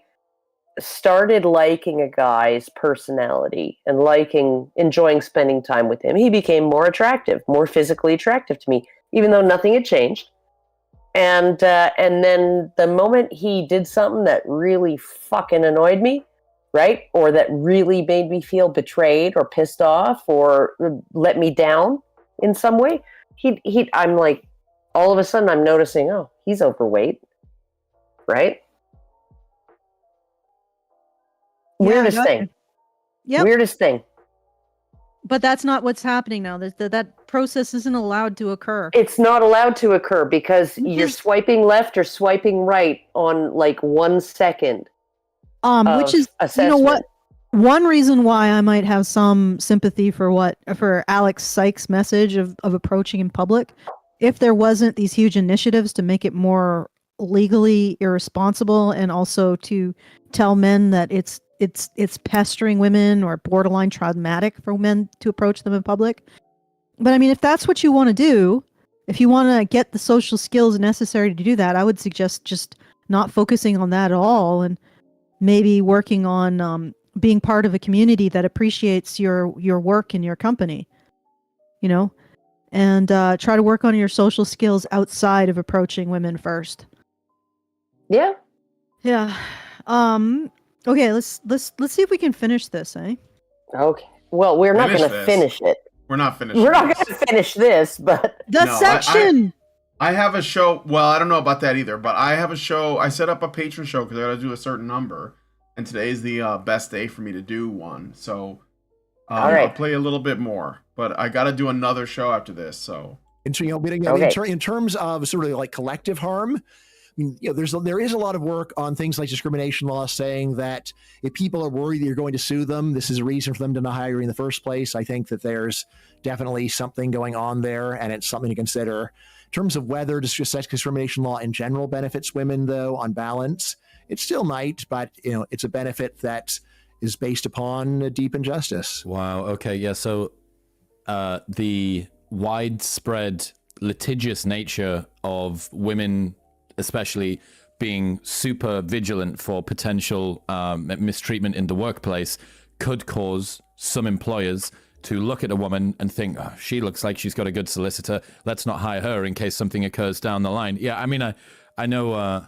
[SPEAKER 3] started liking a guy's personality and enjoying spending time with him, he became more attractive, more physically attractive to me, even though nothing had changed. And then the moment he did something that really fucking annoyed me, right? Or that really made me feel betrayed or pissed off or let me down in some way, I'm like, all of a sudden I'm noticing, oh, he's overweight, right?
[SPEAKER 1] Yeah,
[SPEAKER 3] Weirdest thing.
[SPEAKER 1] Yep.
[SPEAKER 3] Weirdest thing.
[SPEAKER 1] But that's not what's happening now. That process isn't allowed to occur.
[SPEAKER 3] It's not allowed to occur because you're swiping left or swiping right on like 1 second.
[SPEAKER 1] Which is assessment. You know what? One reason why I might have some sympathy for Alex Sykes' message of approaching in public, if there wasn't these huge initiatives to make it more legally irresponsible and also to tell men that it's pestering women or borderline traumatic for men to approach them in public. But I mean, if that's what you want to do, if you want to get the social skills necessary to do that, I would suggest just not focusing on that at all and maybe working on being part of a community that appreciates your work and your company, and try to work on your social skills outside of approaching women first.
[SPEAKER 3] Yeah.
[SPEAKER 1] Yeah. Okay, let's see if we can finish this, eh?
[SPEAKER 3] Okay. Well, we're not going to finish it.
[SPEAKER 2] We're not finishing.
[SPEAKER 3] We're not going to finish this, but
[SPEAKER 1] section.
[SPEAKER 2] I have a show. Well, I don't know about that either, but I have a show. I set up a patron show because I got to do a certain number, and today is the best day for me to do one. So
[SPEAKER 3] all right.
[SPEAKER 2] I'll play a little bit more, but I got to do another show after this. So
[SPEAKER 4] in terms of sort of like collective harm, I mean, there is a lot of work on things like discrimination law saying that if people are worried that you're going to sue them, this is a reason for them to not hire you in the first place. I think that there's definitely something going on there, and it's something to consider. In terms of whether sex discrimination law in general benefits women, though, on balance, it still might, but it's a benefit that is based upon deep injustice.
[SPEAKER 6] Wow. Okay. Yeah. So the widespread litigious nature of women, especially being super vigilant for potential mistreatment in the workplace, could cause some employers to look at a woman and think, oh, she looks like she's got a good solicitor. Let's not hire her in case something occurs down the line. Yeah, I mean, I know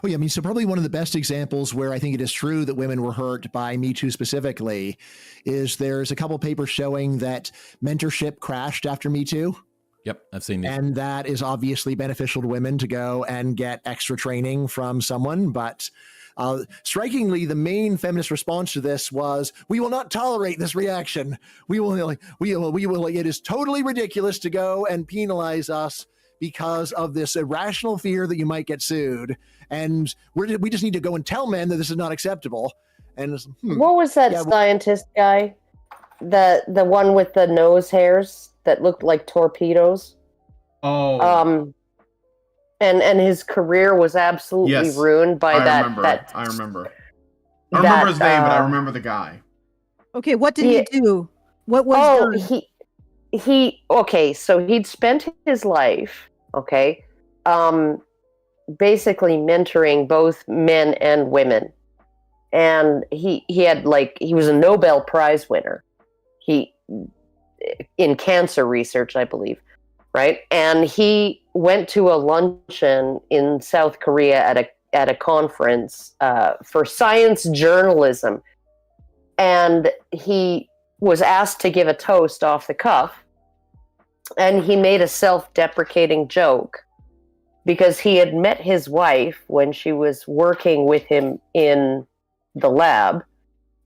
[SPEAKER 4] Oh, yeah. I mean, so probably one of the best examples where I think it is true that women were hurt by Me Too specifically is there's a couple papers showing that mentorship crashed after Me Too.
[SPEAKER 6] Yep, I've seen these.
[SPEAKER 4] And that is obviously beneficial to women to go and get extra training from someone. But strikingly, the main feminist response to this was, "We will not tolerate this reaction. We will. It is totally ridiculous to go and penalize us because of this irrational fear that you might get sued, and we just need to go and tell men that this is not acceptable." And
[SPEAKER 3] what was that scientist guy? The one with the nose hairs that looked like torpedoes.
[SPEAKER 2] Oh.
[SPEAKER 3] And his career was absolutely ruined by that.
[SPEAKER 2] I remember. I don't remember his name, but I remember the guy.
[SPEAKER 1] Okay, what did he do? What was done?
[SPEAKER 3] So he'd spent his life, basically mentoring both men and women. And he was a Nobel Prize winner. In cancer research, I believe, right? And he went to a luncheon in South Korea at a conference for science journalism. And he was asked to give a toast off the cuff, and he made a self-deprecating joke because he had met his wife when she was working with him in the lab,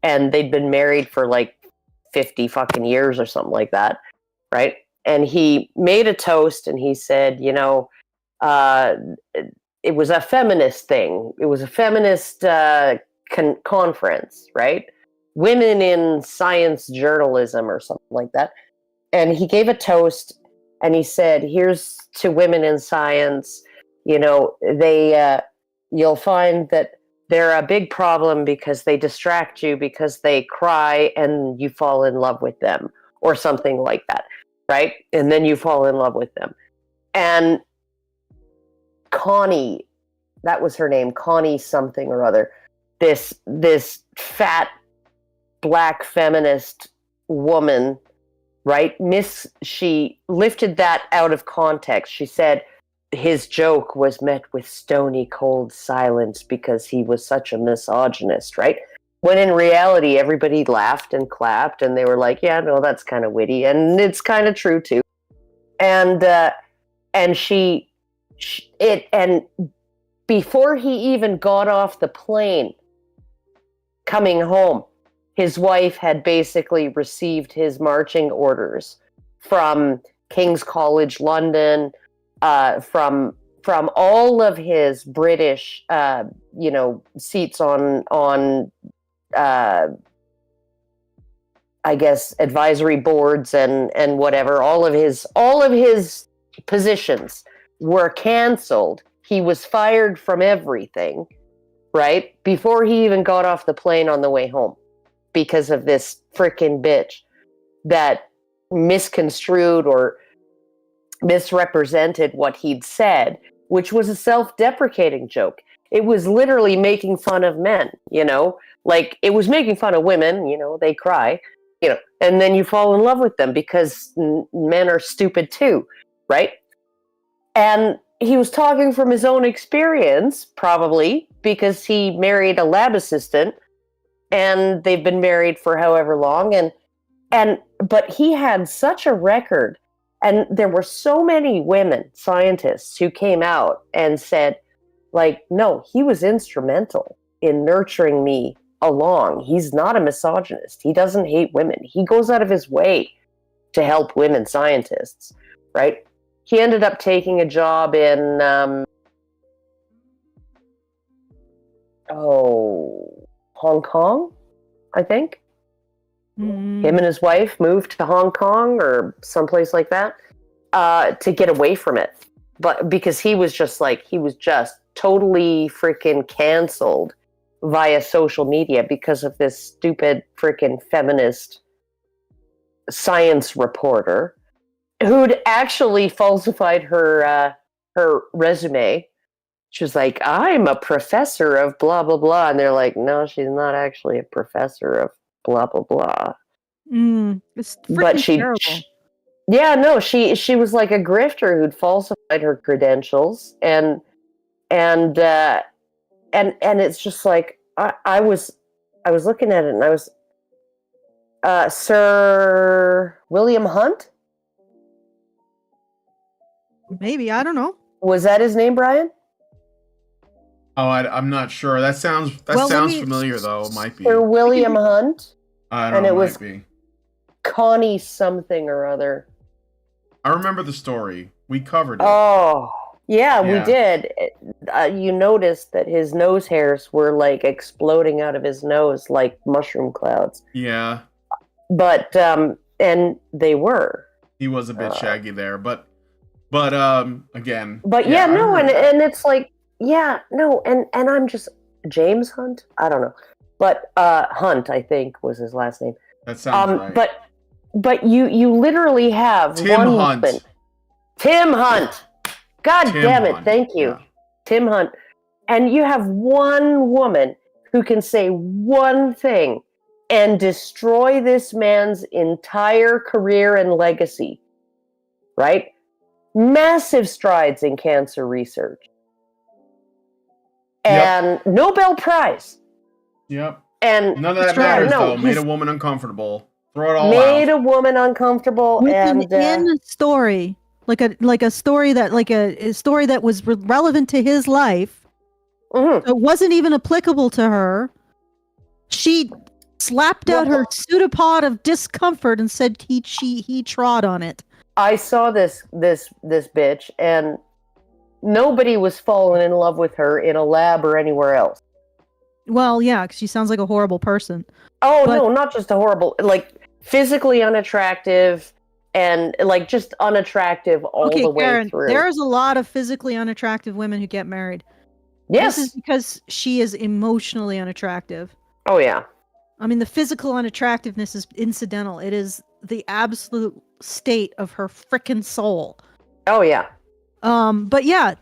[SPEAKER 3] and they'd been married for like 50 fucking years or something like that, right? And he made a toast and he said, it was a feminist thing. It was a feminist conference, right? Women in science journalism or something like that. And he gave a toast and he said, here's to women in science. You'll find that they're a big problem because they distract you, because they cry and you fall in love with them or something like that, right? And then you fall in love with them. And Connie, that was her name, Connie something or other, this fat black feminist woman, right? She lifted that out of context. She said his joke was met with stony cold silence because he was such a misogynist, right? When in reality, everybody laughed and clapped and they were like, yeah, no, that's kind of witty. And it's kind of true too. And before he even got off the plane coming home, his wife had basically received his marching orders from King's College London, from all of his British, seats on I guess advisory boards and whatever. All of his positions were canceled. He was fired from everything, right? Before he even got off the plane on the way home, because of this frickin' bitch that misconstrued or misrepresented what he'd said, which was a self-deprecating joke. It was literally making fun of men, like it was making fun of women, they cry, and then you fall in love with them because men are stupid too, right? And he was talking from his own experience, probably because he married a lab assistant and they've been married for however long. But he had such a record. And there were so many women scientists who came out and said, no, he was instrumental in nurturing me along. He's not a misogynist. He doesn't hate women. He goes out of his way to help women scientists, right? He ended up taking a job in, Hong Kong, I think. Mm. Him and his wife moved to Hong Kong or someplace like that to get away from it. But because he was just totally freaking canceled via social media because of this stupid freaking feminist science reporter who'd actually falsified her resume. She was like, I'm a professor of blah, blah, blah. And they're like, no, she's not actually a professor of blah, blah, blah.
[SPEAKER 1] It's terrible.
[SPEAKER 3] She was like a grifter who'd falsified her credentials and and it's just like I was looking at it, and I was Sir William Hunt.
[SPEAKER 1] Maybe, I don't know.
[SPEAKER 3] Was that his name, Brian?
[SPEAKER 2] Oh, I'm not sure. That sounds familiar though. It might be
[SPEAKER 3] Sir William Hunt.
[SPEAKER 2] I don't know. It was be
[SPEAKER 3] Connie something or other.
[SPEAKER 2] I remember the story. We covered it.
[SPEAKER 3] Oh, yeah. We did. You noticed that his nose hairs were like exploding out of his nose like mushroom clouds.
[SPEAKER 2] Yeah.
[SPEAKER 3] But and they were.
[SPEAKER 2] He was a bit shaggy there, but again.
[SPEAKER 3] But yeah, no, and it's like, yeah, no, and I'm just James Hunt. I don't know, but Hunt, I think, was his last name.
[SPEAKER 2] That sounds right.
[SPEAKER 3] But you literally have
[SPEAKER 2] Tim Hunt.
[SPEAKER 3] Woman. Tim Hunt. God damn it!
[SPEAKER 2] Hunt.
[SPEAKER 3] Thank you,
[SPEAKER 2] yeah.
[SPEAKER 3] Tim Hunt. And you have one woman who can say one thing and destroy this man's entire career and legacy. Right? Massive strides in cancer research. And Nobel Prize.
[SPEAKER 2] Yep.
[SPEAKER 3] And
[SPEAKER 2] none of that matters, though. Made a woman uncomfortable. Throw it all out.
[SPEAKER 3] Made a woman uncomfortable.
[SPEAKER 1] With
[SPEAKER 3] and
[SPEAKER 1] a story. Like a story that was relevant to his life.
[SPEAKER 3] Mm-hmm.
[SPEAKER 1] It wasn't even applicable to her. She slapped out her pseudopod of discomfort and said he trod on it.
[SPEAKER 3] I saw this bitch, and nobody was falling in love with her in a lab or anywhere else.
[SPEAKER 1] Well, yeah, because she sounds like a horrible person.
[SPEAKER 3] Oh, no, not just a horrible, like physically unattractive and like just unattractive all the way
[SPEAKER 1] Karen,
[SPEAKER 3] through.
[SPEAKER 1] There's a lot of physically unattractive women who get married.
[SPEAKER 3] Yes.
[SPEAKER 1] This is because she is emotionally unattractive.
[SPEAKER 3] Oh, yeah.
[SPEAKER 1] I mean, the physical unattractiveness is incidental. It is the absolute state of her frickin' soul.
[SPEAKER 3] Oh, yeah.
[SPEAKER 1] But yeah,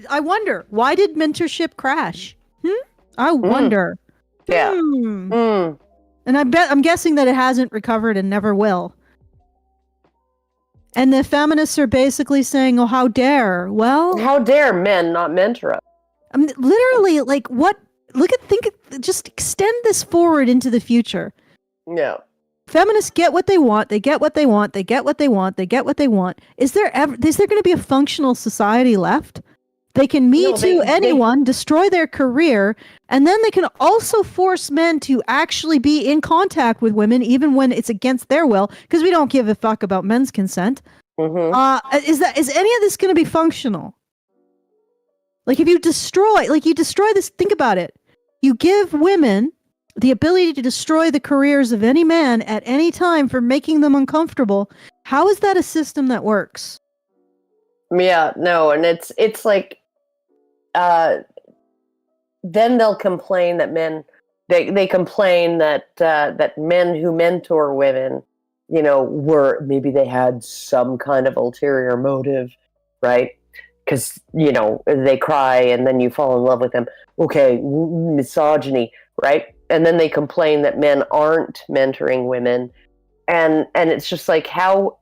[SPEAKER 1] I wonder, why did mentorship crash? I wonder.
[SPEAKER 3] Yeah.
[SPEAKER 1] And I'm guessing that it hasn't recovered and never will. And the feminists are basically saying, "Oh, how dare!" Well,
[SPEAKER 3] how dare men not mentor us?
[SPEAKER 1] I mean, literally, like, what? Just extend this forward into the future.
[SPEAKER 3] Yeah.
[SPEAKER 1] Feminists get what they want. They get what they want. They get what they want. They get what they want. Is there going to be a functional society left? They can anyone, destroy their career, and then they can also force men to actually be in contact with women, even when it's against their will, because we don't give a fuck about men's consent.
[SPEAKER 3] Mm-hmm.
[SPEAKER 1] Is any of this going to be functional? Like, if you destroy this, think about it. You give women the ability to destroy the careers of any man at any time for making them uncomfortable. How is that a system that works?
[SPEAKER 3] Yeah, no, and it's like, then they'll complain that men, they complain that men who mentor women, maybe they had some kind of ulterior motive, right? Because, they cry and then you fall in love with them. Okay, misogyny, right? And then they complain that men aren't mentoring women. And it's just like, how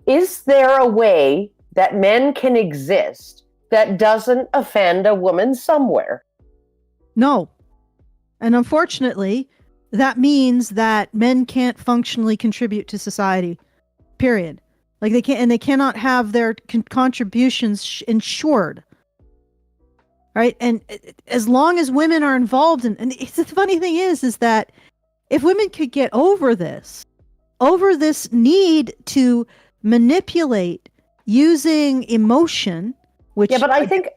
[SPEAKER 3] is there a way that men can exist that doesn't offend a woman somewhere?
[SPEAKER 1] No. And unfortunately, that means that men can't functionally contribute to society. Period. Like, they cannot have their contributions insured. Right? And as long as women are involved and the funny thing is that if women could get over this need to manipulate using emotion, which
[SPEAKER 3] but I think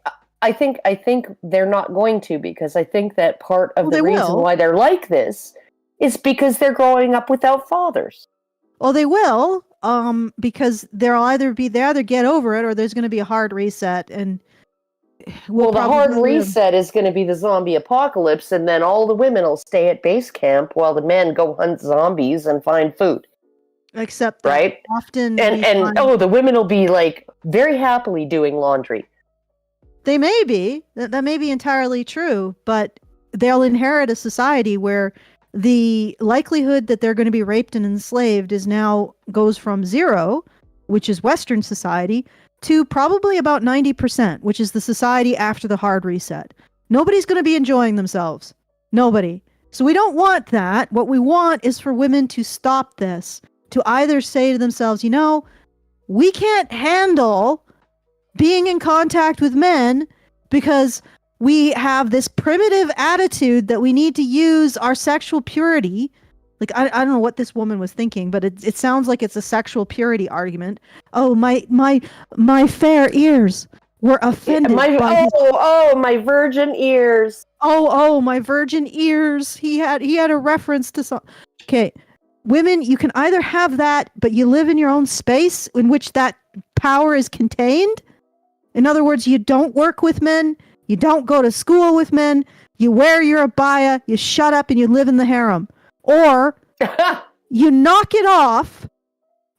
[SPEAKER 3] they're not going to, because I think that part of the reason why they're like this is because they're growing up without fathers.
[SPEAKER 1] Well, they will, because they either get over it or there's going to be a hard reset, and
[SPEAKER 3] the hard reset is going to be the zombie apocalypse, and then all the women will stay at base camp while the men go hunt zombies and find food.
[SPEAKER 1] Except that
[SPEAKER 3] right?
[SPEAKER 1] Often
[SPEAKER 3] the women will be like very happily doing laundry.
[SPEAKER 1] They may be. That may be entirely true, but they'll inherit a society where the likelihood that they're going to be raped and enslaved goes from 0, which is Western society, to probably about 90%, which is the society after the hard reset. Nobody's going to be enjoying themselves. Nobody. So we don't want that. What we want is for women to stop this, to either say to themselves, we can't handle being in contact with men because we have this primitive attitude that we need to use our sexual purity. Like, I don't know what this woman was thinking, but it sounds like it's a sexual purity argument. Oh, my fair ears were offended.
[SPEAKER 3] My virgin ears.
[SPEAKER 1] Oh, my virgin ears. He had a reference to some. Okay, women, you can either have that, but you live in your own space in which that power is contained. In other words, you don't work with men, you don't go to school with men, you wear your abaya, you shut up and you live in the harem. Or you knock it off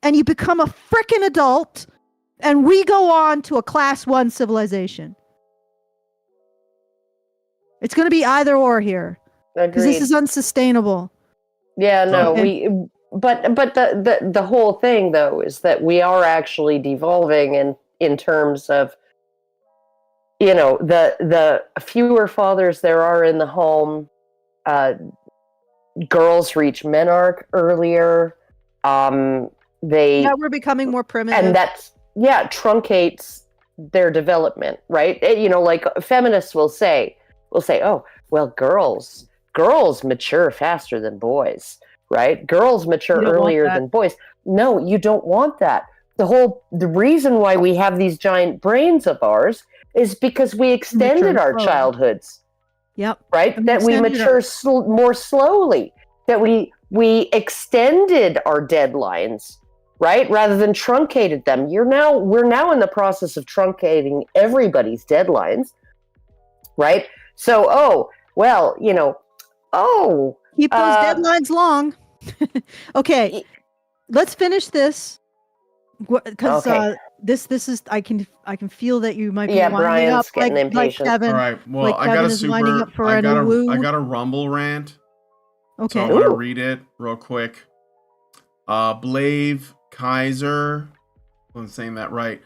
[SPEAKER 1] and you become a frickin' adult and we go on to a class 1 civilization. It's going to be either or here. Because this is unsustainable.
[SPEAKER 3] Yeah, no,
[SPEAKER 1] Okay.
[SPEAKER 3] but the whole thing though is that we are actually devolving in terms of the fewer fathers there are in the home, girls reach menarche earlier.
[SPEAKER 1] We're becoming more primitive.
[SPEAKER 3] And that's truncates their development, right? Like feminists will say, oh, well, girls mature faster than boys, right? Girls mature earlier than boys. No, you don't want that. The reason why we have these giant brains of ours is because we extended our childhoods.
[SPEAKER 1] Yep.
[SPEAKER 3] Right? That we mature more slowly. That we extended our deadlines, right? Rather than truncated them. We're now in the process of truncating everybody's deadlines, right? So,
[SPEAKER 1] keep those deadlines long. Okay, let's finish this because this is I can feel that you might be winding
[SPEAKER 3] Brian's
[SPEAKER 1] up
[SPEAKER 3] getting
[SPEAKER 1] like
[SPEAKER 3] impatient.
[SPEAKER 1] Kevin.
[SPEAKER 2] All right. Well,
[SPEAKER 1] like
[SPEAKER 2] I
[SPEAKER 1] Kevin
[SPEAKER 2] got
[SPEAKER 1] is winding up for
[SPEAKER 2] I got
[SPEAKER 1] a
[SPEAKER 2] a Rumble rant.
[SPEAKER 1] Okay.
[SPEAKER 2] So I'm gonna read it real quick. Blave Kaiser, if I'm saying that right,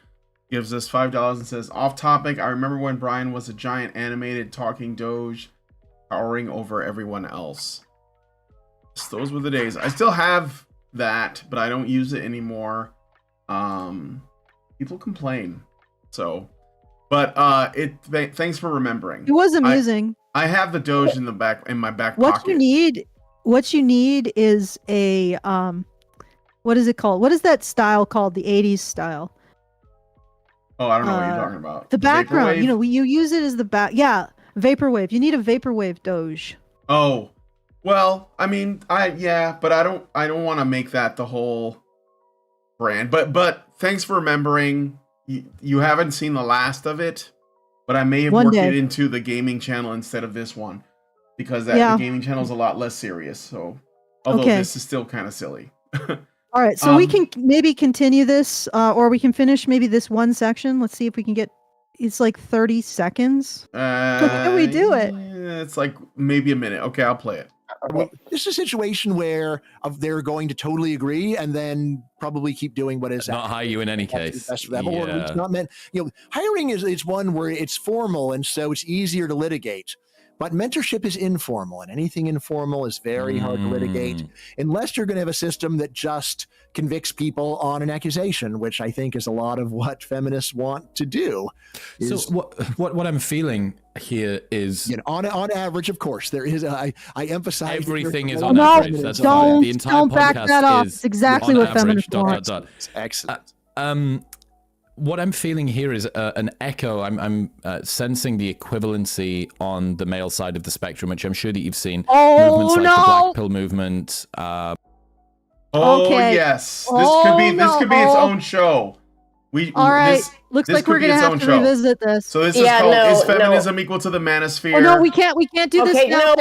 [SPEAKER 2] gives us $5 and says, off topic, I remember when Brian was a giant animated talking doge towering over everyone else. So those were the days. I still have that, but I don't use it anymore. People complain. So, but thanks for remembering.
[SPEAKER 1] It was amusing.
[SPEAKER 2] I have the doge in my back
[SPEAKER 1] what
[SPEAKER 2] pocket.
[SPEAKER 1] What you need is a what is it called? What is that style called? The 80s style.
[SPEAKER 2] Oh, I don't know what you're talking about.
[SPEAKER 1] The background,
[SPEAKER 2] Vaporwave?
[SPEAKER 1] you use it as the back. Yeah, vaporwave. You need a vaporwave doge.
[SPEAKER 2] Oh, well, I mean, but I don't want to make that the whole brand. But thanks for remembering. You haven't seen the last of it, but I may have worked it into the gaming channel instead of this one because the gaming channel is a lot less serious. So, although this is still kind of silly.
[SPEAKER 1] All right, so we can maybe continue this, or we can finish maybe this one section. Let's see if we can get. It's like 30 seconds. Can we do it?
[SPEAKER 2] It's like maybe a minute. Okay, I'll play it.
[SPEAKER 4] Well, this is a situation where they're going to totally agree and then probably keep doing what is
[SPEAKER 6] not hire you in any case.
[SPEAKER 4] Best for them, or it's not meant. Hiring is one where it's formal and so it's easier to litigate. But mentorship is informal, and anything informal is very hard to litigate unless you're going to have a system that just convicts people on an accusation, which I think is a lot of what feminists want to do.
[SPEAKER 6] So what I'm feeling here is,
[SPEAKER 4] on average, of course, there is. I emphasize
[SPEAKER 6] everything is on average. That's fine. The entire
[SPEAKER 1] don't back
[SPEAKER 6] podcast
[SPEAKER 1] that up.
[SPEAKER 6] is
[SPEAKER 1] It's exactly what
[SPEAKER 6] average,
[SPEAKER 1] feminists want.
[SPEAKER 4] Excellent.
[SPEAKER 6] What I'm feeling here is an echo. I'm sensing the equivalency on the male side of the spectrum, which I'm sure that you've seen. Movements like the Black Pill movement.
[SPEAKER 2] Yes, this could be its own show.
[SPEAKER 1] All right. Looks like we're gonna have to revisit this.
[SPEAKER 2] So this is called "Is Feminism Equal to the Manosphere?"
[SPEAKER 1] Oh, no, we can't do this.
[SPEAKER 3] Okay, no,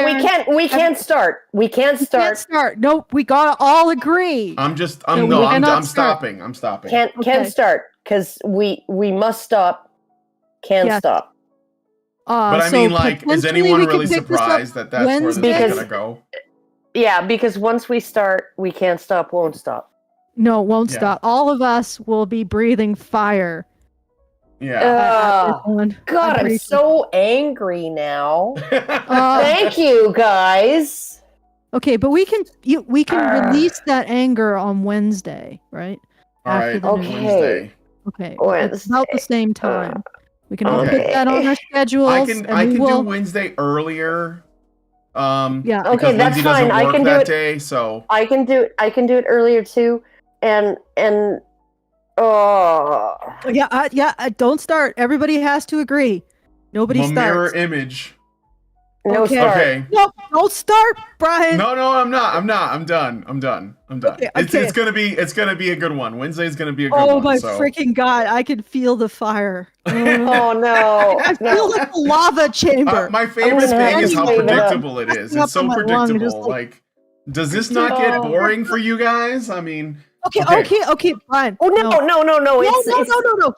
[SPEAKER 3] we can't start. We can't start.
[SPEAKER 1] Nope, we gotta all agree.
[SPEAKER 2] I'm stopping. I'm stopping.
[SPEAKER 3] Can't start because we must stop. Can't stop.
[SPEAKER 2] But I mean, like, is anyone really surprised that that's where this is gonna go?
[SPEAKER 3] Yeah, because once we start, we can't stop. Won't stop.
[SPEAKER 1] No, it won't stop. All of us will be breathing fire.
[SPEAKER 2] Yeah.
[SPEAKER 3] God, I'm so angry now. Thank you, guys.
[SPEAKER 1] Okay, but we can release that anger on Wednesday, right?
[SPEAKER 2] All right. Wednesday.
[SPEAKER 1] Okay. It's about the same time. We can all put
[SPEAKER 2] Okay.
[SPEAKER 1] that on our schedules.
[SPEAKER 2] I can do Wednesday earlier.
[SPEAKER 1] Yeah.
[SPEAKER 3] Okay, that's
[SPEAKER 2] Lindsay
[SPEAKER 3] fine. I can do it
[SPEAKER 2] day, so
[SPEAKER 3] I can do it earlier too. And
[SPEAKER 1] don't start. Everybody has to agree. Nobody starts.
[SPEAKER 2] Mirror image.
[SPEAKER 3] No start.
[SPEAKER 2] Okay.
[SPEAKER 1] No, don't start, Brian.
[SPEAKER 2] No, I'm not. I'm done.
[SPEAKER 1] Okay.
[SPEAKER 2] It's gonna be a good one. Wednesday's gonna be a good one.
[SPEAKER 1] Oh my freaking God! I can feel the fire.
[SPEAKER 3] Oh no!
[SPEAKER 1] I feel like a lava chamber.
[SPEAKER 2] My favorite thing is how predictable it is. It's so predictable. Like, does this not get boring for you guys? I mean.
[SPEAKER 1] Okay, Brian.
[SPEAKER 3] Oh no!
[SPEAKER 1] No.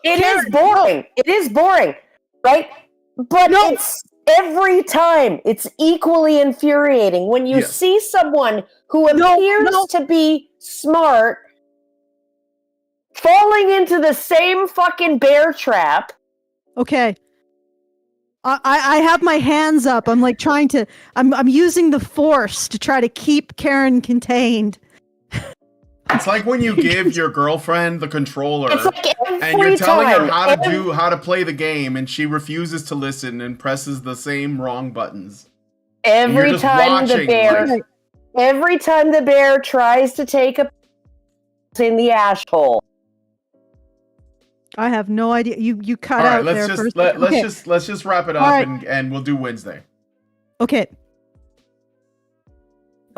[SPEAKER 3] It is boring. It is boring, right? But it's every time. It's equally infuriating when you see someone who appears to be smart falling into the same fucking bear trap.
[SPEAKER 1] Okay. I have my hands up. I'm like trying to. I'm using the force to try to keep Karen contained.
[SPEAKER 2] It's like when you give your girlfriend the controller and
[SPEAKER 3] you're
[SPEAKER 2] telling her how to play the game, and she refuses to listen and presses the same wrong buttons.
[SPEAKER 3] Every time the bear tries to take a in the ash hole.
[SPEAKER 1] I have no idea. You cut out there first.
[SPEAKER 2] Let's just wrap it up and we'll do Wednesday.
[SPEAKER 1] Okay.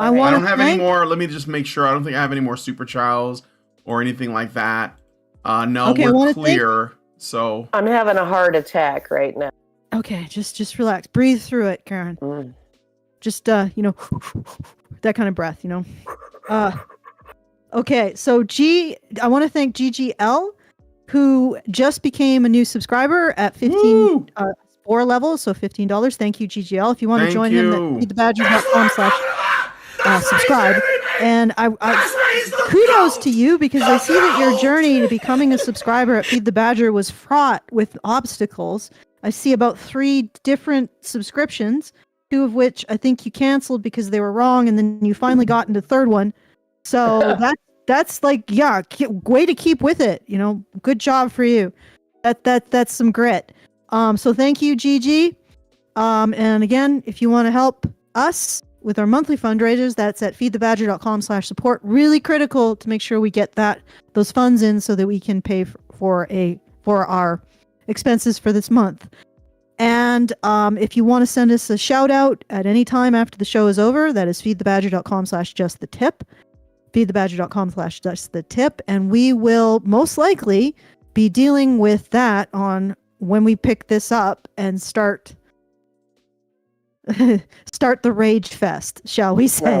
[SPEAKER 2] I don't have any more. Let me just make sure. I don't think I have any more super chows or anything like that. No, we're clear. So
[SPEAKER 3] I'm having a heart attack right now.
[SPEAKER 1] Okay, just relax. Breathe through it, Karen. Just that kind of breath, Okay, so I want to thank GGL, who just became a new subscriber at 15 4 levels, so $15. Thank you, GGL. If you want to join him at feedthebadger.com/subscribe. And I kudos to you, because I see that your journey to becoming a subscriber at Feed the Badger was fraught with obstacles. I see about 3 different subscriptions, 2 of which I think you canceled because they were wrong, and then you finally got into the 3rd one. So that's like, way to keep with it. Good job for you. That's some grit. So thank you, Gigi. And again, if you want to help us with our monthly fundraisers, that's at feedthebadger.com/support. Really critical to make sure we get those funds in so that we can pay for our expenses for this month. And if you want to send us a shout out at any time after the show is over, that is feedthebadger.com/justthetip. feedthebadger.com/justthetip. And we will most likely be dealing with that on when we pick this up and start the rage fest, shall we say?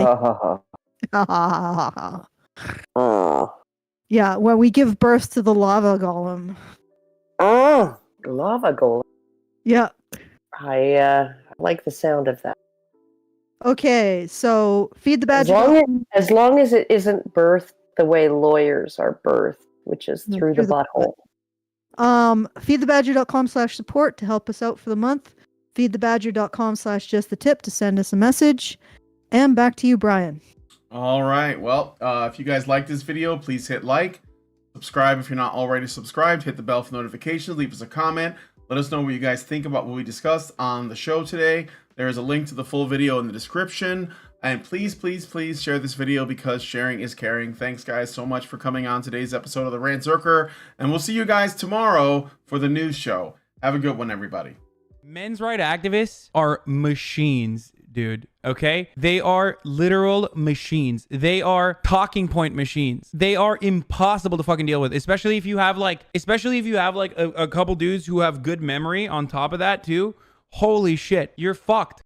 [SPEAKER 1] Yeah, where we give birth to the lava golem.
[SPEAKER 3] Lava golem.
[SPEAKER 1] Yeah.
[SPEAKER 3] I like the sound of that.
[SPEAKER 1] Okay, so Feed the Badger.
[SPEAKER 3] As long as it isn't birthed the way lawyers are birthed, which is through the butthole.
[SPEAKER 1] Feedthebadger.com/support to help us out for the month. Feedthebadger.com/justthetip to send us a message. And back to you, Brian.
[SPEAKER 2] All right. Well, if you guys like this video, please hit like, subscribe if you're not already subscribed, hit the bell for notifications, leave us a comment. Let us know what you guys think about what we discussed on the show today. There is a link to the full video in the description. And please, please, please share this video, because sharing is caring. Thanks, guys, so much for coming on today's episode of the Rantzerker. And we'll see you guys tomorrow for the news show. Have a good one, everybody.
[SPEAKER 7] Men's rights activists are machines, dude. Okay? They are literal machines. They are talking point machines. They are impossible to fucking deal with, especially if you have like a couple dudes who have good memory on top of that too. Holy shit, you're fucked.